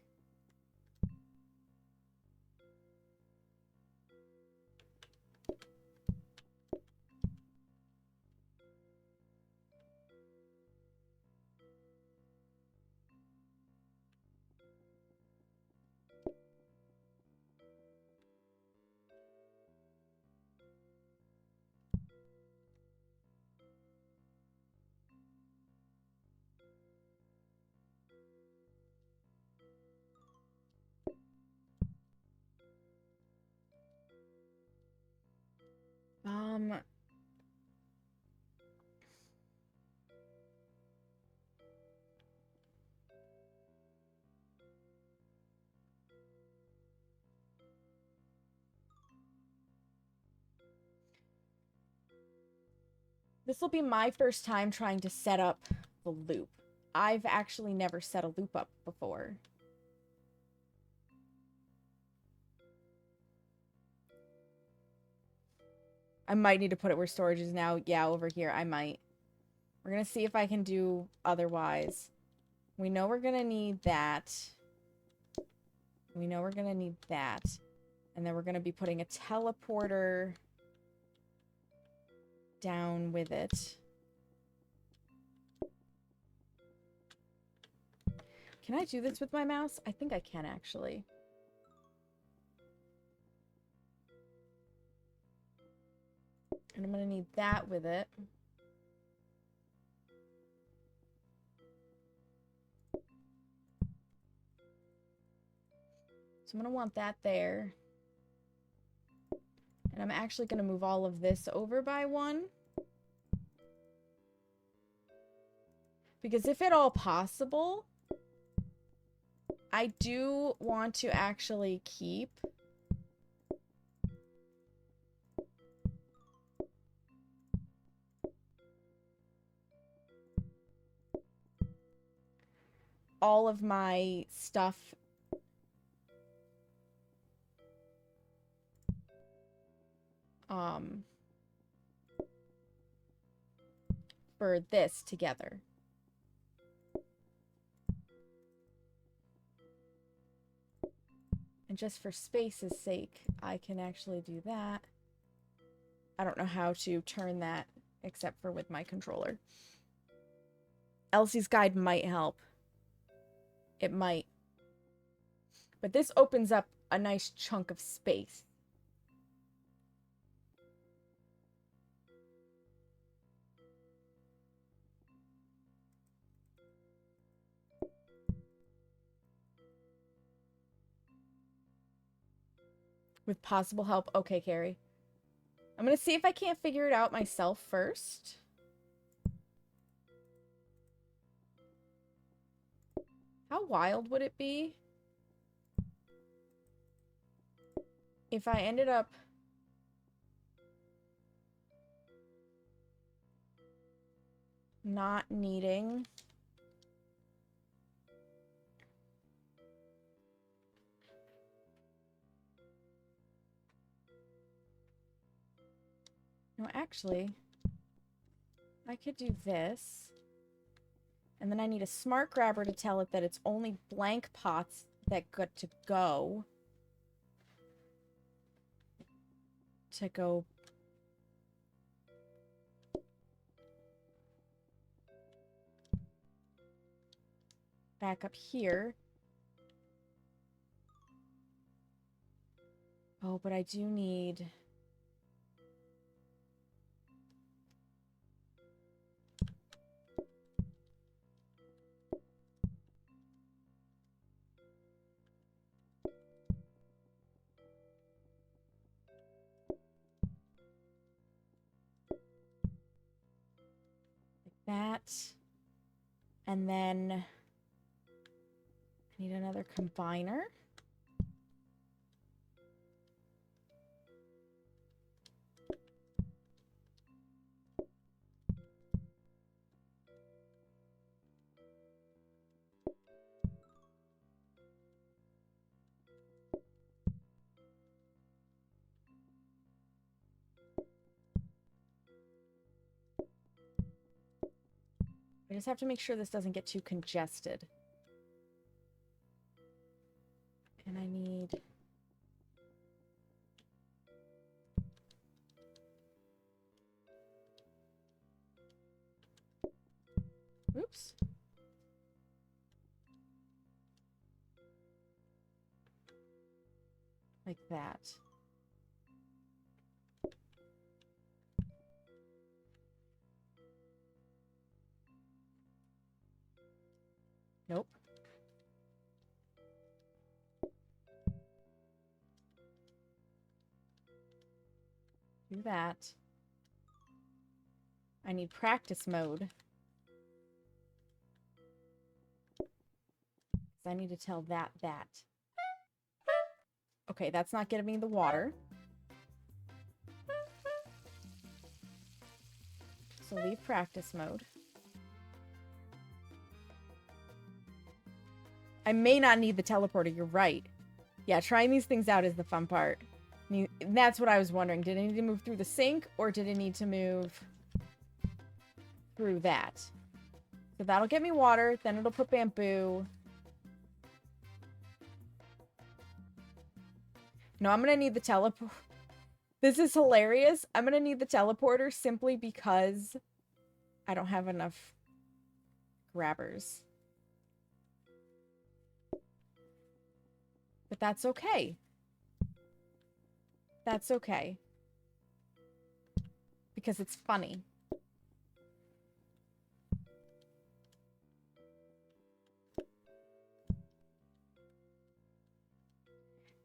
This will be my first time trying to set up the loop. I've actually never set a loop up before. I might need to put it where storage is now. Yeah, over here, I might. We're going to see if I can do otherwise. We know we're going to need that. We know we're going to need that. And then we're going to be putting a teleporter down with it. Can I do this with my mouse? I think I can, actually. And I'm going to need that with it. So I'm going to want that there. And I'm actually going to move all of this over by 1. Because if at all possible, I do want to actually keep all of my stuff for this together. And just for space's sake, I can actually do that. I don't know how to turn that except for with my controller. Elsie's guide might help. It might. But this opens up a nice chunk of space. With possible help. Okay, Carrie. I'm going to see if I can't figure it out myself first. How wild would it be if I ended up not needing no, actually, I could do this. And then I need a smart grabber to tell it that it's only blank pots that got to go. Back up here. Oh, but I do need... that. And then I need another combiner. I just have to make sure this doesn't get too congested. And I need... Oops. Like that. Nope. Do that. I need practice mode. I need to tell that. Okay, that's not getting me the water. So leave practice mode. I may not need the teleporter, you're right. Yeah, trying these things out is the fun part. That's what I was wondering. Did it need to move through the sink, or did it need to move through that? So that'll get me water, then it'll put bamboo. No, I'm gonna need the teleport. This is hilarious. I'm gonna need the teleporter simply because I don't have enough grabbers. But that's okay. That's okay. Because it's funny.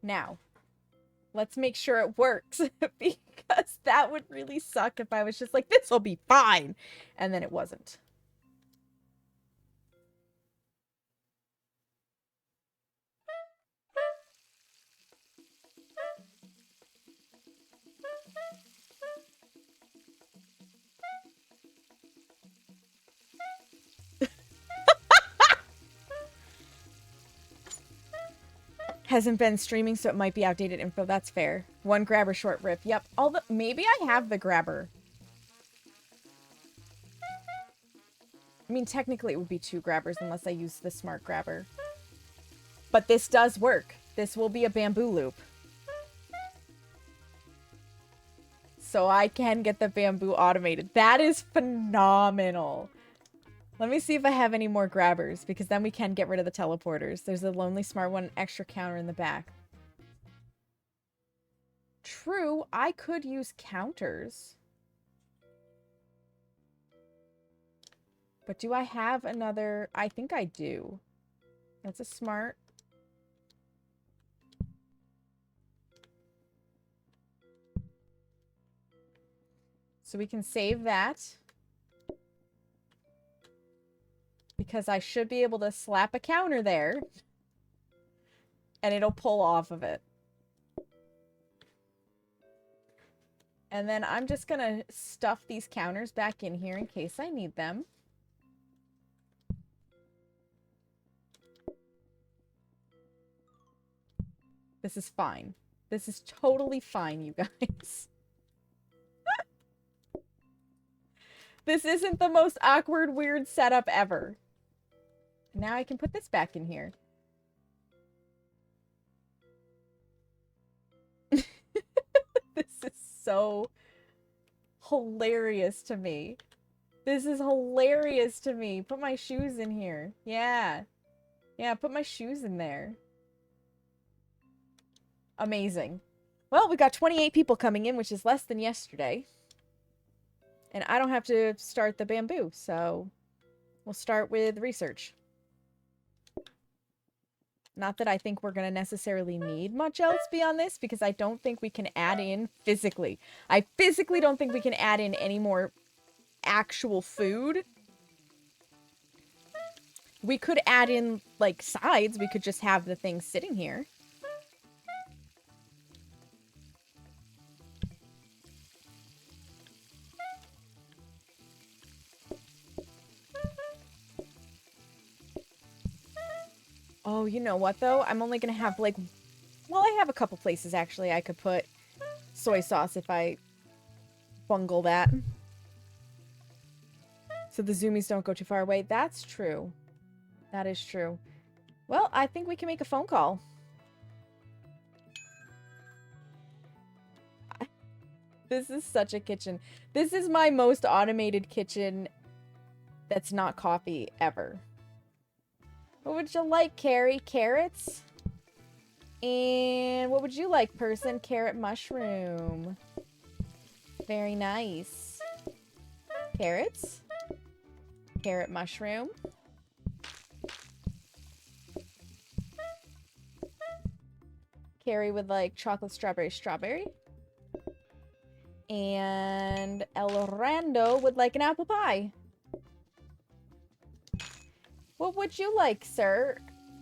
Now, let's make sure it works. Because that would really suck if I was just like, this will be fine. And then it wasn't. Hasn't been streaming, so it might be outdated info. That's fair. One grabber, short rip. Yep. Maybe I have the grabber. I mean, technically it would be 2 grabbers unless I use the smart grabber. But this does work. This will be a bamboo loop. So I can get the bamboo automated. That is phenomenal. Let me see if I have any more grabbers, because then we can get rid of the teleporters. There's a lonely smart one, extra counter in the back. True, I could use counters. But do I have another? I think I do. That's a smart. So we can save that. Because I should be able to slap a counter there. And it'll pull off of it. And then I'm just going to stuff these counters back in here in case I need them. This is fine. This is totally fine, you guys. This isn't the most awkward, weird setup ever. Now I can put this back in here. This is so hilarious to me. This is hilarious to me. Put my shoes in here. Yeah. Yeah, put my shoes in there. Amazing. Well, we got 28 people coming in, which is less than yesterday. And I don't have to start the bamboo, so we'll start with research. Not that I think we're going to necessarily need much else beyond this, because I don't think we can add in physically. I physically don't think we can add in any more actual food. We could add in, like, sides. We could just have the thing sitting here. Oh, you know what, though? I'm only going to have, like... Well, I have a couple places, actually, I could put soy sauce if I bungle that. So the zoomies don't go too far away. That's true. That is true. Well, I think we can make a phone call. This is such a kitchen. This is my most automated kitchen that's not coffee ever. What would you like, Carrie? Carrots? And what would you like, person? Carrot mushroom. Very nice. Carrots? Carrot mushroom. Carrie would like chocolate strawberry strawberry. And El Rando would like an apple pie. What would you like, sir?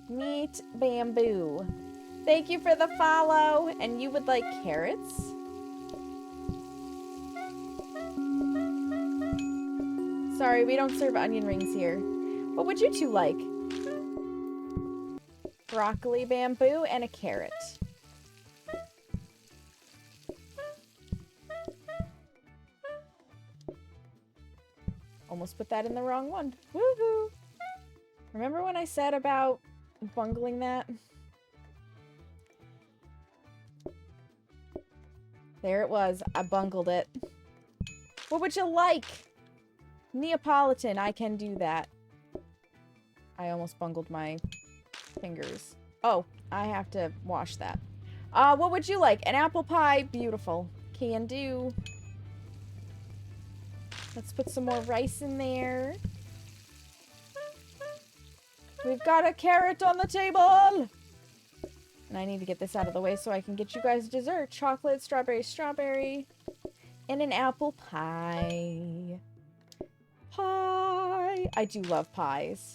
Meat bamboo. Thank you for the follow. And you would like carrots? Sorry, we don't serve onion rings here. What would you two like? Broccoli bamboo and a carrot. Almost put that in the wrong one. Woohoo! Remember when I said about bungling that? There it was. I bungled it. What would you like? Neapolitan. I can do that. I almost bungled my fingers. Oh, I have to wash that. What would you like? An apple pie. Beautiful. Can do. Let's put some more rice in there. We've got a carrot on the table! And I need to get this out of the way so I can get you guys dessert. Chocolate, strawberry, strawberry. and an apple pie. Pie. I do love pies.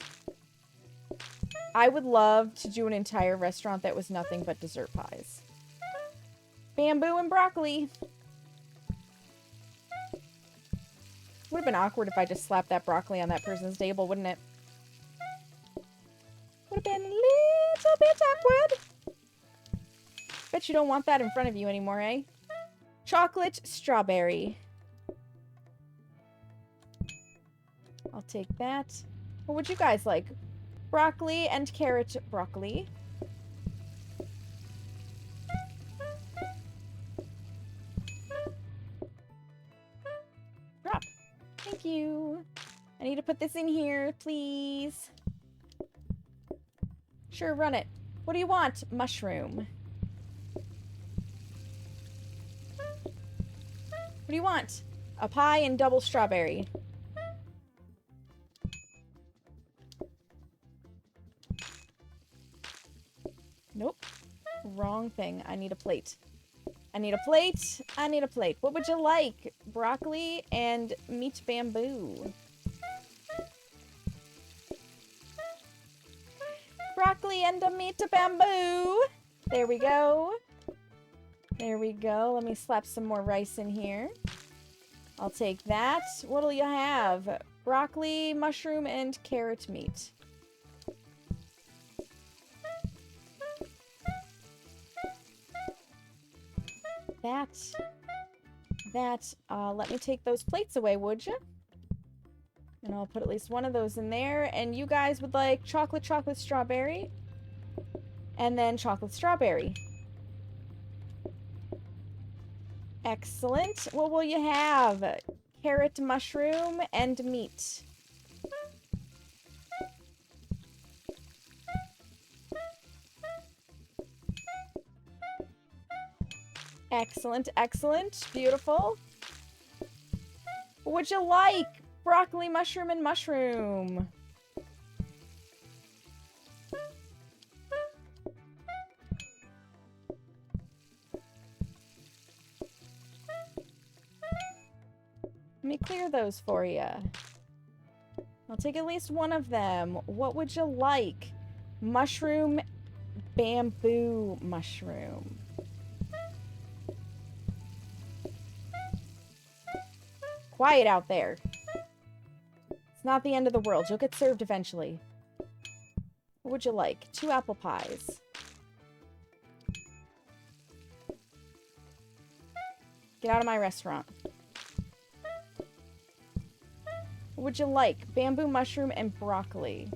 I would love to do an entire restaurant that was nothing but dessert pies. Bamboo and broccoli. Would have been awkward if I just slapped that broccoli on that person's table, wouldn't it? Would have been a little bit awkward. Bet you don't want that in front of you anymore, eh? Chocolate strawberry. I'll take that. What would you guys like? Broccoli and carrot broccoli. Drop. Thank you. I need to put this in here, please. Sure, run it. What do you want? Mushroom. What do you want? A pie and double strawberry. Nope. Wrong thing. I need a plate. I need a plate. I need a plate. What would you like? Broccoli and meat bamboo. Broccoli and a meat bamboo. There we go. There we go. Let me slap some more rice in here. I'll take that. What'll you have? Broccoli, mushroom, and carrot meat. Let me take those plates away, would you? And I'll put at least one of those in there. And you guys would like chocolate strawberry. And then chocolate strawberry. Excellent. What will you have? Carrot, mushroom, and meat. Excellent, excellent. Beautiful. What would you like? Broccoli, mushroom, and mushroom. Let me clear those for you. I'll take at least one of them. What would you like? Mushroom, bamboo mushroom. Quiet out there. It's not the end of the world. You'll get served eventually. What would you like? 2 apple pies. Get out of my restaurant. What would you like? Bamboo mushroom and broccoli.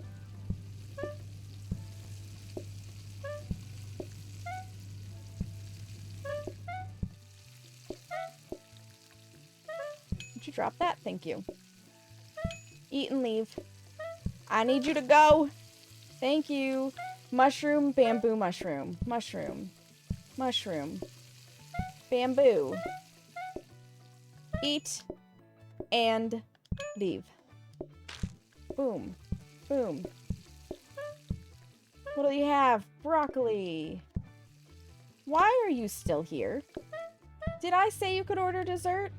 Would you drop that? Thank you. Eat and leave. I need you to go. Thank you. Mushroom, bamboo, mushroom. Mushroom. Mushroom. Bamboo. Eat and leave. Boom. Boom. What do you have? Broccoli. Why are you still here? Did I say you could order dessert?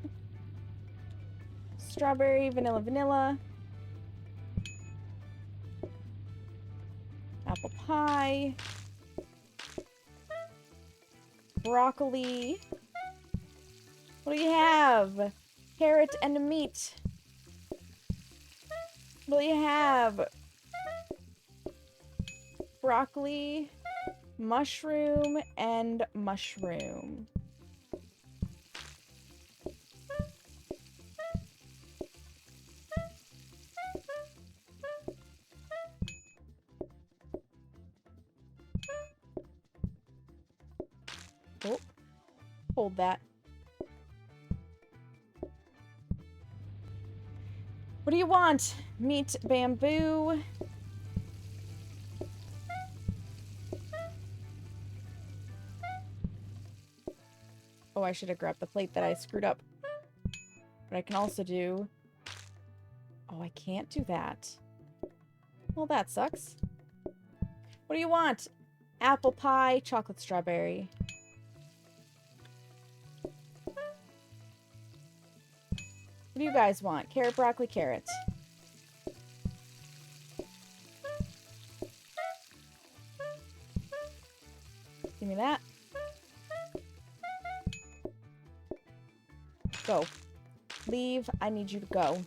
Strawberry, vanilla, vanilla. Apple pie. Broccoli. What do you have? Carrot and meat. What do you have? Broccoli, mushroom, and mushroom. Oh, hold that. What do you want? Meat, bamboo. Oh, I should have grabbed the plate that I screwed up. But I can also do... Oh, I can't do that. Well, that sucks. What do you want? Apple pie, chocolate strawberry. What do you guys want? Carrot, broccoli, carrot. Give me that. Go. Leave. I need you to go.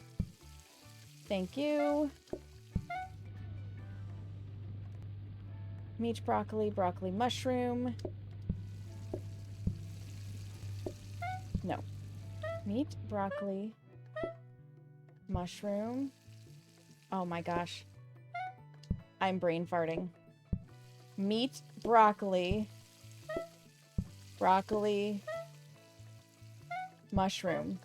Thank you. Meat, broccoli, broccoli, mushroom. No. Meat, broccoli, mushroom. Oh my gosh. I'm brain farting. Meat, broccoli, broccoli, mushroom.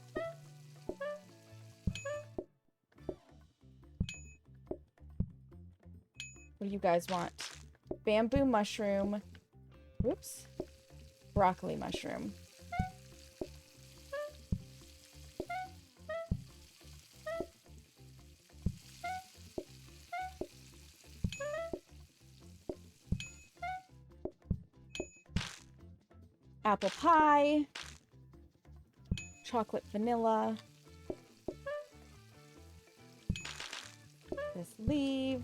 What do you guys want? Bamboo mushroom. Whoops. Broccoli mushroom. Apple pie. Chocolate vanilla. Just leave.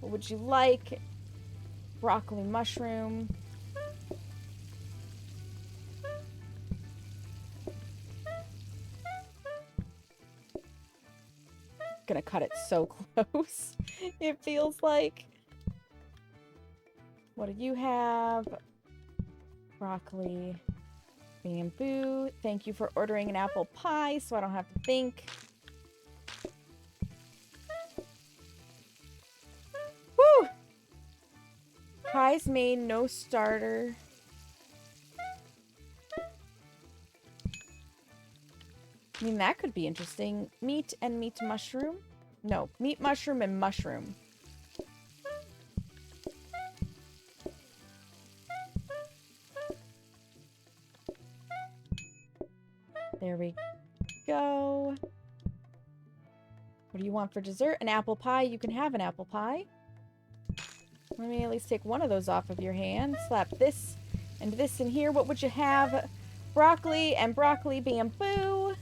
What would you like? Broccoli mushroom. Gonna cut it so close. It feels like. What do you have? Broccoli. Bamboo. Thank you for ordering an apple pie so I don't have to think. Woo! Pies made, no starter. I mean, that could be interesting. Meat and meat mushroom? No, meat mushroom and mushroom. There we go. What do you want for dessert? An apple pie? You can have an apple pie. Let me at least take one of those off of your hand. Slap this and this in here. What would you have? Broccoli and broccoli bamboo.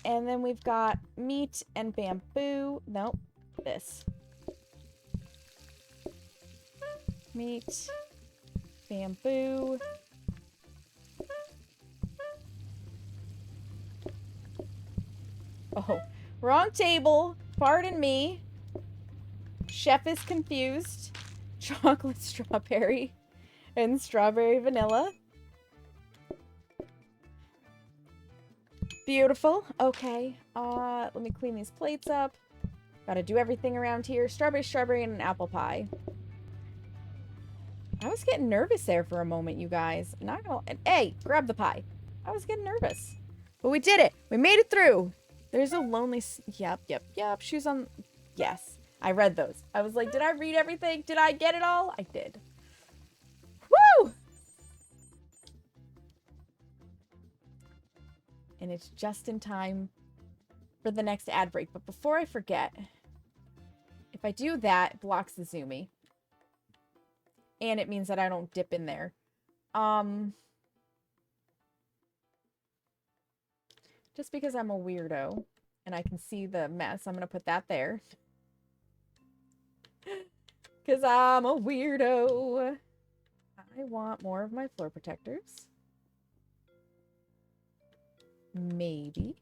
And then we've got meat and bamboo. Nope, this. Meat, bamboo. Oh, wrong table. Pardon me. Chef is confused. Chocolate strawberry and strawberry vanilla. Beautiful. Okay. Let me clean these plates up. Gotta do everything around here. Strawberry, strawberry, and an apple pie. I was getting nervous there for a moment, you guys. Not gonna... Hey, grab the pie. I was getting nervous. But we did it. We made it through. There's a lonely... Yep. Shoes on... Yes. I read those. I was like, did I read everything? Did I get it all? I did. Woo! And it's just in time for the next ad break. But before I forget, if I do that, it blocks the zoomie. And it means that I don't dip in there. Just because I'm a weirdo and I can see the mess, I'm going to put that there. Because I'm a weirdo. I want more of my floor protectors. Maybe.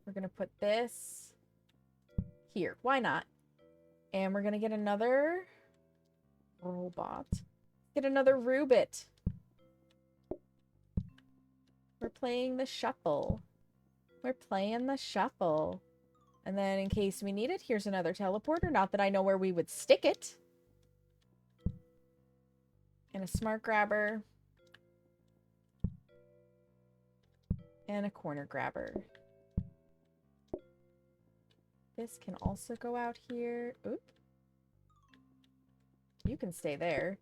We're going to put this here. Why not? And we're going to get another robot. Get another Rubit. We're playing the shuffle. We're playing the shuffle. And then in case we need it, here's another teleporter. Not that I know where we would stick it. And a smart grabber. And a corner grabber. This can also go out here. Oop. You can stay there.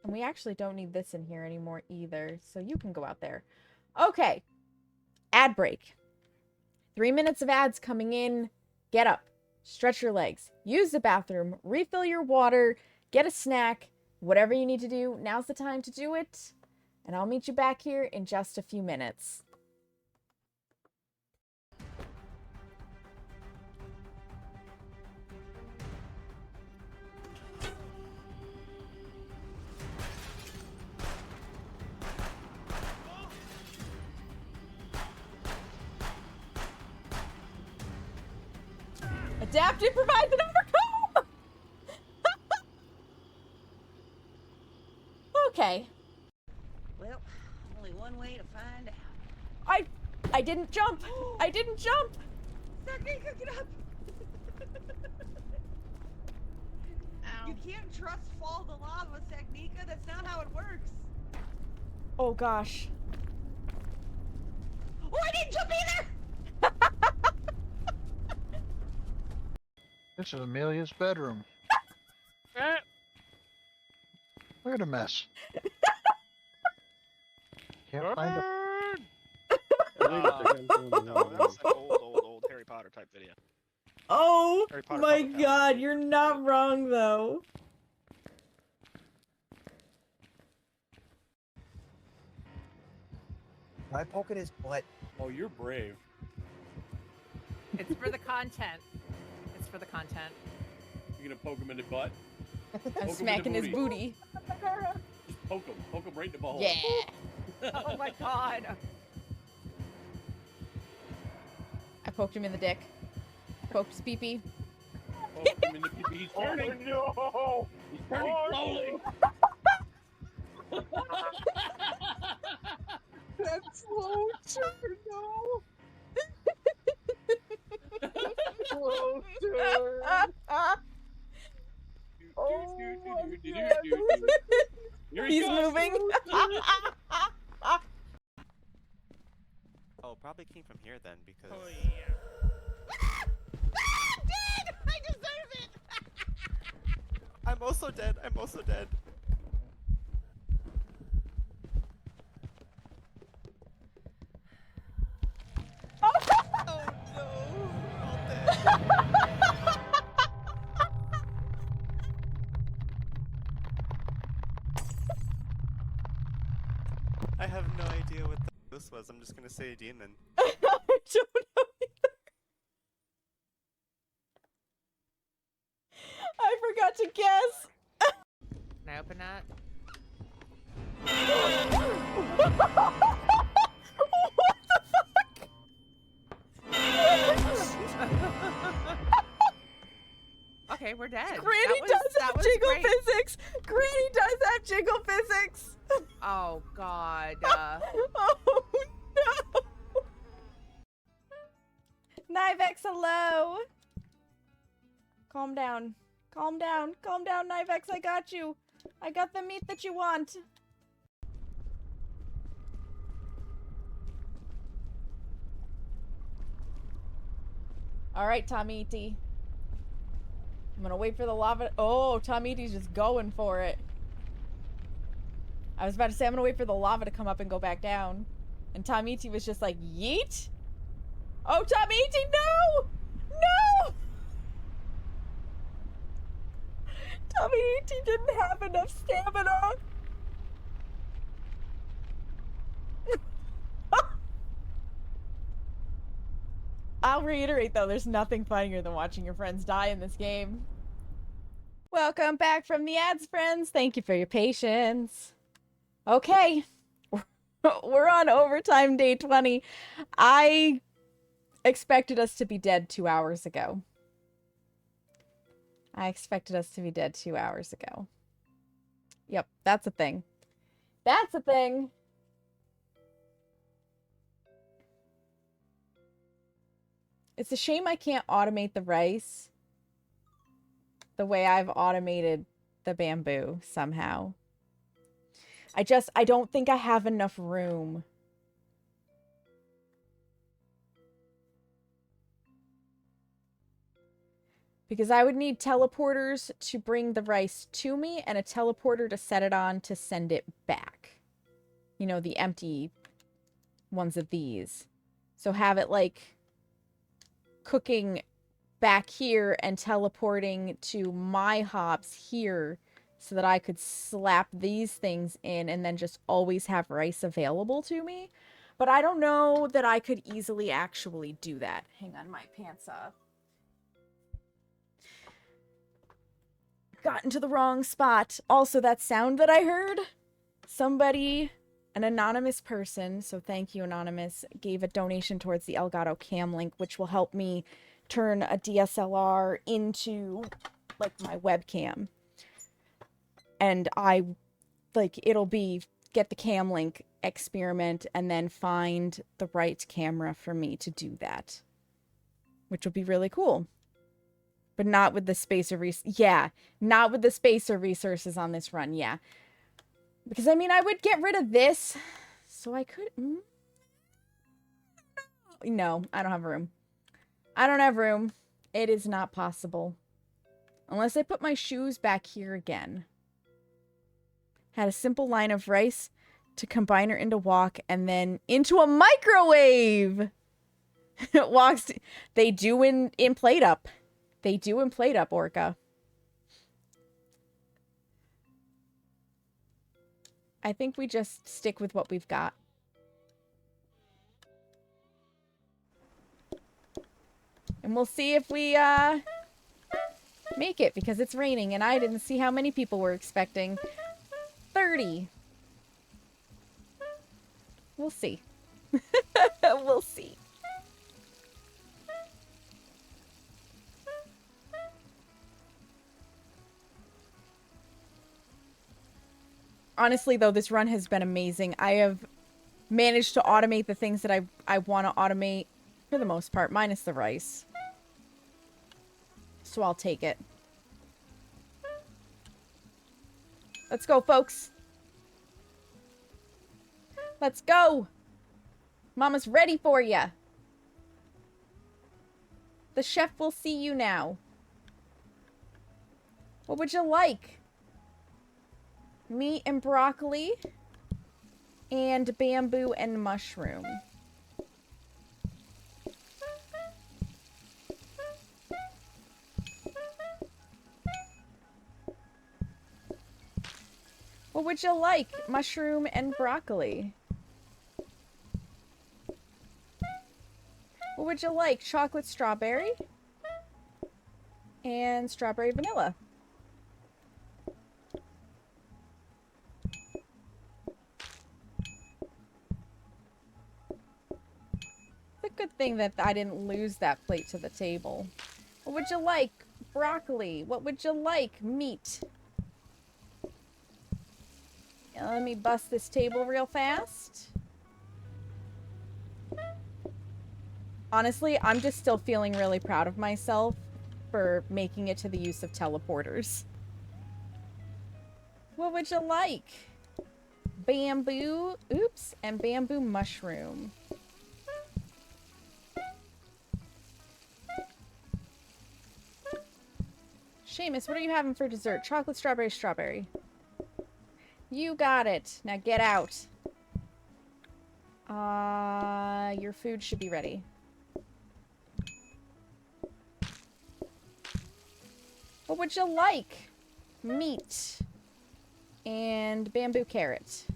And we actually don't need this in here anymore either. So you can go out there. Okay. Ad break. 3 minutes of ads coming in. Get up. Stretch your legs. Use the bathroom. Refill your water. Get a snack. Whatever you need to do, now's the time to do it. And I'll meet you back here in just a few minutes. Adapt, improvise, and overcome! Okay. Well, only one way to find out. I didn't jump! I didn't jump! Sarkika, get up! Ow. You can't trust fall to lava, Sagnika. That's not how it works. Oh gosh. Oh, I didn't jump either! This is Amelia's bedroom. Look at a mess. Can't find a... No, that's an old Harry Potter type video. Oh Harry Potter my public house. god, you're not wrong though. Try poking his butt. Oh, you're brave. It's for the content. It's for the content. You're gonna poke him in the butt? I'm Poke him in the smacking his booty. Just poke him. Poke him right in the ball. Yeah. Oh my god. I poked him in the dick. Poked his pee-pee. Poke him in the pee-pee. He's turning. no! He's turning slowly. That slow turn, no! Slow turn! Oh my God. Here he He's goes. moving. Oh, probably came from here then, because... Oh yeah. Dead! I deserve it! I'm also dead, I'm also dead. Oh no, we're all dead. I have no idea what this was, I'm just gonna say a demon. I don't know either. I forgot to guess. Can I open that? Okay, we're dead. Granny That does have was jiggle great. physics. Granny does have jiggle physics. Oh god. Oh no. Nivex, hello. Calm down. Calm down. Calm down, Nivex. I got you. I got the meat that you want. Alright, Tomiti. I'm gonna wait for the lava. Oh, Tomiti's just going for it. I was about to say I'm gonna wait for the lava to come up and go back down. And Tomiti was just like, yeet? Oh, Tomiti, no! No! Tomiti didn't have enough stamina. I'll reiterate though, there's nothing funnier than watching your friends die in this game. Welcome back from the ads, friends. Thank you for your patience. Okay. We're on overtime day 20. I expected us to be dead 2 hours ago. I expected us to be dead 2 hours ago. Yep, that's a thing. That's a thing. It's a shame I can't automate the rice the way I've automated the bamboo somehow. I don't think I have enough room. Because I would need teleporters to bring the rice to me and a teleporter to set it on to send it back. You know, the empty ones of these. So have it like cooking back here and teleporting to my hops here so that I could slap these things in and then just always have rice available to me. But I don't know that I could easily actually do that. Hang on, my pants up. Got into the wrong spot. Also, that sound that I heard, somebody, an anonymous person, so thank you, Anonymous, gave a donation towards the Elgato Cam Link, which will help me turn a DSLR into, like, my webcam. And it'll be get the Cam Link, experiment, and then find the right camera for me to do that. Which will be really cool. But not with the space or not with the space or resources on this run, yeah. Because, I mean, I would get rid of this, so I could... No, I don't have room. I don't have room. It is not possible. Unless I put my shoes back here again. Had a simple line of rice to combine her into wok and then into a microwave! Walks... They do in PlateUp. They do in PlateUp, Orca. I think we just stick with what we've got. And we'll see if we, make it, because it's raining, and I didn't see how many people were expecting. 30. We'll see. We'll see. Honestly, though, this run has been amazing. I have managed to automate the things that I want to automate, for the most part, minus the rice. So I'll take it. Let's go, folks. Let's go. Mama's ready for ya. The chef will see you now. What would you like? Meat and broccoli, and bamboo and mushroom. What would you like? Mushroom and broccoli. What would you like? Chocolate strawberry and strawberry vanilla. Good thing that I didn't lose that plate to the table. What would you like? Broccoli. What would you like? Meat. Let me bust this table real fast. Honestly, I'm just still feeling really proud of myself for making it to the use of teleporters. What would you like? Bamboo. Oops. And bamboo mushroom. Seamus, what are you having for dessert? Chocolate, strawberry, strawberry. You got it. Now get out. Your food should be ready. What would you like? Meat. And bamboo carrot.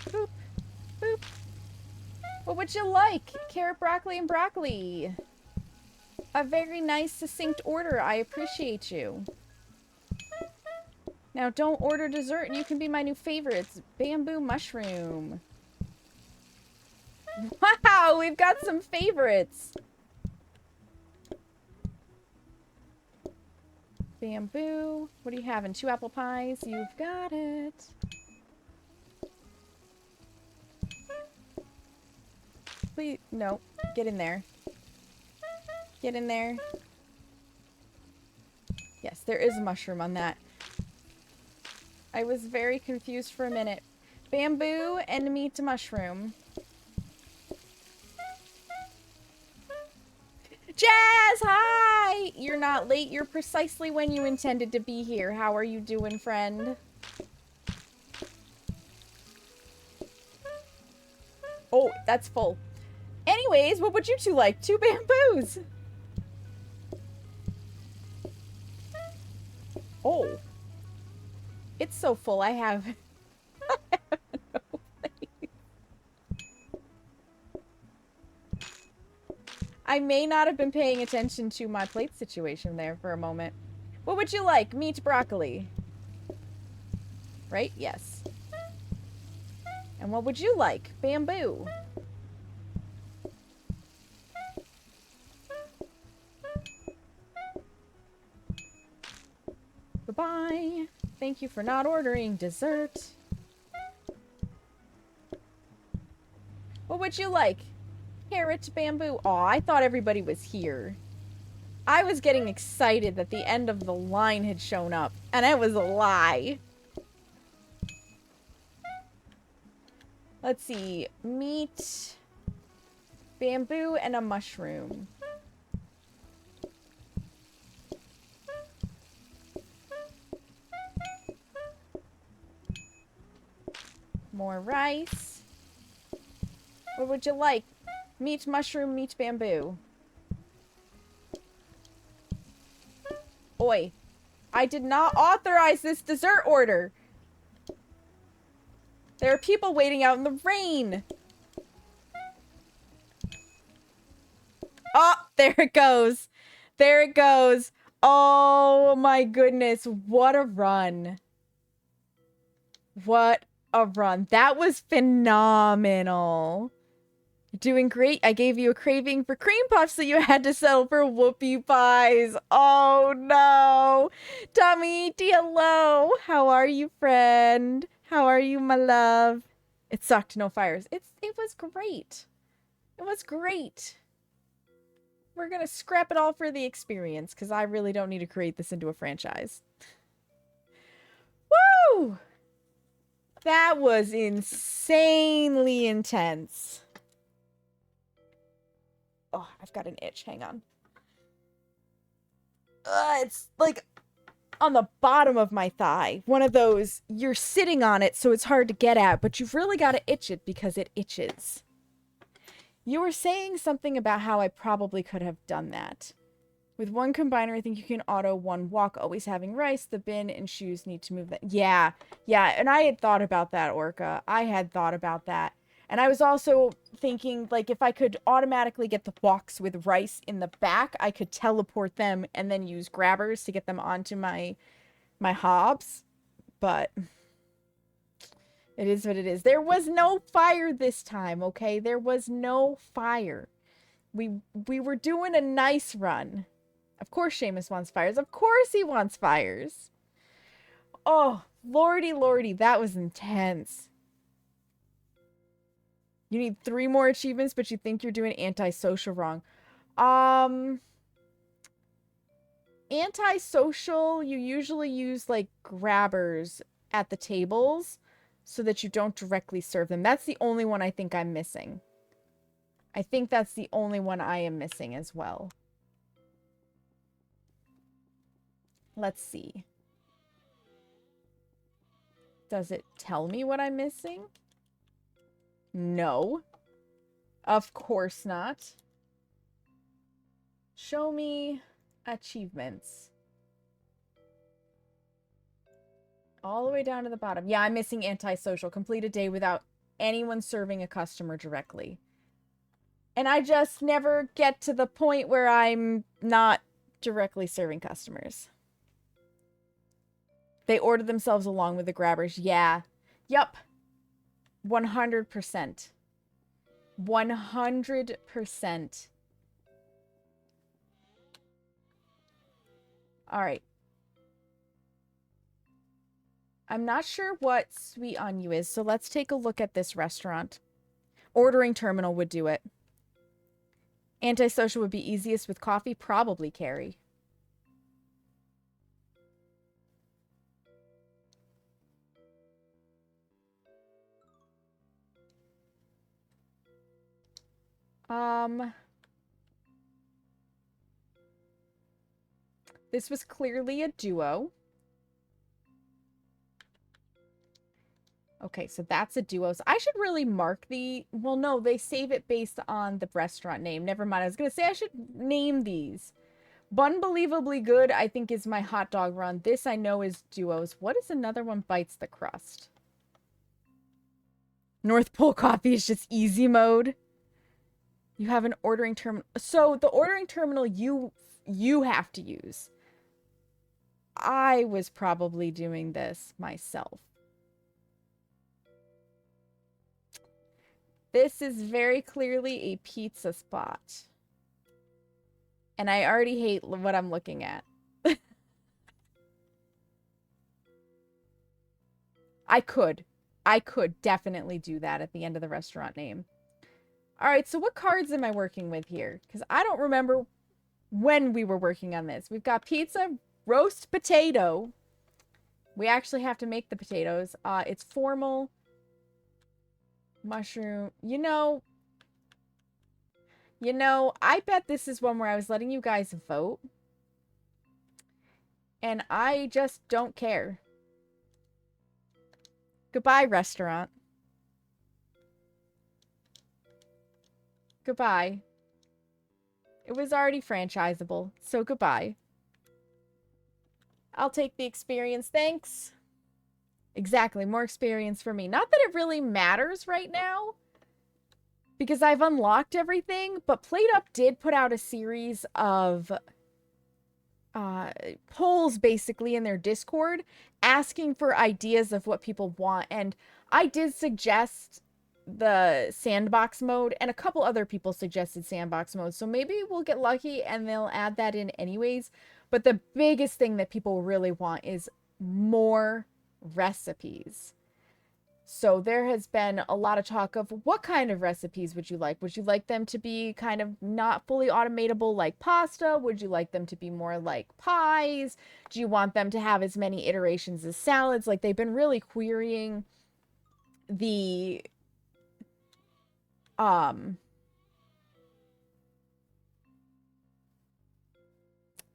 Boop. Boop. What would you like? Carrot, broccoli, and broccoli. A very nice, succinct order. I appreciate you. Now, don't order dessert and you can be my new favorite. It's bamboo mushroom. Wow, we've got some favorites. Bamboo. What are you having? 2 apple pies? You've got it. Please, no. Get in there. Get in there. Yes, there is a mushroom on that. I was very confused for a minute. Bamboo and meat mushroom. Jazz, hi! You're not late. You're precisely when you intended to be here. How are you doing, friend? Oh, that's full. Anyways, what would you two like? 2 bamboos. Oh. It's so full, I have no place. I may not have been paying attention to my plate situation there for a moment. What would you like? Meat broccoli. Right? Yes. And what would you like? Bamboo. Goodbye. Thank you for not ordering dessert. What would you like? Carrot, bamboo. Aw, I thought everybody was here. I was getting excited that the end of the line had shown up, and it was a lie. Let's see. Meat, bamboo, and a mushroom. More rice. What would you like? Meat, mushroom, meat, bamboo. Oi. I did not authorize this dessert order. There are people waiting out in the rain. Oh, there it goes. There it goes. Oh my goodness. What a run. What a run. That was phenomenal. Doing great. I gave you a craving for cream puffs, so you had to settle for whoopie pies. Oh no. Tommy, hello. How are you, friend? How are you, my love? It sucked, no fires. It was great. It was great. We're gonna scrap it all for the experience, because I really don't need to create this into a franchise. Woo! That was insanely intense. Oh, I've got an itch. Hang on. It's like on the bottom of my thigh. One of those, you're sitting on it, so it's hard to get at, but you've really got to itch it because it itches. You were saying something about how I probably could have done that. With one combiner, I think you can auto one walk, always having rice. The bin and shoes need to move that. Yeah, and I had thought about that, Orca. I had thought about that. And I was also thinking, like, if I could automatically get the walks with rice in the back, I could teleport them and then use grabbers to get them onto my hobs. But it is what it is. There was no fire this time, okay? There was no fire. We were doing a nice run. Of course Seamus wants fires. Of course he wants fires. Oh, lordy, lordy, that was intense. You need 3 more achievements, but you think you're doing antisocial wrong. Antisocial, you usually use, like, grabbers at the tables so that you don't directly serve them. That's the only one I think I'm missing. I think that's the only one I am missing as well. Let's see. Does it tell me what I'm missing? No. Of course not. Show me achievements. All the way down to the bottom. Yeah, I'm missing antisocial. Complete a day without anyone serving a customer directly. And I just never get to the point where I'm not directly serving customers. They order themselves along with the grabbers. Yeah. Yup. 100%. 100%. Alright. I'm not sure what Sweet on You is, so let's take a look at this restaurant. Ordering terminal would do it. Antisocial would be easiest with coffee. Probably Carrie. This was clearly a duo. Okay, so that's a duo. So I should really mark the... Well, no, they save it based on the restaurant name. Never mind. I was going to say I should name these. Bunbelievably Good, I think, is my hot dog run. This I know is duos. What is another one? Bites the Crust. North Pole Coffee is just easy mode. You have an ordering terminal. So the ordering terminal you have to use. I was probably doing this myself. This is very clearly a pizza spot. And I already hate what I'm looking at. I could definitely do that at the end of the restaurant name. All right, so what cards am I working with here? Because I don't remember when we were working on this. We've got pizza, roast potato. We actually have to make the potatoes. It's formal. Mushroom. You know, I bet this is one where I was letting you guys vote. And I just don't care. Goodbye, restaurant. Goodbye. It was already franchisable, so goodbye. I'll take the experience, thanks. Exactly, more experience for me. Not that it really matters right now, because I've unlocked everything, but PlateUp did put out a series of polls, basically, in their Discord, asking for ideas of what people want, and I did suggest the sandbox mode, and a couple other people suggested sandbox mode, so maybe we'll get lucky and they'll add that in anyways. But the biggest thing that people really want is more recipes. So there has been a lot of talk of what kind of recipes would you like? Would you like them to be kind of not fully automatable like pasta? Would you like them to be more like pies? Do you want them to have as many iterations as salads? Like, they've been really querying the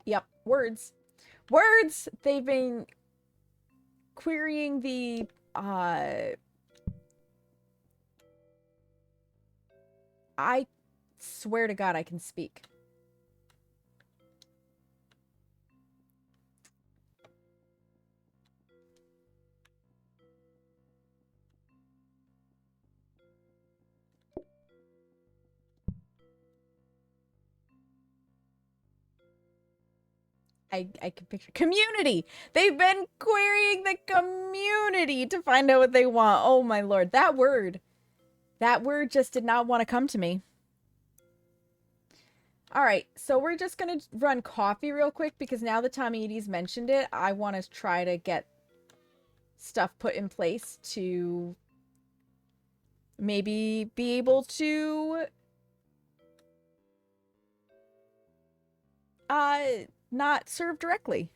yep, words. They've been querying the I swear to God I can speak. I can picture community. They've been querying the community to find out what they want. Oh my Lord, that word just did not want to come to me. All right, so we're just gonna run coffee real quick because now that Tommy Edie's mentioned it, I want to try to get stuff put in place to maybe be able to not serve directly.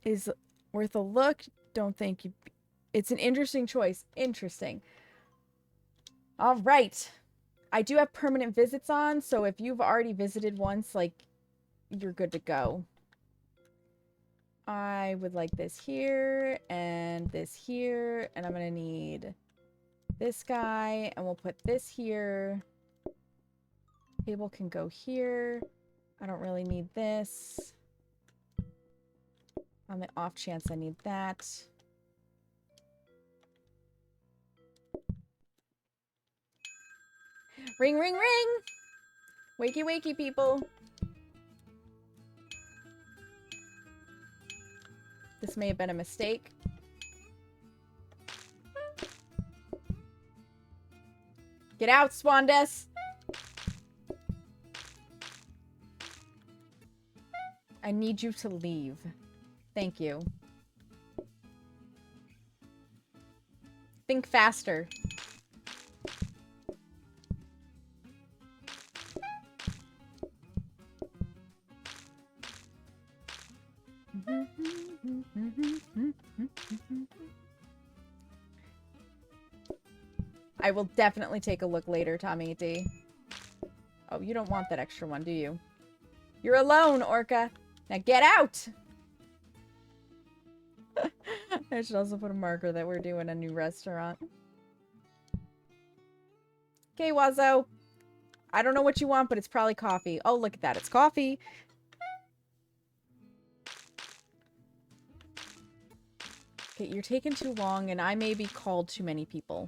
Is worth a look. Don't think you... It's an interesting choice. Interesting. All right. I do have permanent visits on, so if you've already visited once, like, you're good to go. I would like this here, and this here, and I'm gonna need this guy, and we'll put this here. Table can go here. I don't really need this. On the off chance I need that. Ring, ring, ring! Wakey, wakey, people. This may have been a mistake. Get out, Swandes! I need you to leave. Thank you. Think faster. I will definitely take a look later, Tommy D. Oh, you don't want that extra one, do you? You're alone, Orca. Now get out! I should also put a marker that we're doing a new restaurant. Okay, Wazzo. I don't know what you want, but it's probably coffee. Oh, look at that. It's coffee. Okay, you're taking too long, and I maybe called too many people.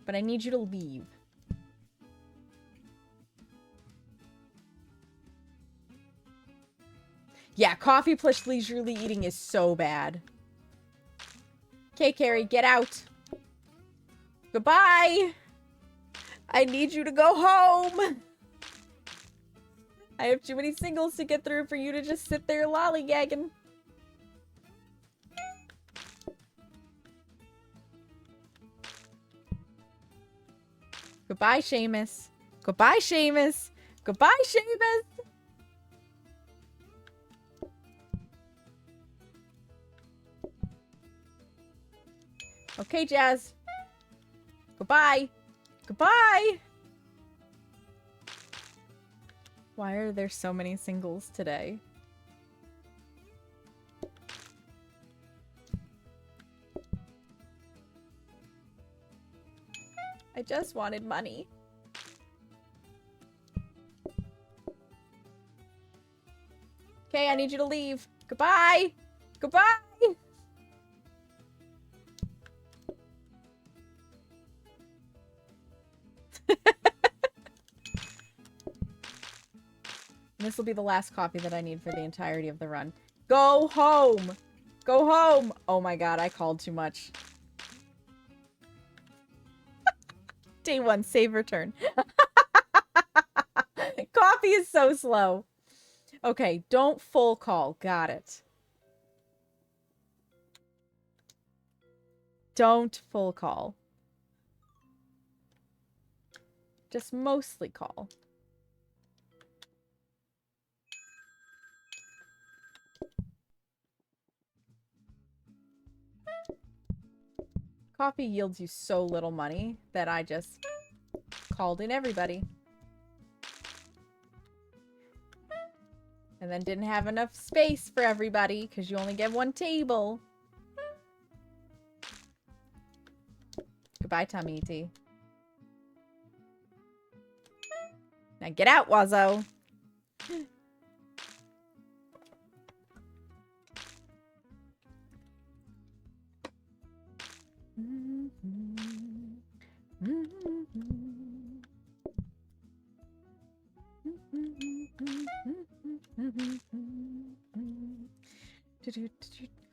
But I need you to leave. Yeah, coffee plus leisurely eating is so bad. Okay, Carrie, get out. Goodbye. I need you to go home. I have too many singles to get through for you to just sit there lollygagging. Goodbye, Seamus. Goodbye, Seamus. Goodbye, Seamus. Okay, Jazz. Goodbye. Goodbye. Why are there so many singles today? I just wanted money. Okay, I need you to leave. Goodbye. Goodbye. This will be the last copy that I need for the entirety of the run. Go home! Go home! Oh my god, I called too much. Day 1, save return. Coffee is so slow. Okay, don't full call. Got it. Don't full call. Just mostly call. Coffee yields you so little money that I just called in everybody. And then didn't have enough space for everybody because you only get one table. Goodbye, Tummy Tea. Now get out, Wazzo.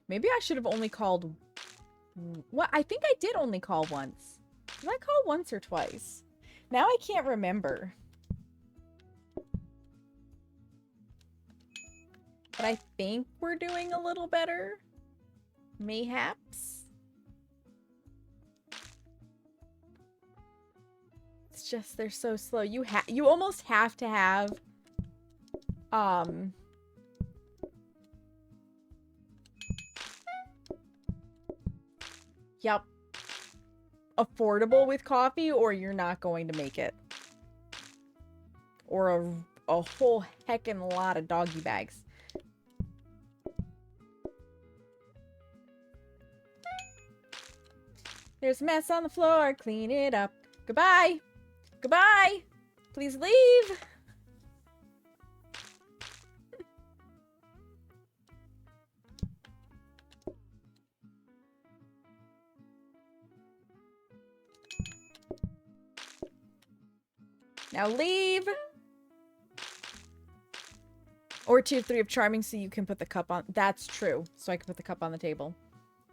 Maybe I should have only called... What? I think I did only call once. Did I call once or twice? Now I can't remember. But I think we're doing a little better. Mayhaps. It's just they're so slow. You almost have to have Yep. Affordable with coffee, or you're not going to make it. Or a whole heckin' lot of doggy bags. There's a mess on the floor. Clean it up. Goodbye. Goodbye. Please leave. Now leave. Or tier 3 of charming so you can put the cup on. That's true. So I can put the cup on the table.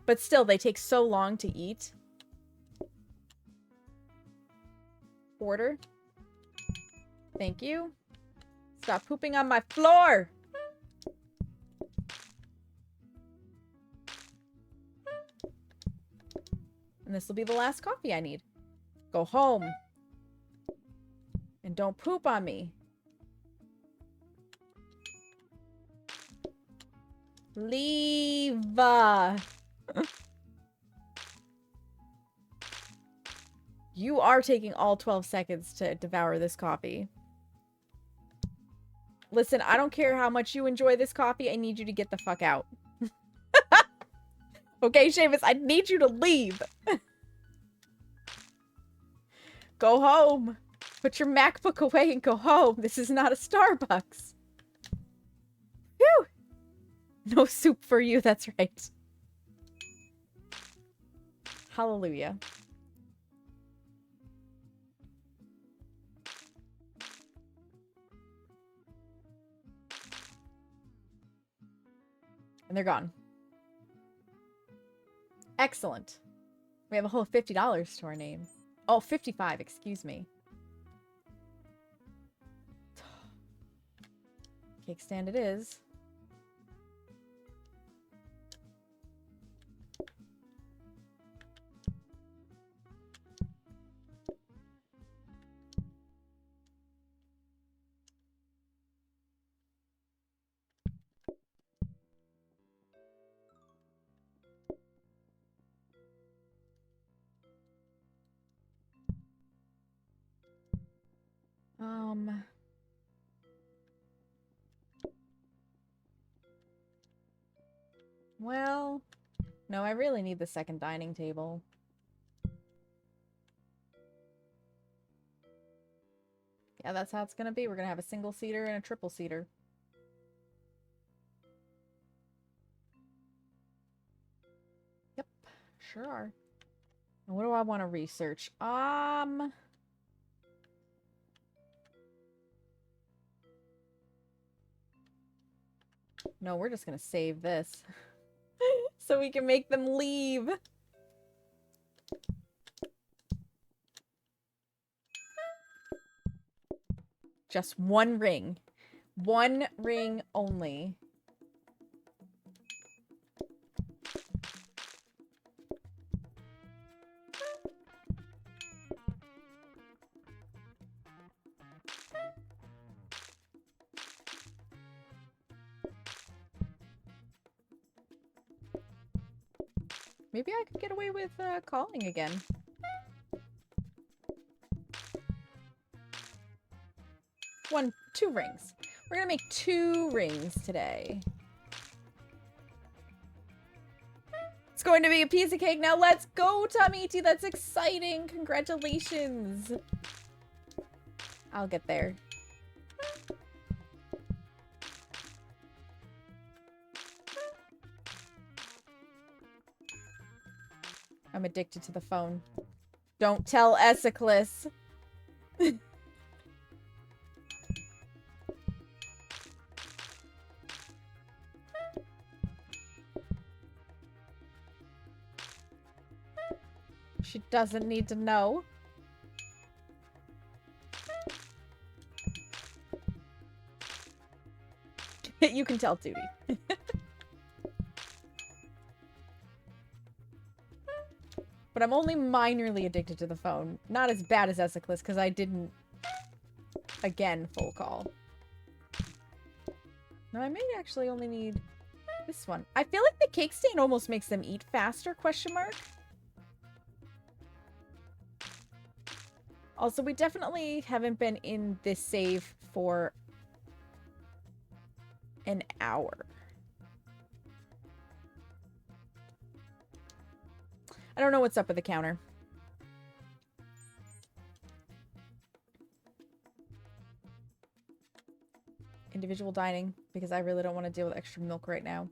But still, they take so long to eat. Order. Thank you. Stop pooping on my floor. And this will be the last coffee I need. Go home. And don't poop on me. Leave. You are taking all 12 seconds to devour this coffee. Listen, I don't care how much you enjoy this coffee. I need you to get the fuck out. Okay, Seamus, I need you to leave. Go home. Put your MacBook away and go home. This is not a Starbucks. Phew. No soup for you, that's right. Hallelujah. And they're gone. Excellent. We have a whole $50 to our name. Oh, 55, excuse me. Cake stand it is. Well, no, I really need the second dining table. Yeah, that's how it's gonna be. We're gonna have a single-seater and a triple-seater. Yep, sure are. And what do I want to research? No, we're just gonna save this. So we can make them leave. Just one ring. One ring only. Maybe I could get away with calling again. Two rings. We're gonna make 2 rings today. It's going to be a piece of cake now. Let's go, Tamiti. That's exciting. Congratulations. I'll get there. I'm addicted to the phone. Don't tell Esiclus. She doesn't need to know. You can tell Tootie. But I'm only minorly addicted to the phone. Not as bad as Esiclus, because I didn't, again, full call. No, I may actually only need this one. I feel like the cake stand almost makes them eat faster, question mark. Also, we definitely haven't been in this save for an hour. I don't know what's up with the counter. Individual dining, because I really don't want to deal with extra milk right now.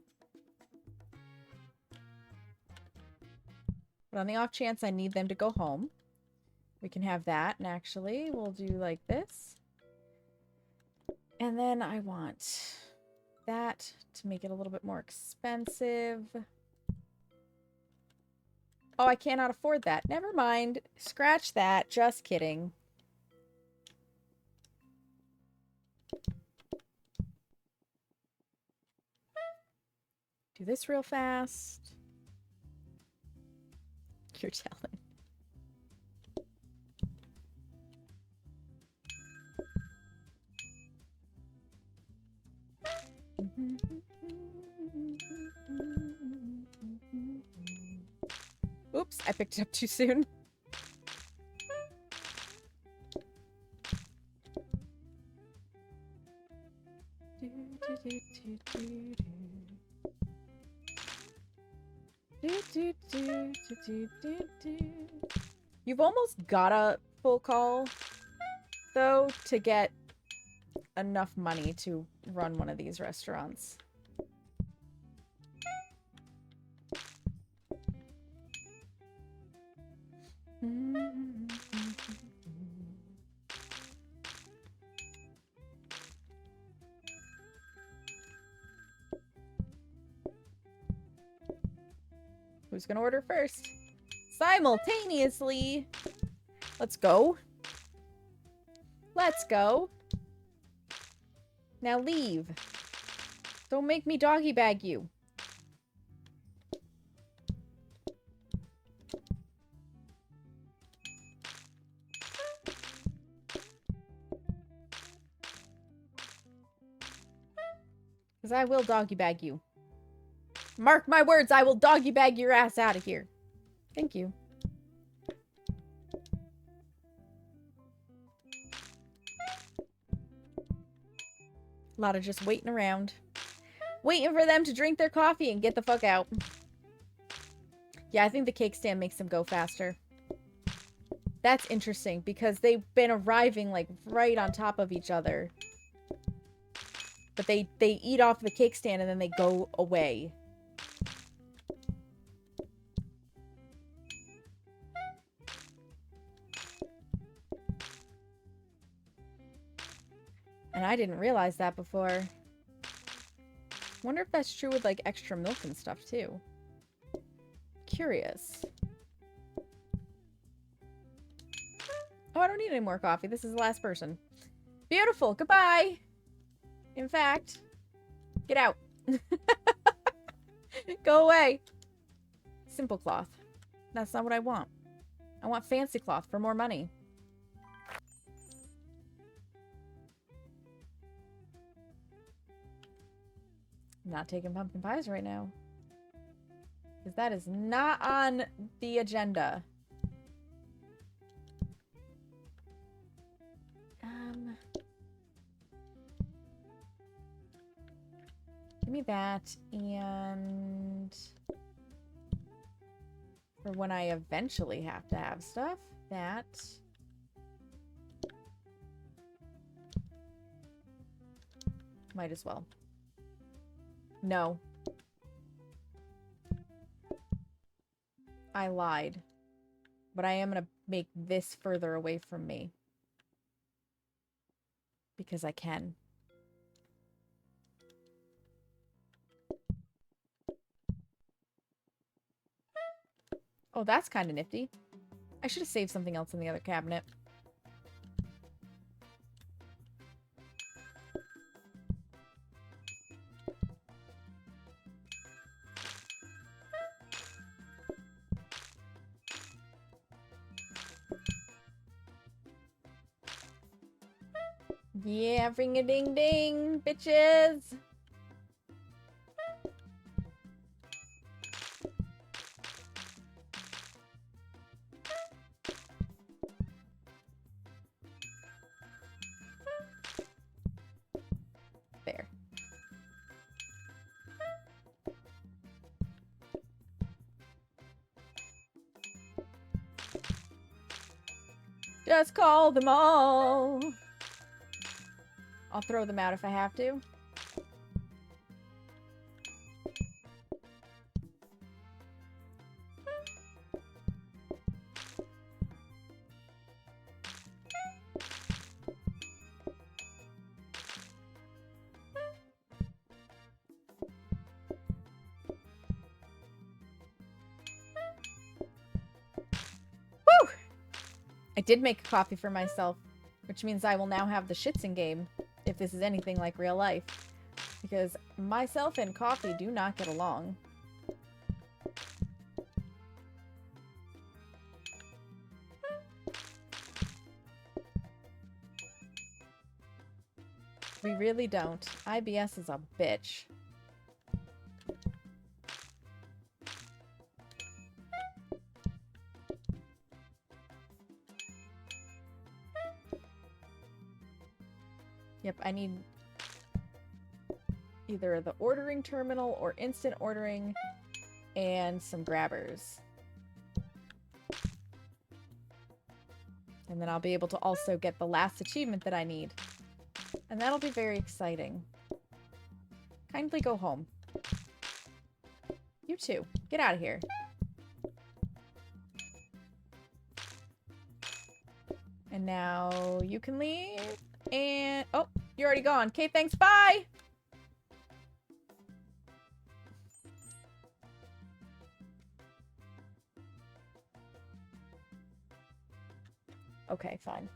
But on the off chance I need them to go home, we can have that. And actually, we'll do like this. And then I want that to make it a little bit more expensive. Oh, I cannot afford that. Never mind. Scratch that. Just kidding. Do this real fast. You're telling. Oops, I picked it up too soon. Do, do, do, do, do, do, do. You've almost got a full call, though, to get enough money to run one of these restaurants. Who's gonna order first? Simultaneously! Let's go. Let's go. Now leave. Don't make me doggy bag you. Because I will doggy bag you. Mark my words, I will doggy bag your ass out of here. Thank you. A lot of just waiting around. Waiting for them to drink their coffee and get the fuck out. Yeah, I think the cake stand makes them go faster. That's interesting because they've been arriving like right on top of each other. But they eat off the cake stand and then they go away. And I didn't realize that before. Wonder if that's true with like extra milk and stuff too. Curious. Oh, I don't need any more coffee. This is the last person. Beautiful. Goodbye. In fact, get out. Go away. Simple cloth. That's not what I want. I want fancy cloth for more money. Not taking pumpkin pies right now. Because that is not on the agenda. Give me that, and for when I eventually have to have stuff, that. Might as well. No. I lied. But I am going to make this further away from me. Because I can. Oh, that's kind of nifty. I should have saved something else in the other cabinet. Yeah, ring-a-ding-ding, bitches! There. Just call them all! I'll throw them out if I have to. Woo! I did make a coffee for myself, which means I will now have the shits in game. If this is anything like real life. Because myself and coffee do not get along. We really don't. IBS is a bitch. Yep, I need either the ordering terminal or instant ordering and some grabbers. And then I'll be able to also get the last achievement that I need. And that'll be very exciting. Kindly go home. You too. Get out of here. And now you can leave. And... oh, you're already gone. Okay, thanks. Bye! Okay, fine.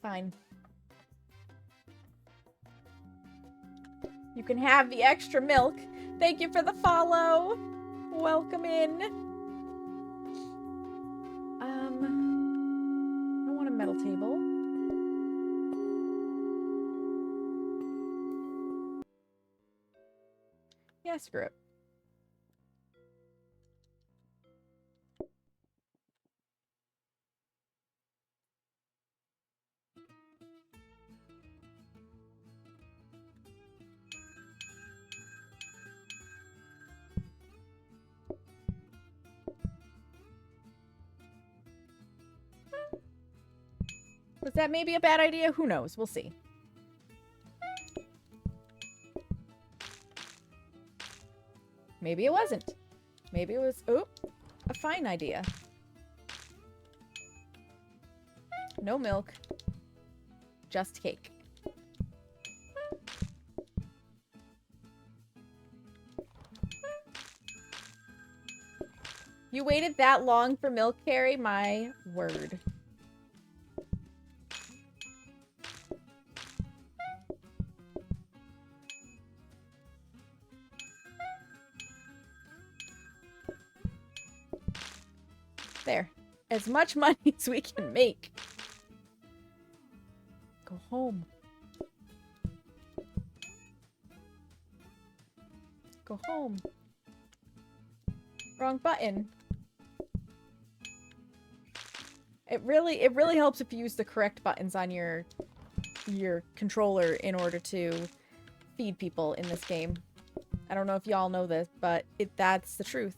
Fine. You can have the extra milk. Thank you for the follow. Welcome in. I don't want a metal table. Yeah, screw it. Was that maybe a bad idea? Who knows? We'll see. Maybe it wasn't. Maybe it was, oh, a fine idea. No milk. Just cake. You waited that long for milk, Carrie? My word. There. As much money as we can make. Go home. Go home. Wrong button. It really helps if you use the correct buttons on your controller in order to feed people in this game. I don't know if y'all know this, but that's the truth.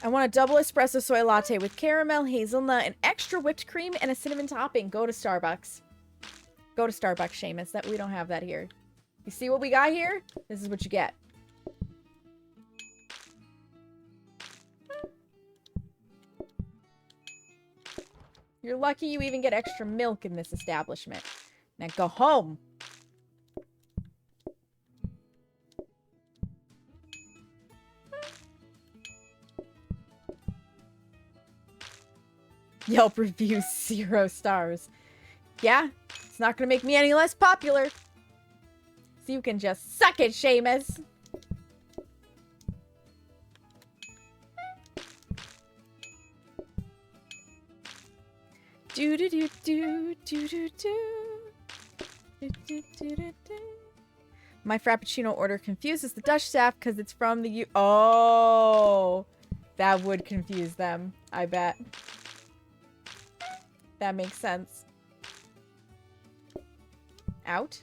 I want a double espresso soy latte with caramel, hazelnut, and extra whipped cream and a cinnamon topping. Go to Starbucks. Go to Starbucks, Seamus. That we don't have that here. You see what we got here? This is what you get. You're lucky you even get extra milk in this establishment. Now go home. Yelp reviews 0 stars. Yeah, it's not gonna make me any less popular. So you can just suck it, Seamus. Do do do do do do do. Do, do, do, do, do. My Frappuccino order confuses the Dutch staff because it's from the Oh, that would confuse them, I bet. That makes sense. Out.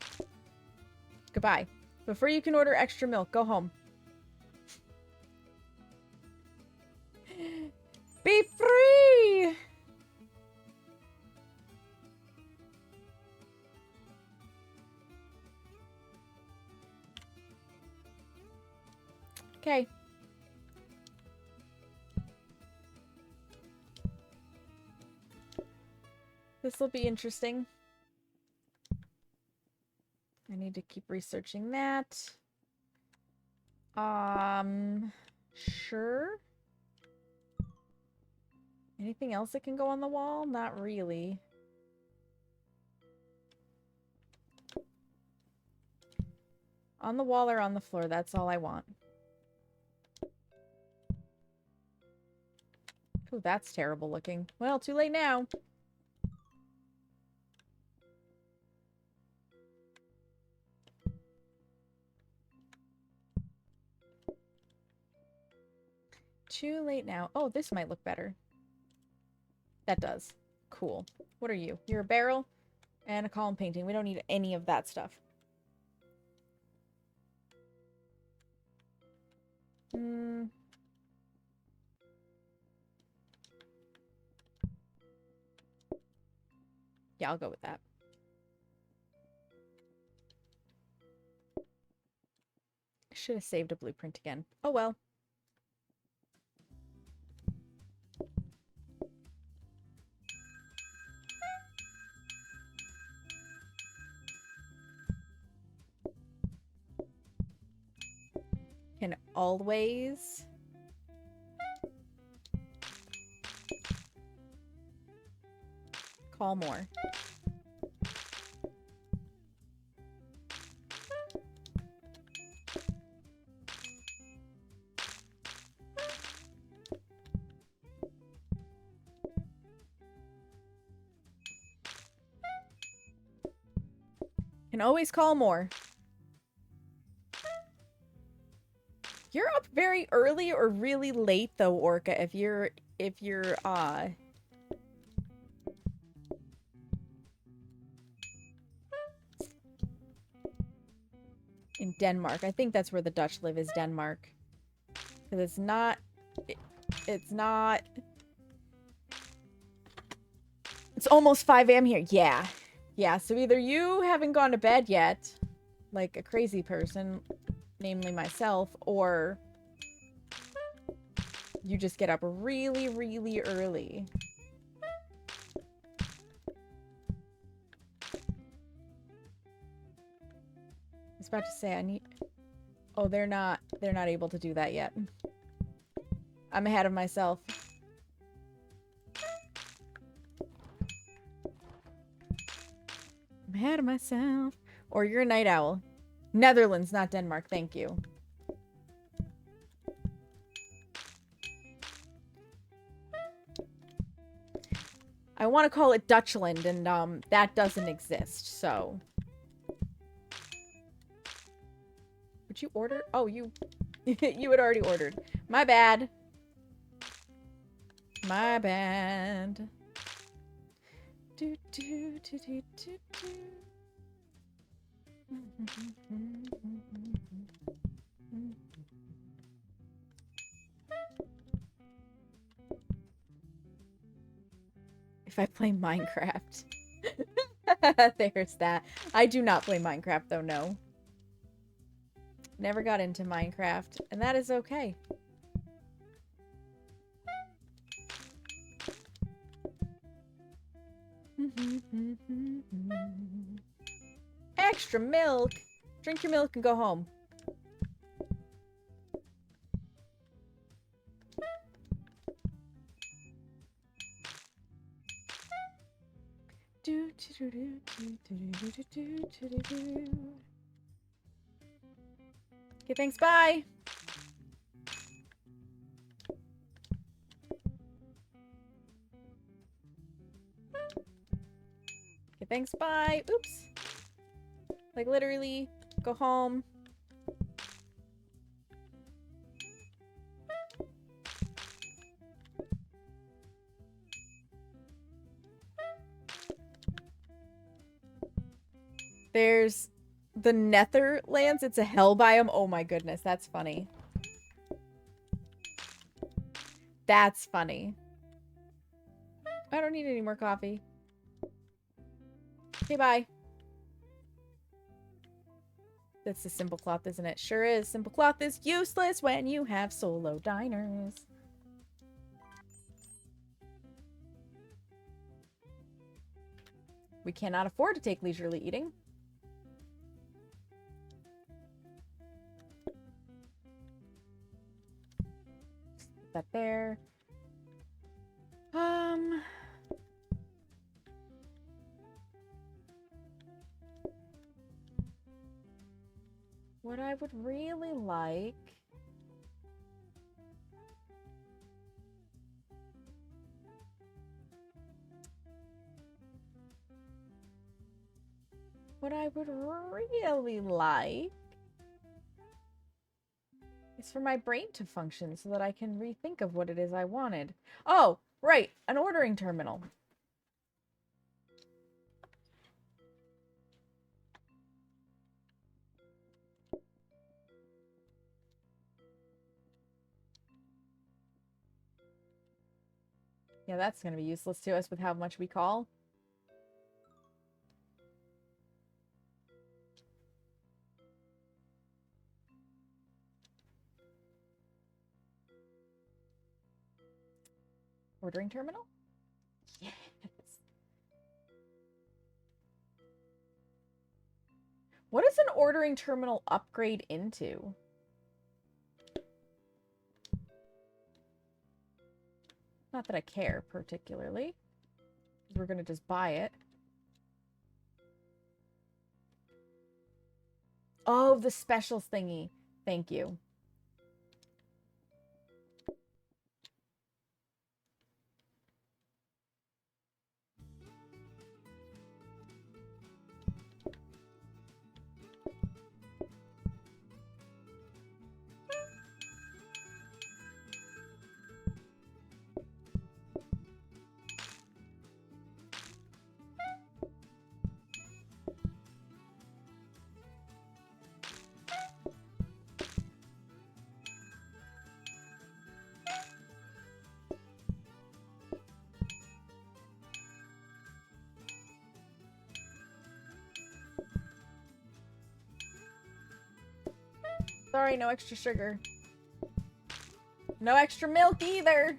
Goodbye. Before you can order extra milk, go home. Be free! Okay. This will be interesting. I need to keep researching that. Sure. Anything else that can go on the wall? Not really. On the wall or on the floor, that's all I want. Oh, that's terrible looking. Well, too late now. Too late now. Oh, this might look better. That does. Cool. What are you? You're a barrel? And a column painting. We don't need any of that stuff. Yeah, I'll go with that. Should have saved a blueprint again. Oh well. Can always call more. Can always call more. You're up very early or really late though, Orca, if you're in Denmark. I think that's where the Dutch live, is Denmark. Because it's not it's almost 5 a.m. here. Yeah. Yeah, so either you haven't gone to bed yet, like a crazy person, namely myself, or you just get up really, really early. I was about to say I need... Oh, they're not able to do that yet. I'm ahead of myself. I'm ahead of myself. Or you're a night owl. Netherlands, not Denmark. Thank you. I want to call it Dutchland, and that doesn't exist, so... Would you order? Oh, you... you had already ordered. My bad. My bad. Do, do, do, do, do, do. If I play Minecraft. There's that. I do not play Minecraft, though, no. Never got into Minecraft, and that is okay. Extra milk! Drink your milk and go home. Okay, thanks, bye! Okay, thanks, bye! Oops! Like, literally, go home. There's the Netherlands. It's a hell biome. Oh my goodness, that's funny. That's funny. I don't need any more coffee. Okay, bye. That's the simple cloth, isn't it? Sure is. Simple cloth is useless when you have solo diners. We cannot afford to take leisurely eating. Put that there. What I would really like... What I would really like is for my brain to function so that I can rethink of what it is I wanted. Oh, right, an ordering terminal. Yeah, that's going to be useless to us with how much we call. Ordering terminal? Yes. What does an ordering terminal upgrade into? Not that I care particularly. We're going to just buy it. Oh, the specials thingy. Thank you. Sorry, no extra sugar. No extra milk either.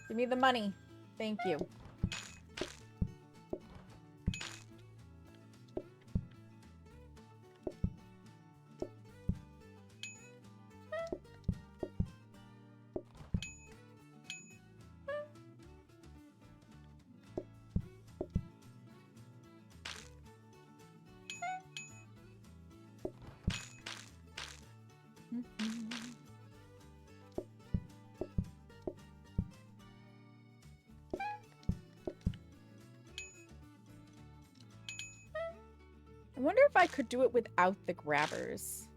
Give me the money. Thank you. I wonder if I could do it without the grabbers.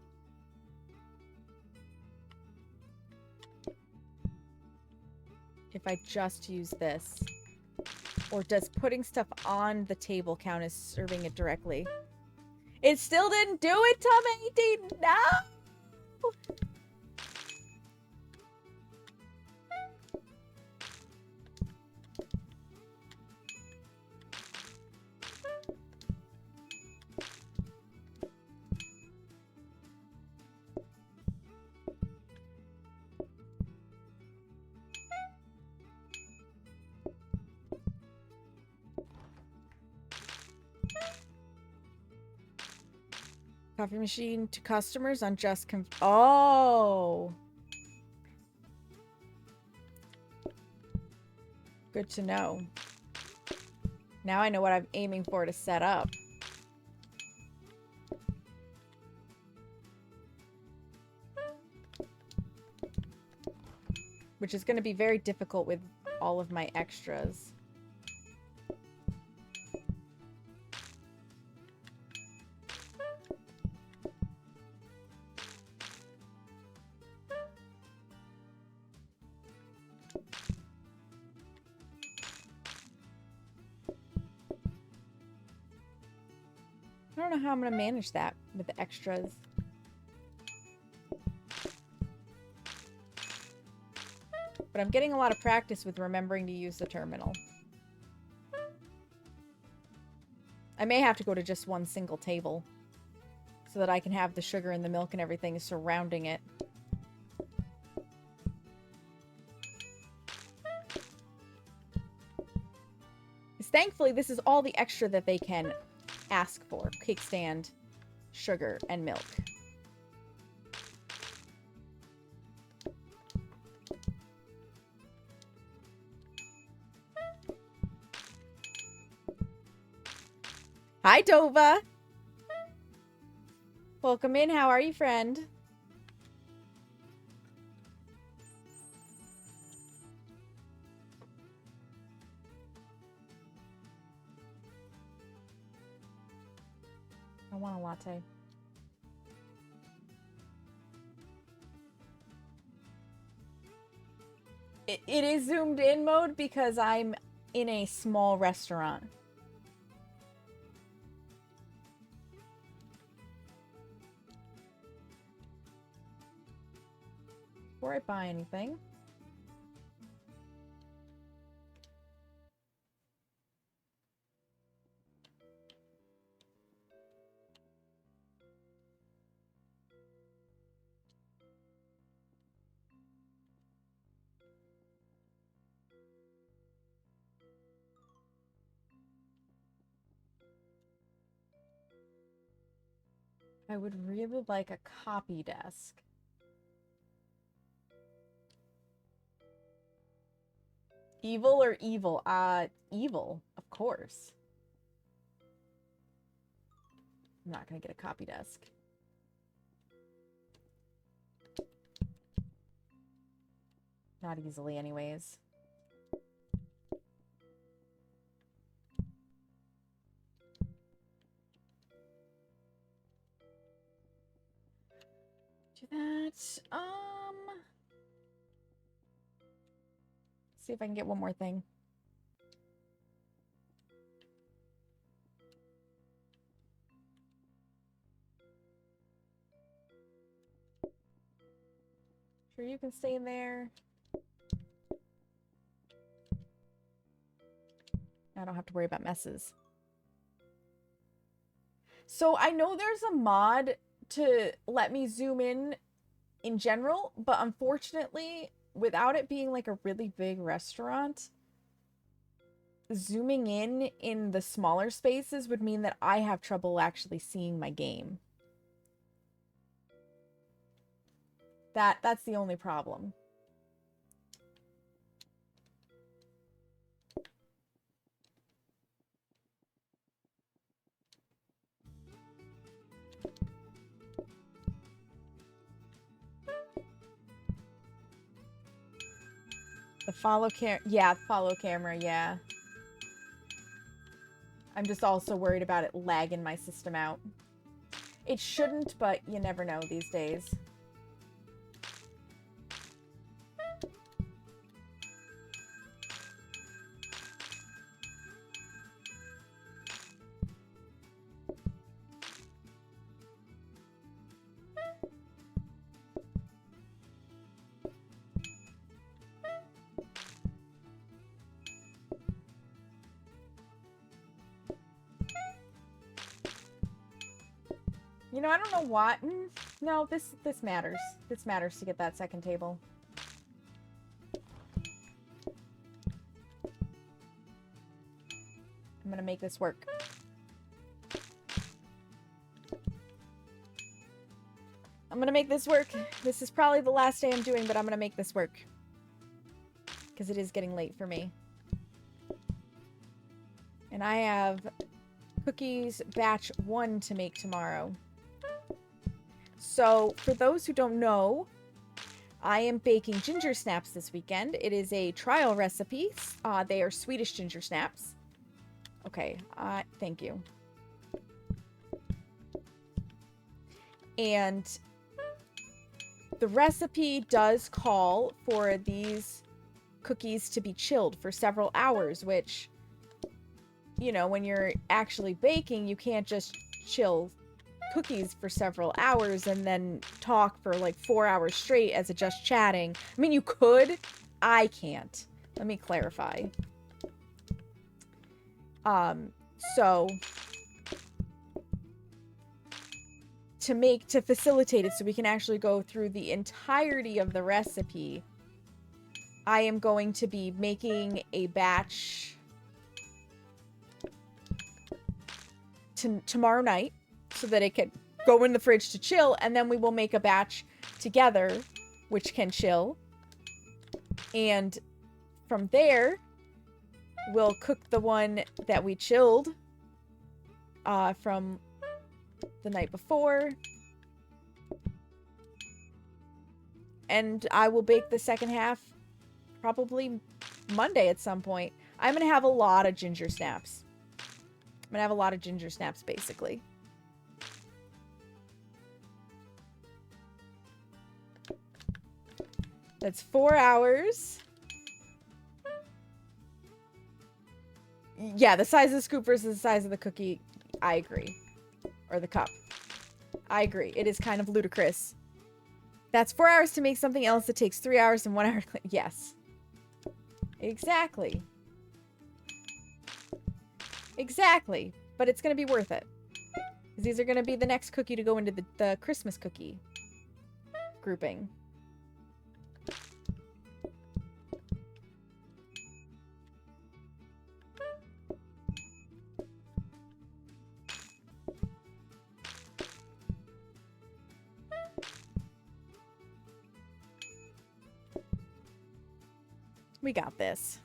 If I just use this. Or does putting stuff on the table count as serving it directly? It still didn't do it, Tom 18! No! Coffee machine to customers on just oh! Good to know. Now I know what I'm aiming for to set up. Which is going to be very difficult with all of my extras. I don't know how I'm going to manage that with the extras. But I'm getting a lot of practice with remembering to use the terminal. I may have to go to just one single table so that I can have the sugar and the milk and everything surrounding it. Because thankfully, this is all the extra that they can ask for. Cake stand, sugar, and milk. Hi, Dova. Welcome in. How are you, friend? I want a latte. It is zoomed in mode because I'm in a small restaurant. before I buy anything. I would really like a copy desk. Evil or evil? Evil, of course. I'm not gonna get a copy desk. Not easily, anyways. Do that. See if I can get one more thing. Sure, you can stay in there. I don't have to worry about messes. So I know there's a mod to let me zoom in general, but unfortunately, without it being like a really big restaurant, zooming in the smaller spaces would mean that I have trouble actually seeing my game. That's the only problem. The follow camera, yeah. I'm just also worried about it lagging my system out. It shouldn't, but you never know these days. You know, I don't know why. No, this matters. This matters to get that second table. I'm gonna make this work. I'm gonna make this work. This is probably the last day I'm doing, but I'm gonna make this work. Because it is getting late for me. And I have cookies batch 1 to make tomorrow. So, for those who don't know, I am baking ginger snaps this weekend. It is a trial recipe. They are Swedish ginger snaps. Okay, thank you. And the recipe does call for these cookies to be chilled for several hours, which, you know, when you're actually baking, you can't just chill cookies for several hours and then talk for like 4 hours straight as a just chatting. I mean, you could. I can't. Let me clarify. So to facilitate it so we can actually go through the entirety of the recipe, I am going to be making a batch tomorrow night, so that it can go in the fridge to chill, and then we will make a batch together, which can chill. And from there, we'll cook the one that we chilled from the night before. And I will bake the second half probably Monday at some point. I'm going to have a lot of ginger snaps. I'm going to have a lot of ginger snaps, basically. That's 4 hours. Yeah, the size of the scoop versus the size of the cookie. I agree. Or the cup. I agree. It is kind of ludicrous. That's 4 hours to make something else that takes 3 hours and 1 hour to clean. Yes. Exactly. Exactly. But it's going to be worth it. Because these are going to be the next cookie to go into the Christmas cookie grouping. We got this.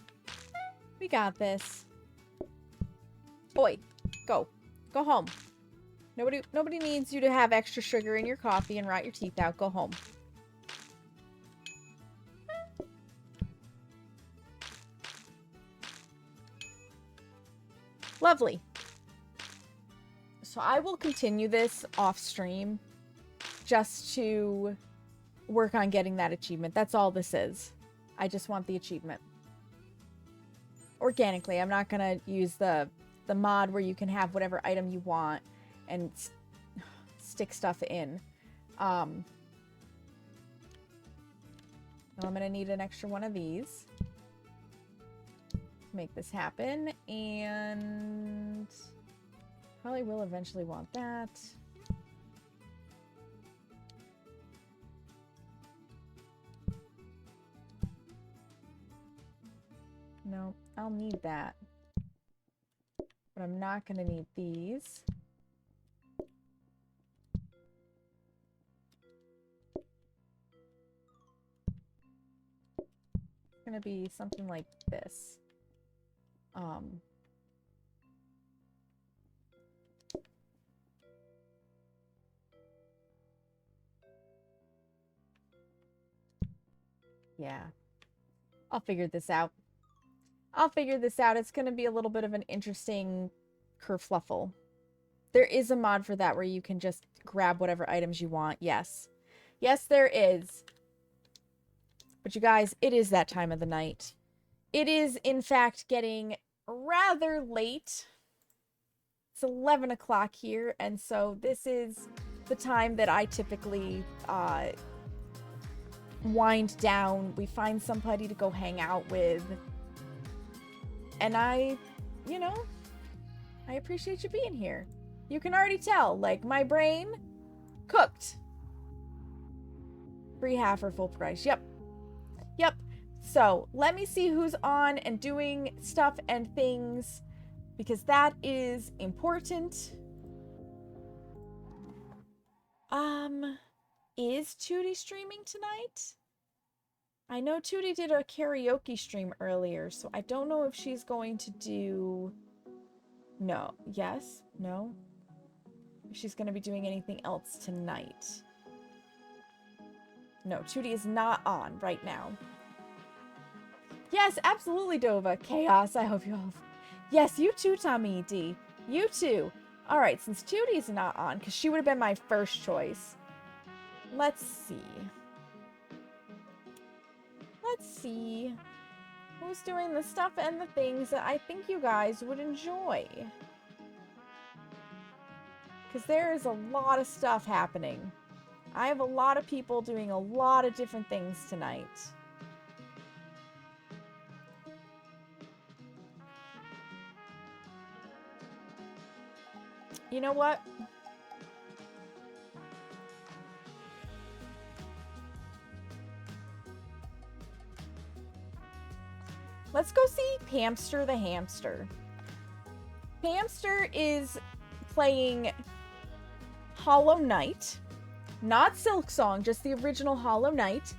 We got this. Boy, go. Go home. Nobody needs you to have extra sugar in your coffee and rot your teeth out. Go home. Lovely. So I will continue this off stream just to work on getting that achievement. That's all this is. I just want the achievement. Organically. I'm not going to use the mod where you can have whatever item you want and stick stuff in. I'm going to need an extra one of these to make this happen. And probably will eventually want that. No, I'll need that. But I'm not going to need these. It's going to be something like this. Yeah. I'll figure this out. I'll figure this out. It's going to be a little bit of an interesting kerfluffle. There is a mod for that where you can just grab whatever items you want. Yes. Yes, there is. But you guys, it is that time of the night. It is, in fact, getting rather late. It's 11 o'clock here, and so this is the time that I typically wind down. We find somebody to go hang out with. And I appreciate you being here. You can already tell, like, my brain cooked. Free half or full price. Yep. Yep. So, let me see who's on and doing stuff and things, because that is important. Is Tootie streaming tonight? I know Tootie did a karaoke stream earlier, so I don't know if she's going to do... No. Yes? No? If she's going to be doing anything else tonight. No, Tootie is not on right now. Yes, absolutely, Dova. Chaos, I hope you all... Yes, you too, Tommy D. You too. Alright, since Tootie's not on, because she would have been my first choice. Let's see. Let's see who's doing the stuff and the things that I think you guys would enjoy. Because there is a lot of stuff happening. I have a lot of people doing a lot of different things tonight. You know what? Let's go see Pamster the Hamster. Pamster is playing Hollow Knight. Not Silksong, just the original Hollow Knight.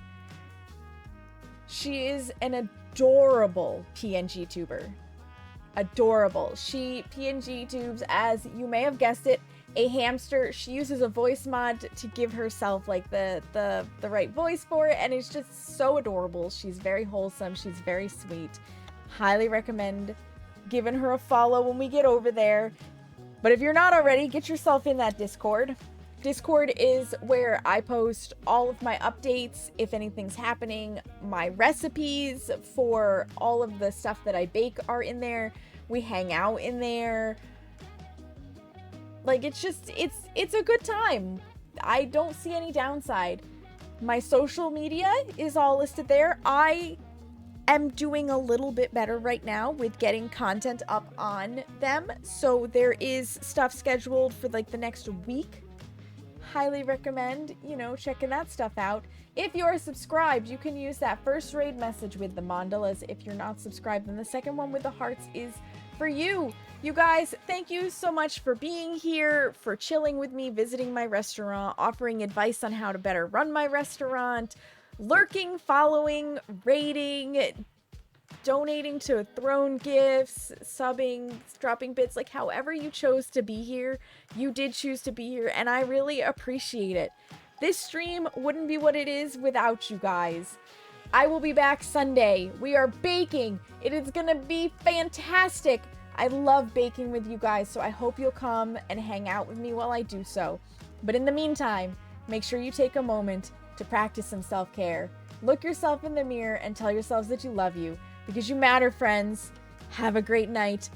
She is an adorable PNG tuber. Adorable. She PNG tubes, as you may have guessed it, a hamster. She uses a voice mod to give herself like the right voice for it, and it's just so adorable. She's very wholesome. She's very sweet. Highly recommend giving her a follow when we get over there. But if you're not already, get yourself in that Discord. Discord is where I post all of my updates, if anything's happening. My recipes for all of the stuff that I bake are in there. We hang out in there. Like, it's just, it's a good time. I don't see any downside. My social media is all listed there. I am doing a little bit better right now with getting content up on them. So there is stuff scheduled for like the next week. Highly recommend, checking that stuff out. If you are subscribed, you can use that first raid message with the mandalas. If you're not subscribed, then the second one with the hearts is for you. You guys, thank you so much for being here, for chilling with me, visiting my restaurant, offering advice on how to better run my restaurant, lurking, following, rating, donating to throne gifts, subbing, dropping bits, like however you chose to be here, you did choose to be here, and I really appreciate it. This stream wouldn't be what it is without you guys. I will be back Sunday. We are baking. It is gonna be fantastic. I love baking with you guys, so I hope you'll come and hang out with me while I do so. But in the meantime, make sure you take a moment to practice some self-care. Look yourself in the mirror and tell yourselves that you love you, because you matter, friends. Have a great night.